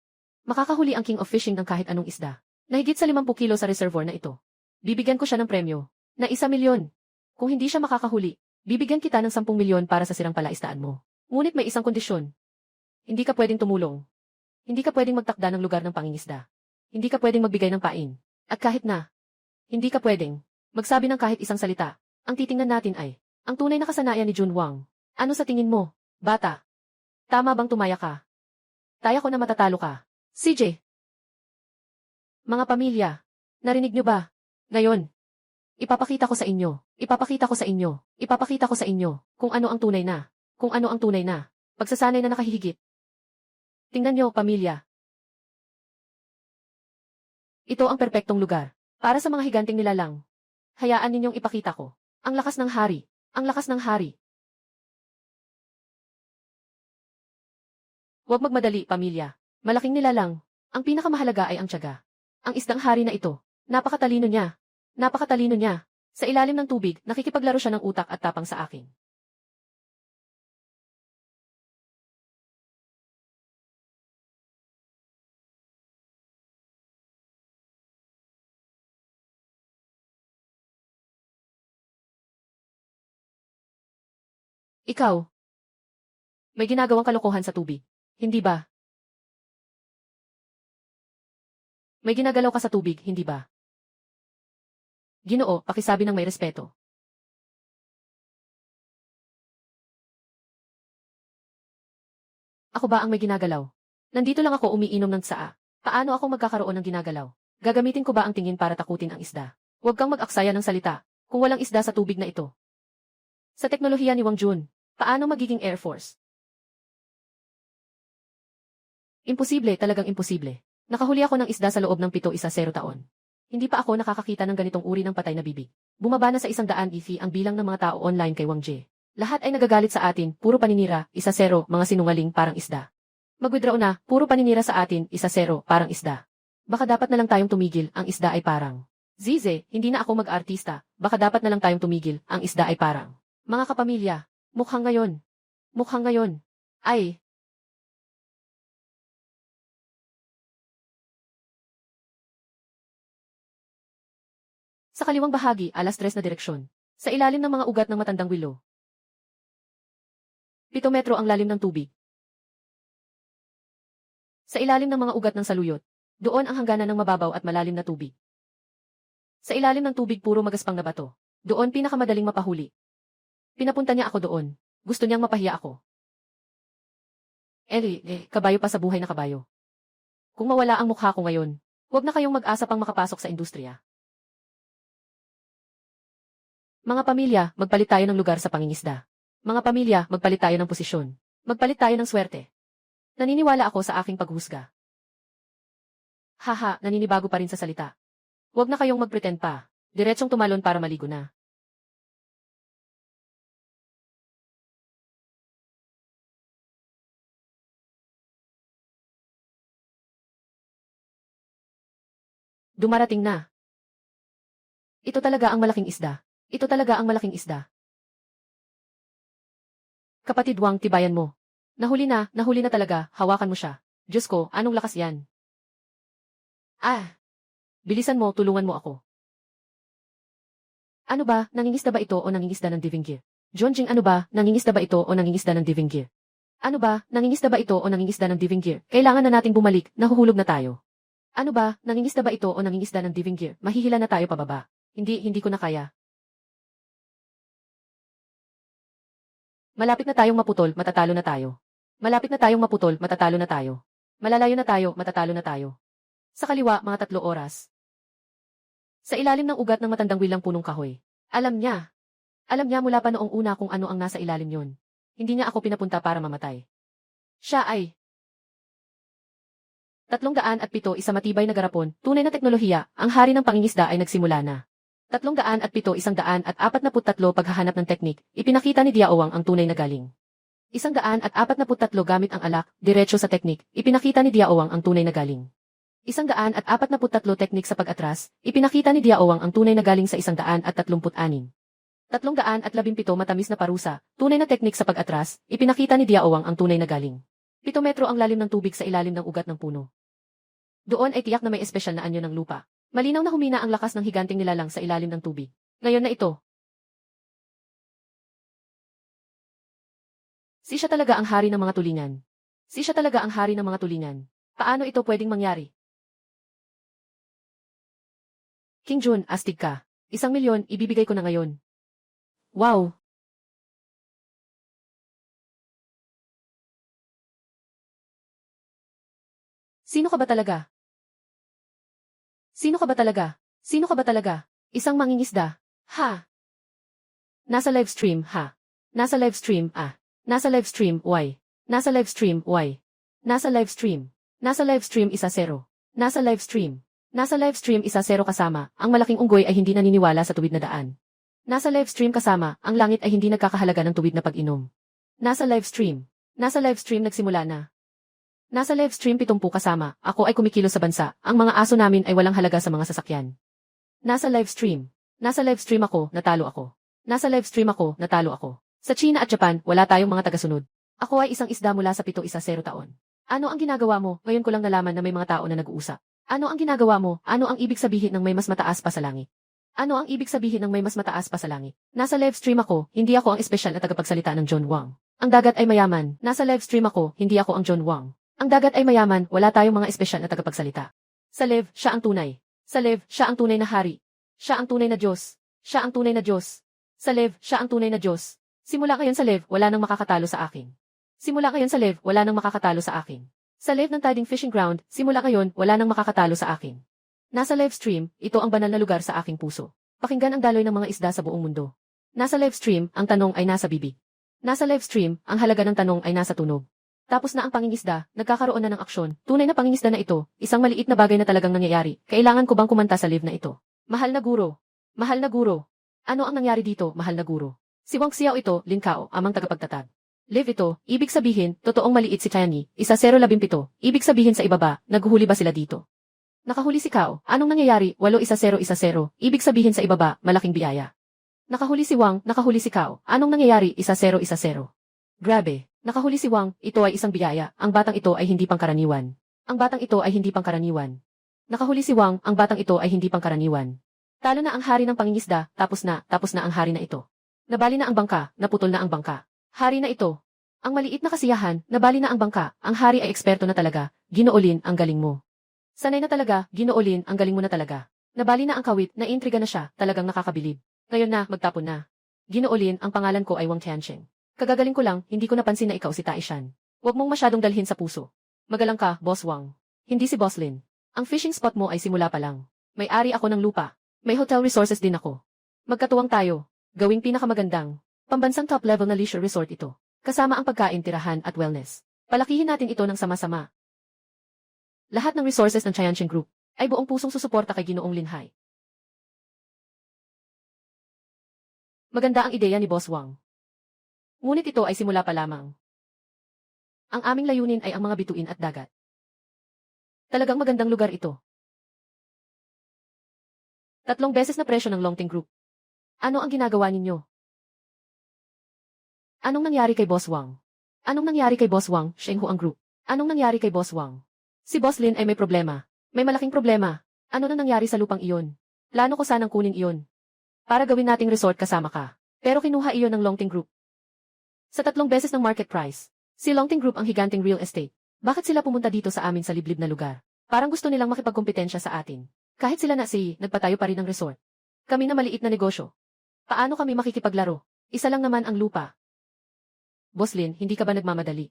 makakahuli ang King of Fishing ng kahit anong isda, na higit sa 50 kilo sa reservoir na ito, bibigyan ko siya ng premyo, na 1 milyon. Kung hindi siya makakahuli, bibigyan kita ng 10 milyon para sa sirang palaisdaan mo. Ngunit may isang kondisyon. Hindi ka pwedeng tumulong. Hindi ka pwedeng magtakda ng lugar ng pangingisda. Hindi ka pwedeng magbigay ng pain. At kahit na, hindi ka pwedeng magsabi ng kahit isang salita. Ang titingnan natin ay ang tunay na kasanayan ni Jun Wang. Ano sa tingin mo, bata? Tama bang tumaya ka? Taya ko na matatalo ka. CJ. Mga pamilya, narinig nyo ba? Ngayon, ipapakita ko sa inyo, ipapakita ko sa inyo, ipapakita ko sa inyo kung ano ang tunay na, kung ano ang tunay na pagsasanay na nakahihigit. Tingnan nyo, pamilya. Ito ang perpektong lugar para sa mga higanting nilalang. Hayaan ninyong ipakita ko ang lakas ng hari, ang lakas ng hari. Huwag magmadali, pamilya. Malaking nilalang. Ang pinakamahalaga ay ang tiyaga. Ang isdang hari na ito, napakatalino niya. Napakatalino niya. Sa ilalim ng tubig, nakikipaglaro siya ng utak at tapang sa akin. Ikaw, may ginagawang kalokohan sa tubig. Hindi ba? May ginagalaw ka sa tubig, hindi ba? Ginoo, pakisabi ng may respeto. Ako ba ang may ginagalaw? Nandito lang ako umiinom ng tsaa. Paano ako magkakaroon ng ginagalaw? Gagamitin ko ba ang tingin para takutin ang isda? Huwag kang mag-aksaya ng salita, kung walang isda sa tubig na ito. Sa teknolohiya ni Wang Jun, paano magiging Air Force? Imposible, talagang imposible. Nakahuli ako ng isda sa loob ng 7-0 taon. Hindi pa ako nakakakita ng ganitong uri ng patay na bibig. Bumaba na sa 100 EV ang bilang ng mga tao online kay Wang Jie. Lahat ay nagagalit sa atin, puro paninira, 1-0, mga sinungaling parang isda. Mag-withdraw na, puro paninira sa atin, 1-0, parang isda. Baka dapat na lang tayong tumigil, ang isda ay parang. Zize, hindi na ako mag-artista, baka dapat na lang tayong tumigil, ang isda ay parang. Mga kapamilya, mukhang ngayon. Mukhang ngayon. Ay. Sa kaliwang bahagi, 3 na direksyon. Sa ilalim ng mga ugat ng matandang willow. 7 metro ang lalim ng tubig. Sa ilalim ng mga ugat ng saluyot, doon ang hangganan ng mababaw at malalim na tubig. Sa ilalim ng tubig puro magaspang na bato. Doon pinakamadaling mapahuli. Pinapunta niya ako doon. Gusto niyang mapahiya ako. Kabayo pa sa buhay na kabayo. Kung mawala ang mukha ko ngayon, huwag na kayong mag-asa pang makapasok sa industriya. Mga pamilya, magpalit tayo ng lugar sa pangingisda. Mga pamilya, magpalit tayo ng posisyon. Magpalit tayo ng swerte. Naniniwala ako sa aking paghusga. Haha, naninibago pa rin sa salita. Huwag na kayong magpretend pa. Diretsong tumalon para maligo na. Dumarating na. Ito talaga ang malaking isda. Ito talaga ang malaking isda. Kapatid Wang, tibayan mo. Nahuli na talaga, hawakan mo siya. Diyos ko, anong lakas yan? Bilisan mo, tulungan mo ako. Ano ba, nangingisda ba ito o nangingisda ng Divingir? Jonjing, ano ba, nangingisda ba ito o nangingisda ng Divingir? Ano ba, nangingisda ba ito o nangingisda ng Divingir? Kailangan na nating bumalik, nahuhulog na tayo. Ano ba, nangingisda ba ito o nangingisda ng Divingir? Mahihila na tayo pababa. Hindi ko na kaya. Malapit na tayong maputol, matatalo na tayo. Malapit na tayong maputol, matatalo na tayo. Malalayo na tayo, matatalo na tayo. Sa kaliwa, mga 3 oras. Sa ilalim ng ugat ng matandang wilang punong kahoy. Alam niya. Alam niya mula pa noong una kung ano ang nasa ilalim yon. Hindi niya ako pinapunta para mamatay. Siya ay 307, isa matibay na garapon, tunay na teknolohiya, ang hari ng pangingisda ay nagsimula na. 307, 143 paghahanap ng teknik, ipinakita ni Diaowang ang tunay na galing. 143 gamit ang alak, diretso sa teknik, ipinakita ni Diaowang ang tunay na galing. 143 teknik sa pag-atras, ipinakita ni Diaowang ang tunay na galing sa 136. 317 matamis na parusa, tunay na teknik sa pag-atras, ipinakita ni Diaowang ang tunay na galing. 7 metro ang lalim ng tubig sa ilalim ng ugat ng puno. Doon ay tiyak na may espesyal na anyo ng lupa. Malinaw na humina ang lakas ng higanting nilalang sa ilalim ng tubig. Ngayon na ito. Si siya talaga ang hari ng mga tulingan. Si siya talaga ang hari ng mga tulingan. Paano ito pwedeng mangyari? King Jun, astig ka. 1,000,000 ibibigay ko na ngayon. Wow! Sino ka ba talaga? Sino ka ba talaga? Sino ka ba talaga? Isang mangingisda. Ha? Nasa livestream, ha? Nasa livestream, Nasa livestream, why? Nasa livestream, why? Nasa livestream. Nasa livestream 1-0. Nasa livestream. Nasa livestream 1-0 kasama, ang malaking unggoy ay hindi naniniwala sa tuwid na daan. Nasa livestream kasama, ang langit ay hindi nagkakahalaga ng tuwid na pag-inom. Nasa livestream. Nasa livestream nagsimula na. Nasa livestream 70 kasama, ako ay kumikilos sa bansa, ang mga aso namin ay walang halaga sa mga sasakyan. Nasa livestream. Nasa live stream ako, natalo ako. Nasa live stream ako, natalo ako. Sa China at Japan, wala tayong mga tagasunod. Ako ay isang isda mula sa 7-10 taon. Ano ang ginagawa mo? Ngayon ko lang nalaman na may mga tao na nag-uusap. Ano ang ginagawa mo? Ano ang ibig sabihin ng may mas mataas pa sa langit? Ano ang ibig sabihin ng may mas mataas pa sa langit? Nasa live stream ako, hindi ako ang espesyal na tagapagsalita ng John Wang. Ang dagat ay mayaman. Nasa live stream ako, hindi ako ang John Wang. Ang dagat ay mayaman, wala tayong mga espesyal na tagapagsalita. Sa live, siya ang tunay. Sa live, siya ang tunay na hari. Siya ang tunay na Diyos. Siya ang tunay na Diyos. Sa live, siya ang tunay na Diyos. Simula ngayon sa live, wala nang makakatalo sa akin. Simula ngayon sa live, wala nang makakatalo sa akin. Sa live ng Tiding Fishing Ground, simula ngayon, wala nang makakatalo sa akin. Nasa live stream, ito ang banal na lugar sa aking puso. Pakinggan ang daloy ng mga isda sa buong mundo. Nasa live stream, ang tanong ay nasa bibig. Nasa live stream, ang halaga ng tanong ay nasa tunog. Tapos na ang pangingisda, nagkakaroon na ng aksyon. Tunay na pangingisda na ito, isang maliit na bagay na talagang nangyayari. Kailangan ko bang kumanta sa live na ito? Mahal na guro. Mahal na guro. Ano ang nangyari dito, mahal na guro? Si Wang Xiao ito, Lin Kao, amang tagapagtatag. Live ito, ibig sabihin, totoong maliit si Tianyi, 1-0-17, ibig sabihin sa ibaba, naghuli ba sila dito? Nakahuli si Kao, anong nangyayari, 8-1-0-1-0, ibig sabihin sa ibaba, malaking biyaya. Nakahuli si Wang, nakahuli si Kao, anong nangyayari, 1-0-1-0. Grabe, nakahuli si Wang, ito ay isang biyaya, ang batang ito ay hindi pangkaraniwan. Ang batang ito ay hindi pangkaraniwan. Nakahuli si Wang, ang batang ito ay hindi pangkaraniwan. Talo na ang hari ng pangingisda, tapos na ang hari na ito. Nabali na ang bangka, naputol na ang bangka. Hari na ito. Ang maliit na kasiyahan, nabali na ang bangka, ang hari ay eksperto na talaga, Ginoolin, ang galing mo. Sanay na talaga, Ginoolin, ang galing mo na talaga. Nabali na ang kawit, naintriga na siya, talagang nakakabilib. Ngayon na, magtapon na. Ginoolin, ang pangalan ko ay Wang Tiancheng. Kagagaling ko lang, hindi ko napansin na ikaw si Taishan. Huwag mong masyadong dalhin sa puso. Magalang ka, Boss Wang. Hindi si Boss Lin. Ang fishing spot mo ay simula pa lang. May-ari ako ng lupa. May hotel resources din ako. Magkatuwang tayo. Gawing pinakamagandang, pambansang top-level na leisure resort ito. Kasama ang pagkain, tirahan at wellness. Palakihin natin ito ng sama-sama. Lahat ng resources ng Tiancheng Group ay buong pusong susuporta kay Ginoong Linhai. Maganda ang ideya ni Boss Wang. Ngunit ito ay simula pa lamang. Ang aming layunin ay ang mga bituin at dagat. Talagang magandang lugar ito. 3 beses na presyo ng Longting Group. Ano ang ginagawa ninyo? Anong nangyari kay Boss Wang? Anong nangyari kay Boss Wang, Shenghuang Group? Anong nangyari kay Boss Wang? Si Boss Lin ay may problema. May malaking problema. Ano na nangyari sa lupang iyon? Plano ko sanang kunin iyon. Para gawin nating resort kasama ka. Pero kinuha iyon ng Longting Group. Sa 3 beses ng market price. Si Longting Group ang higanting real estate. Bakit sila pumunta dito sa amin sa liblib na lugar? Parang gusto nilang makipagkompetensya sa atin. Kahit sila nagpatayo pa rin ng resort. Kami na maliit na negosyo. Paano kami makikipaglaro? Isa lang naman ang lupa. Boss Lin, hindi ka ba nagmamadali?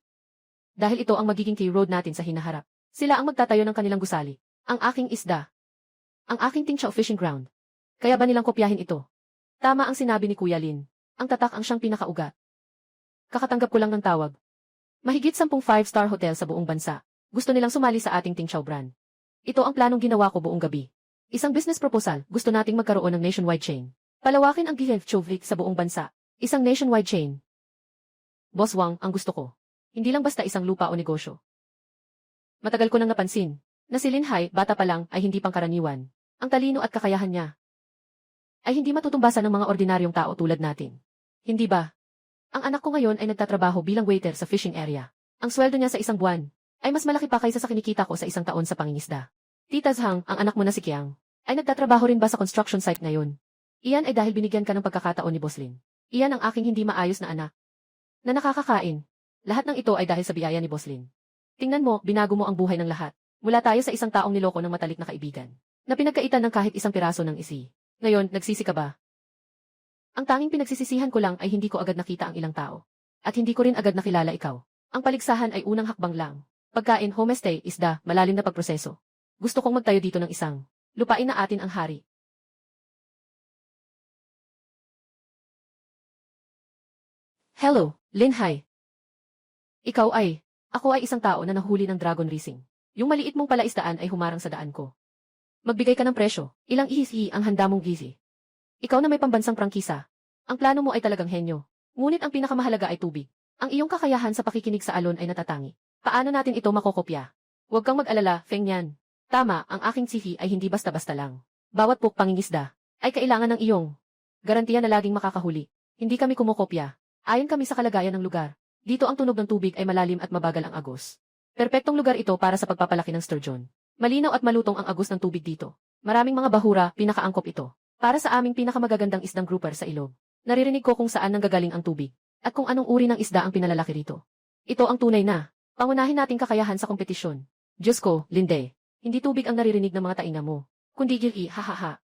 Dahil ito ang magiging key road natin sa hinaharap. Sila ang magtatayo ng kanilang gusali. Ang aking isda. Ang aking Tingchao fishing ground. Kaya ba nilang kopyahin ito? Tama ang sinabi ni Kuya Lin. Ang tatak ang siyang pinakaugat. Kakatanggap ko lang ng tawag. Mahigit 10 5-star hotel sa buong bansa. Gusto nilang sumali sa ating Tingchao brand. Ito ang planong ginawa ko buong gabi. Isang business proposal, gusto nating magkaroon ng nationwide chain. Palawakin ang Gihev Chovik sa buong bansa. Isang nationwide chain. Boss Wang, ang gusto ko. Hindi lang basta isang lupa o negosyo. Matagal ko nang napansin na si Linhai, bata pa lang, ay hindi pangkaraniwan. Ang talino at kakayahan niya ay hindi matutumbasan ng mga ordinaryong tao tulad natin. Hindi ba? Ang anak ko ngayon ay nagtatrabaho bilang waiter sa fishing area. Ang sweldo niya sa isang buwan ay mas malaki pa kaysa sa kinikita ko sa isang taon sa pangingisda. Tita Zhang, ang anak mo na si Kiang, ay nagtatrabaho rin ba sa construction site ngayon? Iyan ay dahil binigyan ka ng pagkakataon ni Boss Lin. Iyan ang aking hindi maayos na anak na nakakakain. Lahat ng ito ay dahil sa biyaya ni Boss Lin. Tingnan mo, binago mo ang buhay ng lahat. Mula tayo sa isang taong niloko ng matalik na kaibigan, na pinagkaitan ng kahit isang piraso ng isi. Ngayon, nagsisi ka ba? Ang tanging pinagsisisihan ko lang ay hindi ko agad nakita ang ilang tao. At hindi ko rin agad nakilala ikaw. Ang paligsahan ay unang hakbang lang. Pagkain, homestay, isda, malalim na pagproseso. Gusto kong magtayo dito ng isang lupain na atin ang hari. Hello, Linhai. Ako ay isang tao na nahuli ng dragon racing. Yung maliit mong palaisdaan ay humarang sa daan ko. Magbigay ka ng presyo, ilang ihisi ang handa mong gizi. Ikaw na may pambansang prangkisa. Ang plano mo ay talagang henyo. Ngunit ang pinakamahalaga ay tubig. Ang iyong kakayahan sa pakikinig sa alon ay natatangi. Paano natin ito makokopya? Huwag kang mag-alala, Feng Yan. Tama, ang aking sihi ay hindi basta-basta lang. Bawat pok pangingisda ay kailangan ng iyong garantiya na laging makakahuli. Hindi kami kumokopya. Ayon kami sa kalagayan ng lugar. Dito ang tunog ng tubig ay malalim at mabagal ang agos. Perpektong lugar ito para sa pagpapalaki ng sturgeon. Malinaw at malutong ang agos ng tubig dito. Maraming mga bahura, pinakaangkop ito. Para sa aming pinakamagagandang isdang grouper sa ilog. Naririnig ko kung saan nanggagaling ang tubig. At kung anong uri ng isda ang pinalalaki rito. Ito ang tunay na pangunahin nating kakayahan sa kompetisyon. Diyos ko, Linday. Hindi tubig ang naririnig ng mga tainga mo. Kundi gili, hahaha.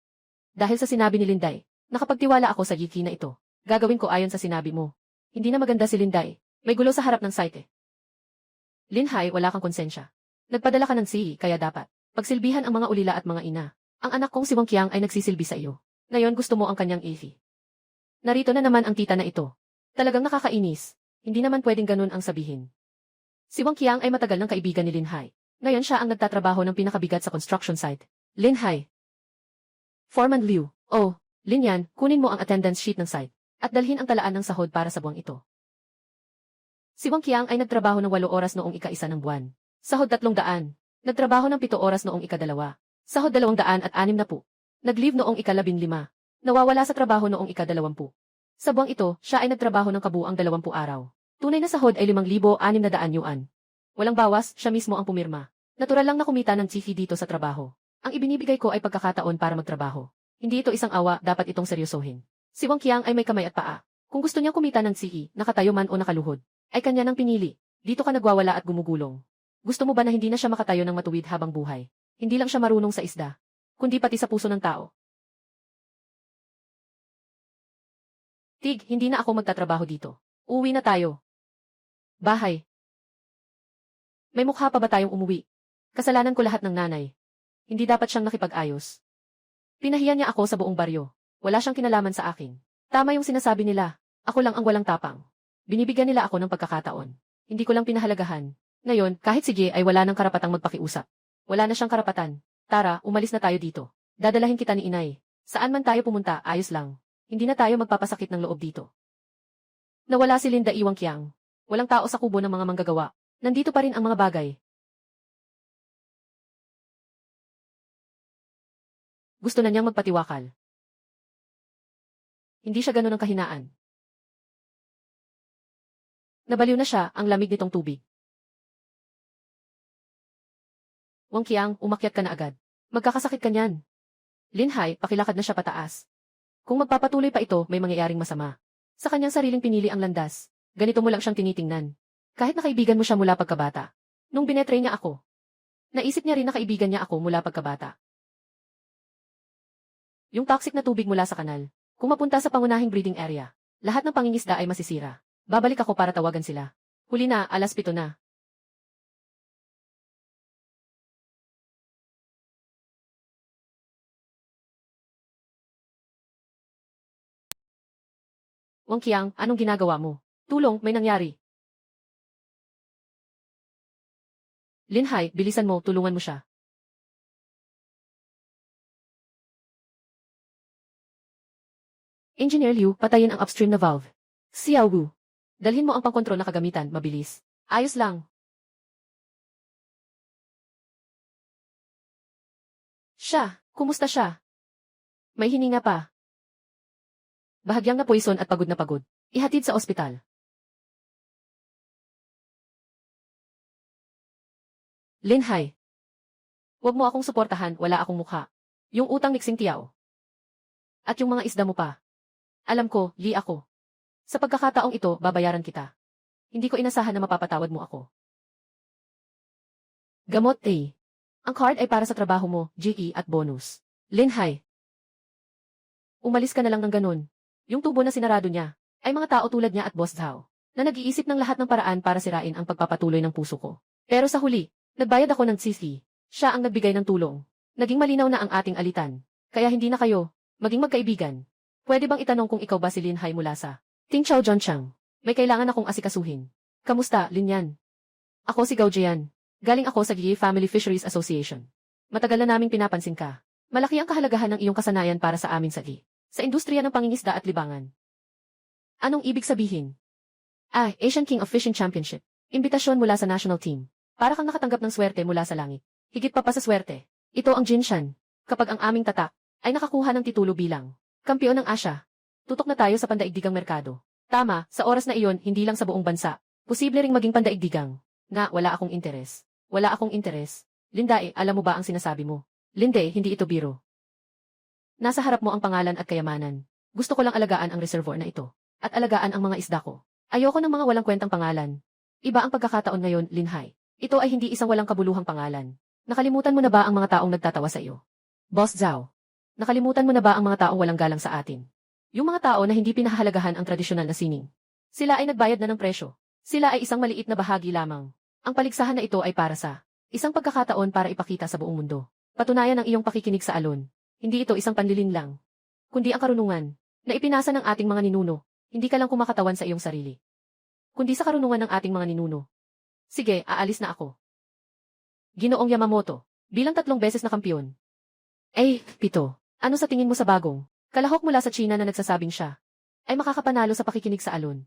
Dahil sa sinabi ni Linday, nakapagtiwala ako sa yiki na ito. Gagawin ko ayon sa sinabi mo. Hindi na maganda si Linday. May gulo sa harap ng site. Linhay, wala kang konsensya. Nagpadala ka ng sihi, kaya dapat pagsilbihan ang mga ulila at mga ina. Ang anak kong si Wang Qiang ay nagsisilbi sa iyo. Ngayon gusto mo ang kanyang ifi. Narito na naman ang tita na ito. Talagang nakakainis. Hindi naman pwedeng ganun ang sabihin. Si Wang Qiang ay matagal ng kaibigan ni Linhay. Ngayon siya ang nagtatrabaho ng pinakabigat sa construction site. Linhay. Foreman Liu. Oh, Lin Yan, kunin mo ang attendance sheet ng site. At dalhin ang talaan ng sahod para sa buwang ito. Si Wang Qiang ay nagtrabaho ng 8 oras noong ika-1 ng buwan. Sahod 300. Nagtrabaho ng 7 oras noong ika-2. Sahod 260. Nag-leave noong ika-15. Nawawala sa trabaho noong ika-20. Sa buwang ito, siya ay nagtrabaho ng kabuang 20 araw. Tunay na sahod ay 5,600 yuan. Walang bawas, siya mismo ang pumirma. Natural lang na kumita ng chifi dito sa trabaho. Ang ibinibigay ko ay pagkakataon para magtrabaho. Hindi ito isang awa, dapat itong seryosohin. Si Wang Qiang ay may kamay at paa. Kung gusto niyang kumita ng chifi, nakatayo man o nakaluhod, ay kanya nang pinili. Dito ka nagwawala at gumugulong. Gusto mo ba na hindi na siya makatayo ng matuwid habang buhay? Hindi lang siya marunong sa isda, kundi pati sa puso ng tao. Tig, hindi na ako magtatrabaho dito. Uwi na tayo. Bahay. May mukha pa ba tayong umuwi? Kasalanan ko lahat ng nanay. Hindi dapat siyang nakipag-ayos. Pinahiya niya ako sa buong baryo. Wala siyang kinalaman sa akin. Tama yung sinasabi nila. Ako lang ang walang tapang. Binibigyan nila ako ng pagkakataon. Hindi ko lang pinahalagahan. Ngayon, kahit si Jay ay wala ng karapatang magpakiusap. Wala na siyang karapatan. Tara, umalis na tayo dito. Dadalahin kita ni inay. Saan man tayo pumunta, ayos lang. Hindi na tayo magpapasakit ng loob dito. Nawala si Linda Wang Qiang. Walang tao sa kubo ng mga manggagawa. Nandito pa rin ang mga bagay. Gusto na niyang magpatiwakal. Hindi siya ganun ang kahinaan. Nabaliw na siya, ang lamig nitong tubig. Wang Qiang, umakyat ka na agad. Magkakasakit ka niyan. Linhay, pakilakad na siya pataas. Kung magpapatuloy pa ito, may mangyayaring masama. Sa kanyang sariling pinili ang landas. Ganito mo lang siyang tinitingnan. Kahit na kaibigan mo siya mula pagkabata. Nung binetray niya ako, naisip niya rin na kaibigan niya ako mula pagkabata. Yung toxic na tubig mula sa kanal. Kung mapunta sa pangunahing breeding area, lahat ng pangingisda ay masisira. Babalik ako para tawagan sila. Huli na, 7:00 na. Wang Qiang, anong ginagawa mo? Tulong, may nangyari. Linhay, bilisan mo, tulungan mo siya. Engineer Liu, patayin ang upstream na valve. Xiao Wu, dalhin mo ang pangkontrol na kagamitan, mabilis. Ayos lang. Siya, kumusta siya? May hininga pa. Bahagyang na poison at pagod na pagod. Ihatid sa ospital. Linhay. Huwag mo akong suportahan, wala akong mukha. Yung utang ni Xing Tiao. At yung mga isda mo pa. Alam ko, Li ako. Sa pagkakataong ito, babayaran kita. Hindi ko inasahan na mapapatawad mo ako. Gamot A. Ang card ay para sa trabaho mo, GE at bonus. Linhay. Umalis ka na lang ng ganun. Yung tubo na sinarado niya, ay mga tao tulad niya at Boss Zhao, na nag-iisip ng lahat ng paraan para sirain ang pagpapatuloy ng puso ko. Pero sa huli, nagbayad ako ng sisi. Siya ang nagbigay ng tulong. Naging malinaw na ang ating alitan. Kaya hindi na kayo maging magkaibigan. Pwede bang itanong kung ikaw ba si Linhay mula sa Ting Chao Zhongchang? May kailangan akong asikasuhin. Kamusta, Linyan? Ako si Gao Jian. Galing ako sa Gye Family Fisheries Association. Matagal na naming pinapansin ka. Malaki ang kahalagahan ng iyong kasanayan para sa amin sa Gye. Sa industriya ng pangingisda at libangan. Anong ibig sabihin? Asian King of Fishing Championship. Imbitasyon mula sa national team. Para kang nakatanggap ng swerte mula sa langit. Higit pa sa swerte. Ito ang Jinshan. Kapag ang aming tatak ay nakakuha ng titulo bilang kampiyon ng Asya. Tutok na tayo sa pandaigdigang merkado. Tama, sa oras na iyon, hindi lang sa buong bansa. Posible ring maging pandaigdigang. Nga, wala akong interes. Wala akong interes. Linda, alam mo ba ang sinasabi mo? Linde, hindi ito biro. Nasa harap mo ang pangalan at kayamanan. Gusto ko lang alagaan ang reservoir na ito. At alagaan ang mga isda ko. Ayoko ng mga walang kwentang pangalan. Iba ang pagkakataon ngayon, Linhay. Ito ay hindi isang walang kabuluhang pangalan. Nakalimutan mo na ba ang mga taong nagtatawa sa iyo? Boss Zhao. Nakalimutan mo na ba ang mga taong walang galang sa atin? Yung mga tao na hindi pinahahalagahan ang tradisyonal na sining. Sila ay nagbayad na ng presyo. Sila ay isang maliit na bahagi lamang. Ang paligsahan na ito ay para sa isang pagkakataon para ipakita sa buong mundo. Patunayan ang iyong pakikinig sa alon. Hindi ito isang panlilin lang. Kundi ang karunungan na ipinasa ng ating mga ninuno. Hindi ka lang kumakatawan sa iyong sarili. Kundi sa karunungan ng ating mga ninuno. Sige, aalis na ako. Ginoong Yamamoto, bilang 3 beses na kampiyon. Pito. Ano sa tingin mo sa bagong kalahok mula sa China na nagsasabing siya ay makakapanalo sa pakikinig sa alon?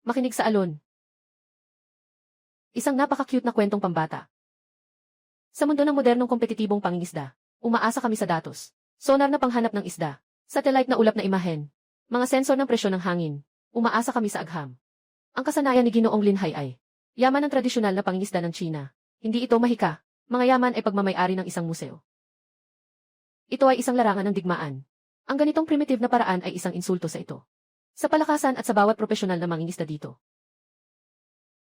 Makinig sa alon. Isang napaka-cute na kwentong pambata. Sa mundo ng modernong kompetitibong pangingisda, umaasa kami sa datos. Sonar na panghanap ng isda, satellite na ulap na imahen, mga sensor ng presyon ng hangin. Umaasa kami sa agham. Ang kasanayan ni Ginoong Linhay ay yaman ng tradisyonal na pangingisda ng China. Hindi ito mahika. Mga yaman ay pagmamayari ng isang museo. Ito ay isang larangan ng digmaan. Ang ganitong primitive na paraan ay isang insulto sa ito. Sa palakasan at sa bawat profesional na mangingisda dito.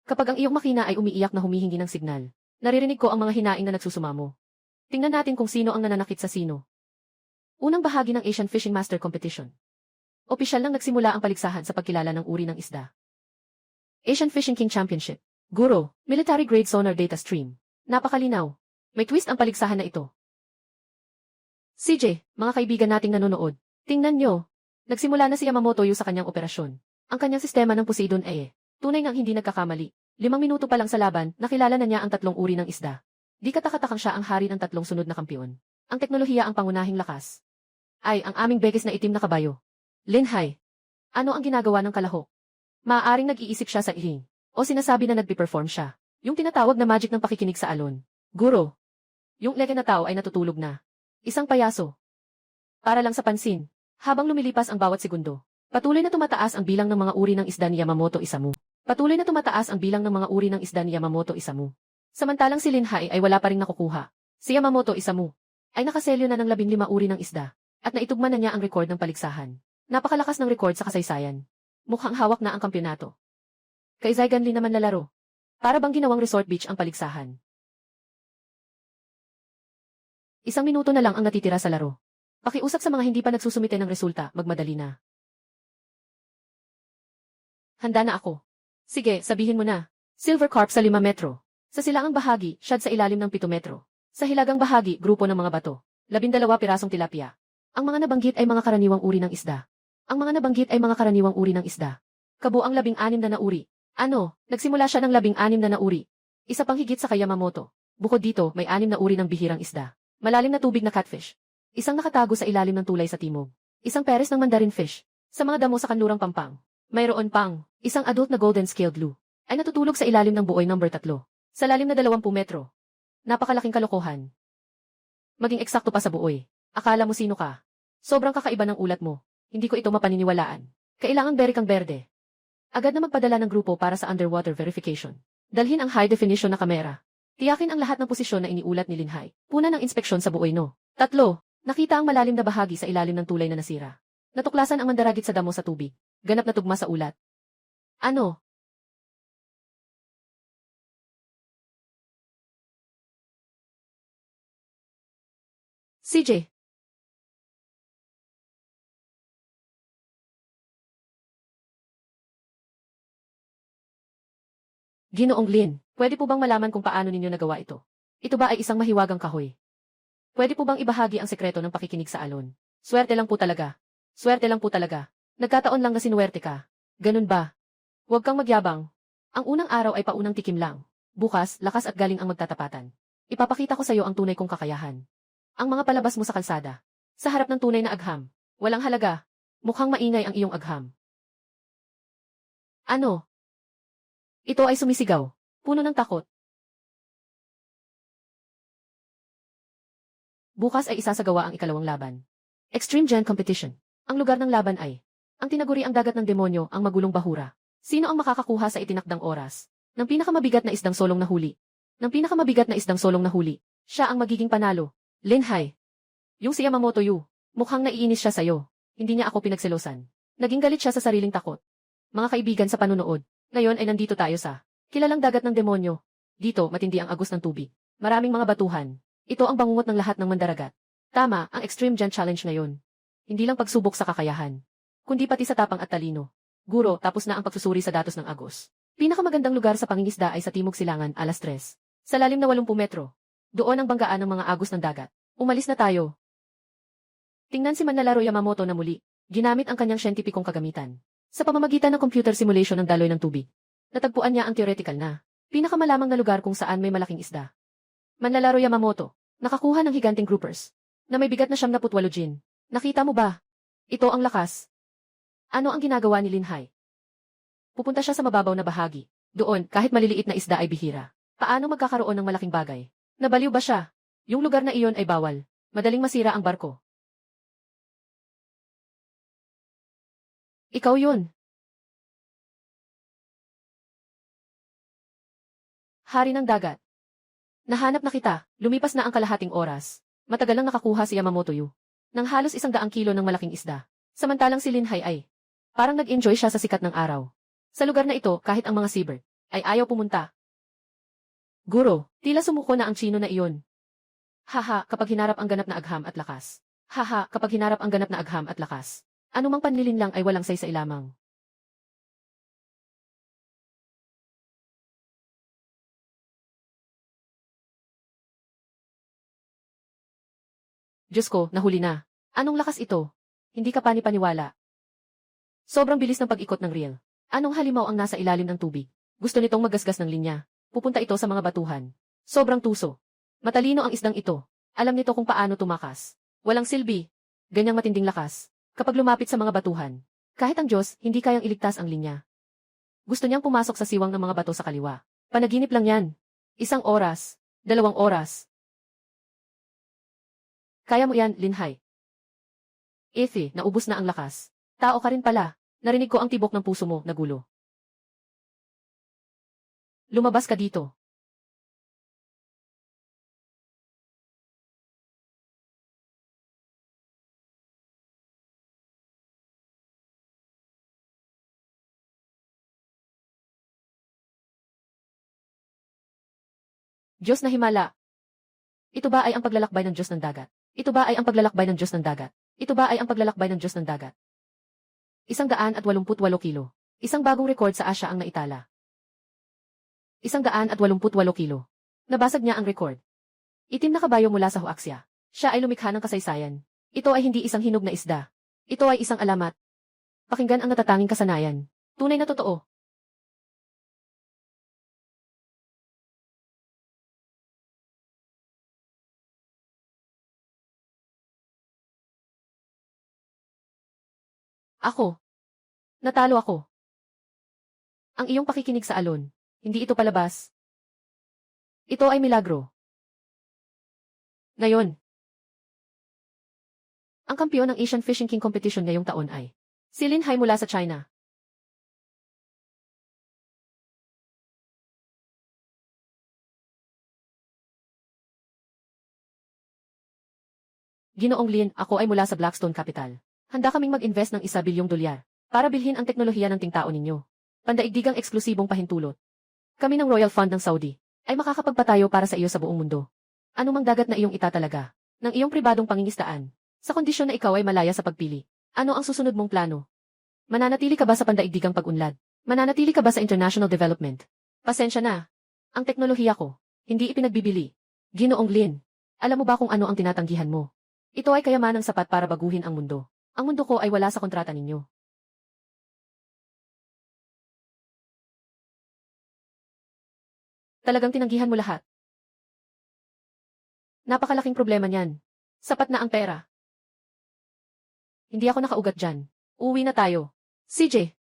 Kapag ang iyong makina ay umiiyak na humihingi ng signal, naririnig ko ang mga hinaing na nagsusumamo. Tingnan natin kung sino ang nananakit sa sino. Unang bahagi ng Asian Fishing Master Competition. Opisyal nang nagsimula ang paligsahan sa pagkilala ng uri ng isda. Asian Fishing King Championship. Guro, Military Grade Sonar Data Stream. Napakalinaw. May twist ang paligsahan na ito. CJ, mga kaibigan nating nanonood, tingnan nyo. Nagsimula na si Yamamoto sa kanyang operasyon. Ang kanyang sistema ng Poseidon tunay ngang hindi nagkakamali. 5 minuto pa lang sa laban, nakilala na niya ang 3 uri ng isda. Di katakatakang siya ang hari ng 3 sunod na kampiyon. Ang teknolohiya ang pangunahing lakas. Ay, ang aming beges na itim na kabayo. Linhay. Ano ang ginagawa ng kalahok? Maaaring nag-iisip siya sa ihing. O sinasabi na nagpe-perform siya. Yung tinatawag na magic ng pakikinig sa alon. Guro. Yung leke na tao ay natutulog na. Isang payaso. Para lang sa pansin. Habang lumilipas ang bawat segundo, patuloy na tumataas ang bilang ng mga uri ng isda ni Yamamoto Isamu. Patuloy na tumataas ang bilang ng mga uri ng isda ni Yamamoto Isamu. Samantalang si Linhay ay wala pa ring nakukuha. Si Yamamoto Isamu ay nakaselyo na ng 15 uri ng isda at naitugma na niya ang rekord ng paligsahan. Napakalakas ng rekord sa kasaysayan. Mukhang hawak na ang kampyonato. Kay Zai Ganli naman lalaro. Para bang ginawang resort beach ang paligsahan. 1 minuto na lang ang natitira sa laro. Pakiusap sa mga hindi pa nagsusumite ng resulta, magmadali na. Handa na ako. Sige, sabihin mo na. Silver Carp sa 5 metro. Sa silaang bahagi, shad sa ilalim ng 7 metro. Sa hilagang bahagi, grupo ng mga bato. 12 pirasong tilapia. Ang mga nabanggit ay mga karaniwang uri ng isda. Ang mga nabanggit ay mga karaniwang uri ng isda. Kabuang 16 na uri. Ano, nagsimula siya ng 16 na uri. Isa pang higit sa kay Yamamoto. Bukod dito, may 6 na uri ng bihirang isda. Malalim na tubig na catfish. Isang nakatago sa ilalim ng tulay sa timog. Isang peres ng mandarin fish. Sa mga damo sa kanlurang Pampang. Mayroon pang isang adult na golden scaled blue. Ay natutulog sa ilalim ng buoy number 3. Sa lalim na 20 metro. Napakalaking kalokohan. Maging eksakto pa sa buoy. Akala mo sino ka? Sobrang kakaiba ng ulat mo. Hindi ko ito mapaniniwalaan. Kailangang beri kang berde. Agad na magpadala ng grupo para sa underwater verification. Dalhin ang high definition na kamera. Tiyakin ang lahat ng posisyon na iniulat ni Linhay. Puna ng inspeksyon sa buoy no. 3. Nakita ang malalim na bahagi sa ilalim ng tulay na nasira. Natuklasan ang mandaragit sa damo sa tubig. Ganap na tugma sa ulat. Ano? CJ. Ginoong Lin, pwede po bang malaman kung paano ninyo nagawa ito? Ito ba ay isang mahiwagang kahoy? Pwede po bang ibahagi ang sekreto ng pakikinig sa alon? Swerte lang po talaga. Swerte lang po talaga. Nagkataon lang na sinuwerte ka. Ganun ba? Huwag kang magyabang. Ang unang araw ay paunang tikim lang. Bukas, lakas at galing ang magtatapatan. Ipapakita ko sa iyo ang tunay kong kakayahan. Ang mga palabas mo sa kalsada. Sa harap ng tunay na agham. Walang halaga. Mukhang maingay ang iyong agham. Ano? Ito ay sumisigaw. Puno ng takot. Bukas ay isasagawa ang ikalawang laban. Extreme Gen Competition. Ang lugar ng laban ay ang tinaguri ang dagat ng demonyo, ang magulong bahura. Sino ang makakakuha sa itinakdang oras ng pinakamabigat na isdang solong na huli? Ng pinakamabigat na isdang solong na huli, siya ang magiging panalo. Linhai. Yung si Yamamoto Yu, mukhang naiinis siya sa'yo. Hindi niya ako pinagselosan. Naging galit siya sa sariling takot. Mga kaibigan sa panunood, ngayon ay nandito tayo sa kilalang dagat ng demonyo. Dito, matindi ang agos ng tubig. Maraming mga batuhan. Ito ang bangungot ng lahat ng mandaragat. Tama, ang Extreme Gen Challenge ngayon. Hindi lang pagsubok sa kakayahan, kundi pati sa tapang at talino. Guro, tapos na ang pagsusuri sa datos ng agos. Pinakamagandang lugar sa pangingisda ay sa Timog Silangan, alas 3. Sa lalim na 80 metro. Doon ang banggaan ng mga agos ng dagat. Umalis na tayo. Tingnan si Manlalaro Yamamoto na muli. Ginamit ang kanyang siyentipikong kagamitan. Sa pamamagitan ng computer simulation ng daloy ng tubig. Natagpuan niya ang theoretical na pinakamalamang na lugar kung saan may malaking isda. Manlalaro Yamamoto, nakakuha ng higanting groupers na may bigat na 78 gin. Nakita mo ba? Ito ang lakas. Ano ang ginagawa ni Linhai? Pupunta siya sa mababaw na bahagi. Doon, kahit maliliit na isda ay bihira. Paano magkakaroon ng malaking bagay? Nabaliw ba siya? Yung lugar na iyon ay bawal. Madaling masira ang barko. Ikaw yun. Hari ng dagat. Nahanap na kita. Lumipas na ang kalahating oras. Matagal nang nakakuha si Yamamoto Yu ng halos 100 kilo ng malaking isda. Samantalang si Linhai ay parang nag-enjoy siya sa sikat ng araw. Sa lugar na ito, kahit ang mga seabird ay ayaw pumunta. Guro, tila sumuko na ang Chino na iyon. Haha, kapag hinarap ang ganap na agham at lakas. Haha, kapag hinarap ang ganap na agham at lakas. Anumang panlilinlang ay walang saysay lamang. Diyos ko, nahuli na. Anong lakas ito? Hindi ka pani-paniwala. Sobrang bilis ng pag-ikot ng reel. Anong halimaw ang nasa ilalim ng tubig? Gusto nitong magasgas ng linya. Pupunta ito sa mga batuhan. Sobrang tuso. Matalino ang isdang ito. Alam nito kung paano tumakas. Walang silbi. Ganyang matinding lakas. Kapag lumapit sa mga batuhan. Kahit ang Diyos, hindi kayang iligtas ang linya. Gusto niyang pumasok sa siwang ng mga bato sa kaliwa. Panaginip lang yan. 1 oras. 2 oras. Kaya mo yan, Linhai. Ethi, naubos na ang lakas. Tao ka rin pala. Narinig ko ang tibok ng puso mo, nagulo. Lumabas ka dito. Diyos na himala. Ito ba ay ang paglalakbay ng Diyos ng dagat? Ito ba ay ang paglalakbay ng Diyos ng dagat? Ito ba ay ang paglalakbay ng Diyos ng dagat? 188 kilo. Isang bagong record sa Asya ang naitala. 188 kilo. Nabasag niya ang record. Itim na kabayo mula sa Huaxia. Siya ay lumikha ng kasaysayan. Ito ay hindi isang hinog na isda. Ito ay isang alamat. Pakinggan ang natatanging kasanayan. Tunay na totoo. Ako. Natalo ako. Ang iyong pakikinig sa alon. Hindi ito palabas. Ito ay milagro. Ngayon, ang kampiyon ng Asian Fishing King Competition ngayong taon ay si Linhai mula sa China. Ginoong Lin, ako ay mula sa Blackstone Capital. Handa kaming mag-invest ng $1 bilyong para bilhin ang teknolohiya ng tingtao ninyo. Pandaigdigang eksklusibong pahintulot. Kami ng Royal Fund ng Saudi ay makakapagpatayo para sa iyo sa buong mundo. Anumang dagat na iyong itatalaga ng iyong pribadong pangingistaan, sa kondisyon na ikaw ay malaya sa pagpili. Ano ang susunod mong plano? Mananatili ka ba sa pandaigdigang pag-unlad? Mananatili ka ba sa international development? Pasensya na. Ang teknolohiya ko, hindi ipinagbibili. Ginoong Lin, alam mo ba kung ano ang tinatanggihan mo? Ito ay kayamanang sapat para baguhin ang mundo. Ang mundo ko ay wala sa kontrata ninyo. Talagang tinanggihan mo lahat. Napakalaking problema niyan. Sapat na ang pera. Hindi ako nakaugat dyan. Uwi na tayo. CJ.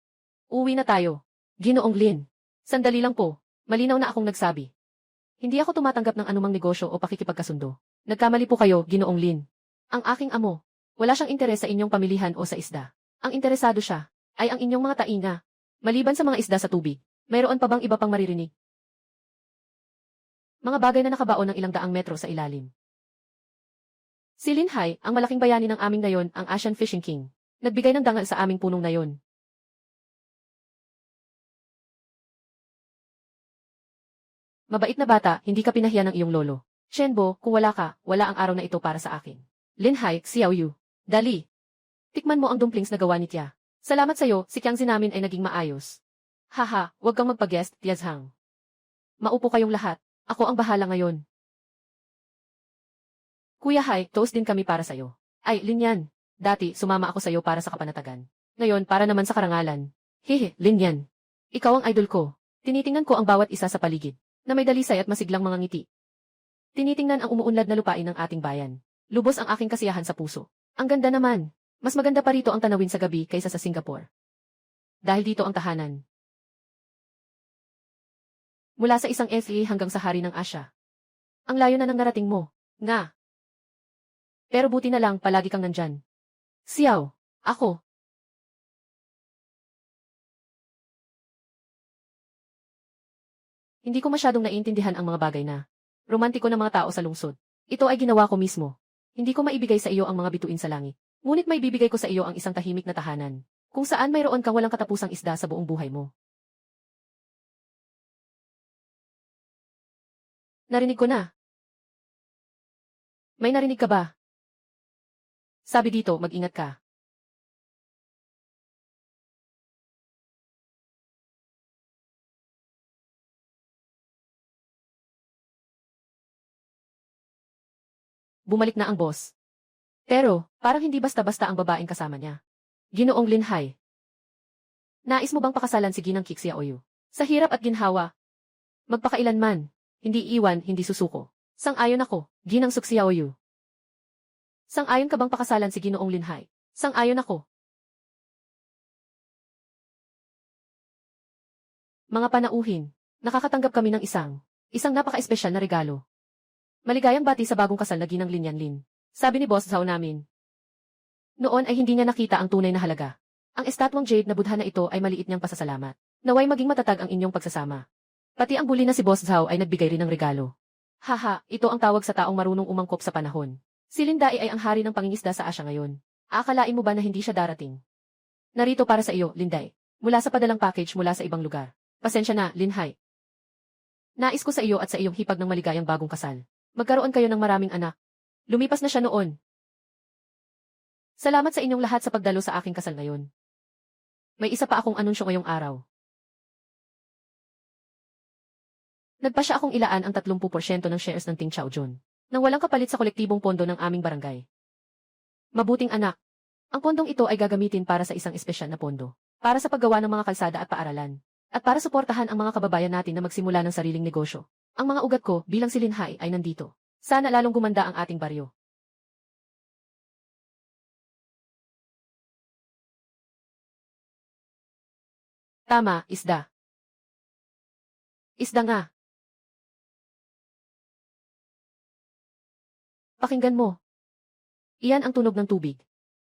Uwi na tayo. Ginoong Lin. Sandali lang po. Malinaw na akong nagsabi. Hindi ako tumatanggap ng anumang negosyo o pakikipagkasundo. Nagkamali po kayo, Ginoong Lin. Ang aking amo, wala siyang interes sa inyong pamilihan o sa isda. Ang interesado siya, ay ang inyong mga tainga. Maliban sa mga isda sa tubig, mayroon pa bang iba pang maririnig? Mga bagay na nakabaon ng ilang daang metro sa ilalim. Si Lin Hai, ang malaking bayani ng aming nayon, ang Asian Fishing King. Nagbigay ng dangal sa aming punong nayon. Mabait na bata, hindi ka pinahiya ng iyong lolo. Shenbo, kung wala ka, wala ang araw na ito para sa akin. Lin Hai, Xiao Yu. Dali. Tikman mo ang dumplings na gawa ni Tia. Salamat sa'yo, si Kiangzi namin ay naging maayos. Haha, huwag kang magpa-guest, Tiazhang. Maupo kayong lahat. Ako ang bahala ngayon. Kuya Hai, toast din kami para sa'yo. Ay, Lin yan. Dati, sumama ako sa'yo para sa kapanatagan. Ngayon, para naman sa karangalan. Hehe, Lin yan. Ikaw ang idol ko. Tinitingnan ko ang bawat isa sa paligid, na may dalisay at masiglang mga ngiti. Tinitingnan ang umuunlad na lupain ng ating bayan. Lubos ang aking kasiyahan sa puso. Ang ganda naman. Mas maganda pa rito ang tanawin sa gabi kaysa sa Singapore. Dahil dito ang tahanan. Mula sa isang FA hanggang sa hari ng Asya. Ang layo na ng narating mo. Nga. Pero buti na lang palagi kang nandyan. Xiao, ako. Hindi ko masyadong naiintindihan ang mga bagay na romantiko ng mga tao sa lungsod. Ito ay ginawa ko mismo. Hindi ko maibigay sa iyo ang mga bituin sa langit. Ngunit may bibigay ko sa iyo ang isang tahimik na tahanan, kung saan mayroon kang walang katapusang isda sa buong buhay mo. Narinig ko na. May narinig ka ba? Sabi dito, mag-ingat ka. Bumalik na ang boss. Pero, parang hindi basta-basta ang babaeng kasama niya. Ginoong Lin Hai. Nais mo bang pakasalan si Ginang Kik Xiaoyu? Sa hirap at ginhawa. Magpakailanman. Hindi iwan, hindi susuko. Sang-ayon ako, Ginang Suk Xiaoyu. Sang-ayon ka bang pakasalan si Ginoong Lin Hai? Sang-ayon ako. Mga panauhin, nakakatanggap kami ng isang napaka-espesyal na regalo. Maligayang bati sa bagong kasal na Ginang Lin Yan Lin. Sabi ni Boss Zhao namin. Noon ay hindi niya nakita ang tunay na halaga. Ang estatwang jade na budha na ito ay maliit niyang pasasalamat. Naway maging matatag ang inyong pagsasama. Pati ang buli na si Boss Zhao ay nagbigay rin ng regalo. Haha, ito ang tawag sa taong marunong umangkop sa panahon. Si Lindai ay ang hari ng pangingisda sa Asya ngayon. Akalain mo ba na hindi siya darating? Narito para sa iyo, Lindai. Mula sa padalang package mula sa ibang lugar. Pasensya na, Lin Hai. Nais ko sa iyo at sa iyong hipag ng maligayang bagong kasal. Magkaroon kayo ng maraming anak. Lumipas na siya noon. Salamat sa inyong lahat sa pagdalo sa aking kasal ngayon. May isa pa akong anunsyo ngayong araw. Nagpasya akong ilaan ang 30% ng shares ng Ting Chaojun, nang walang kapalit sa kolektibong pondo ng aming barangay. Mabuting anak, ang pondong ito ay gagamitin para sa isang espesyal na pondo, para sa paggawa ng mga kalsada at paaralan, at para suportahan ang mga kababayan natin na magsimula ng sariling negosyo. Ang mga ugat ko bilang si Lin Hai ay nandito. Sana lalong gumanda ang ating baryo. Tama, isda. Isda nga. Pakinggan mo. Iyan ang tunog ng tubig.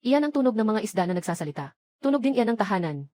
Iyan ang tunog ng mga isda na nagsasalita. Tunog din iyan ng tahanan.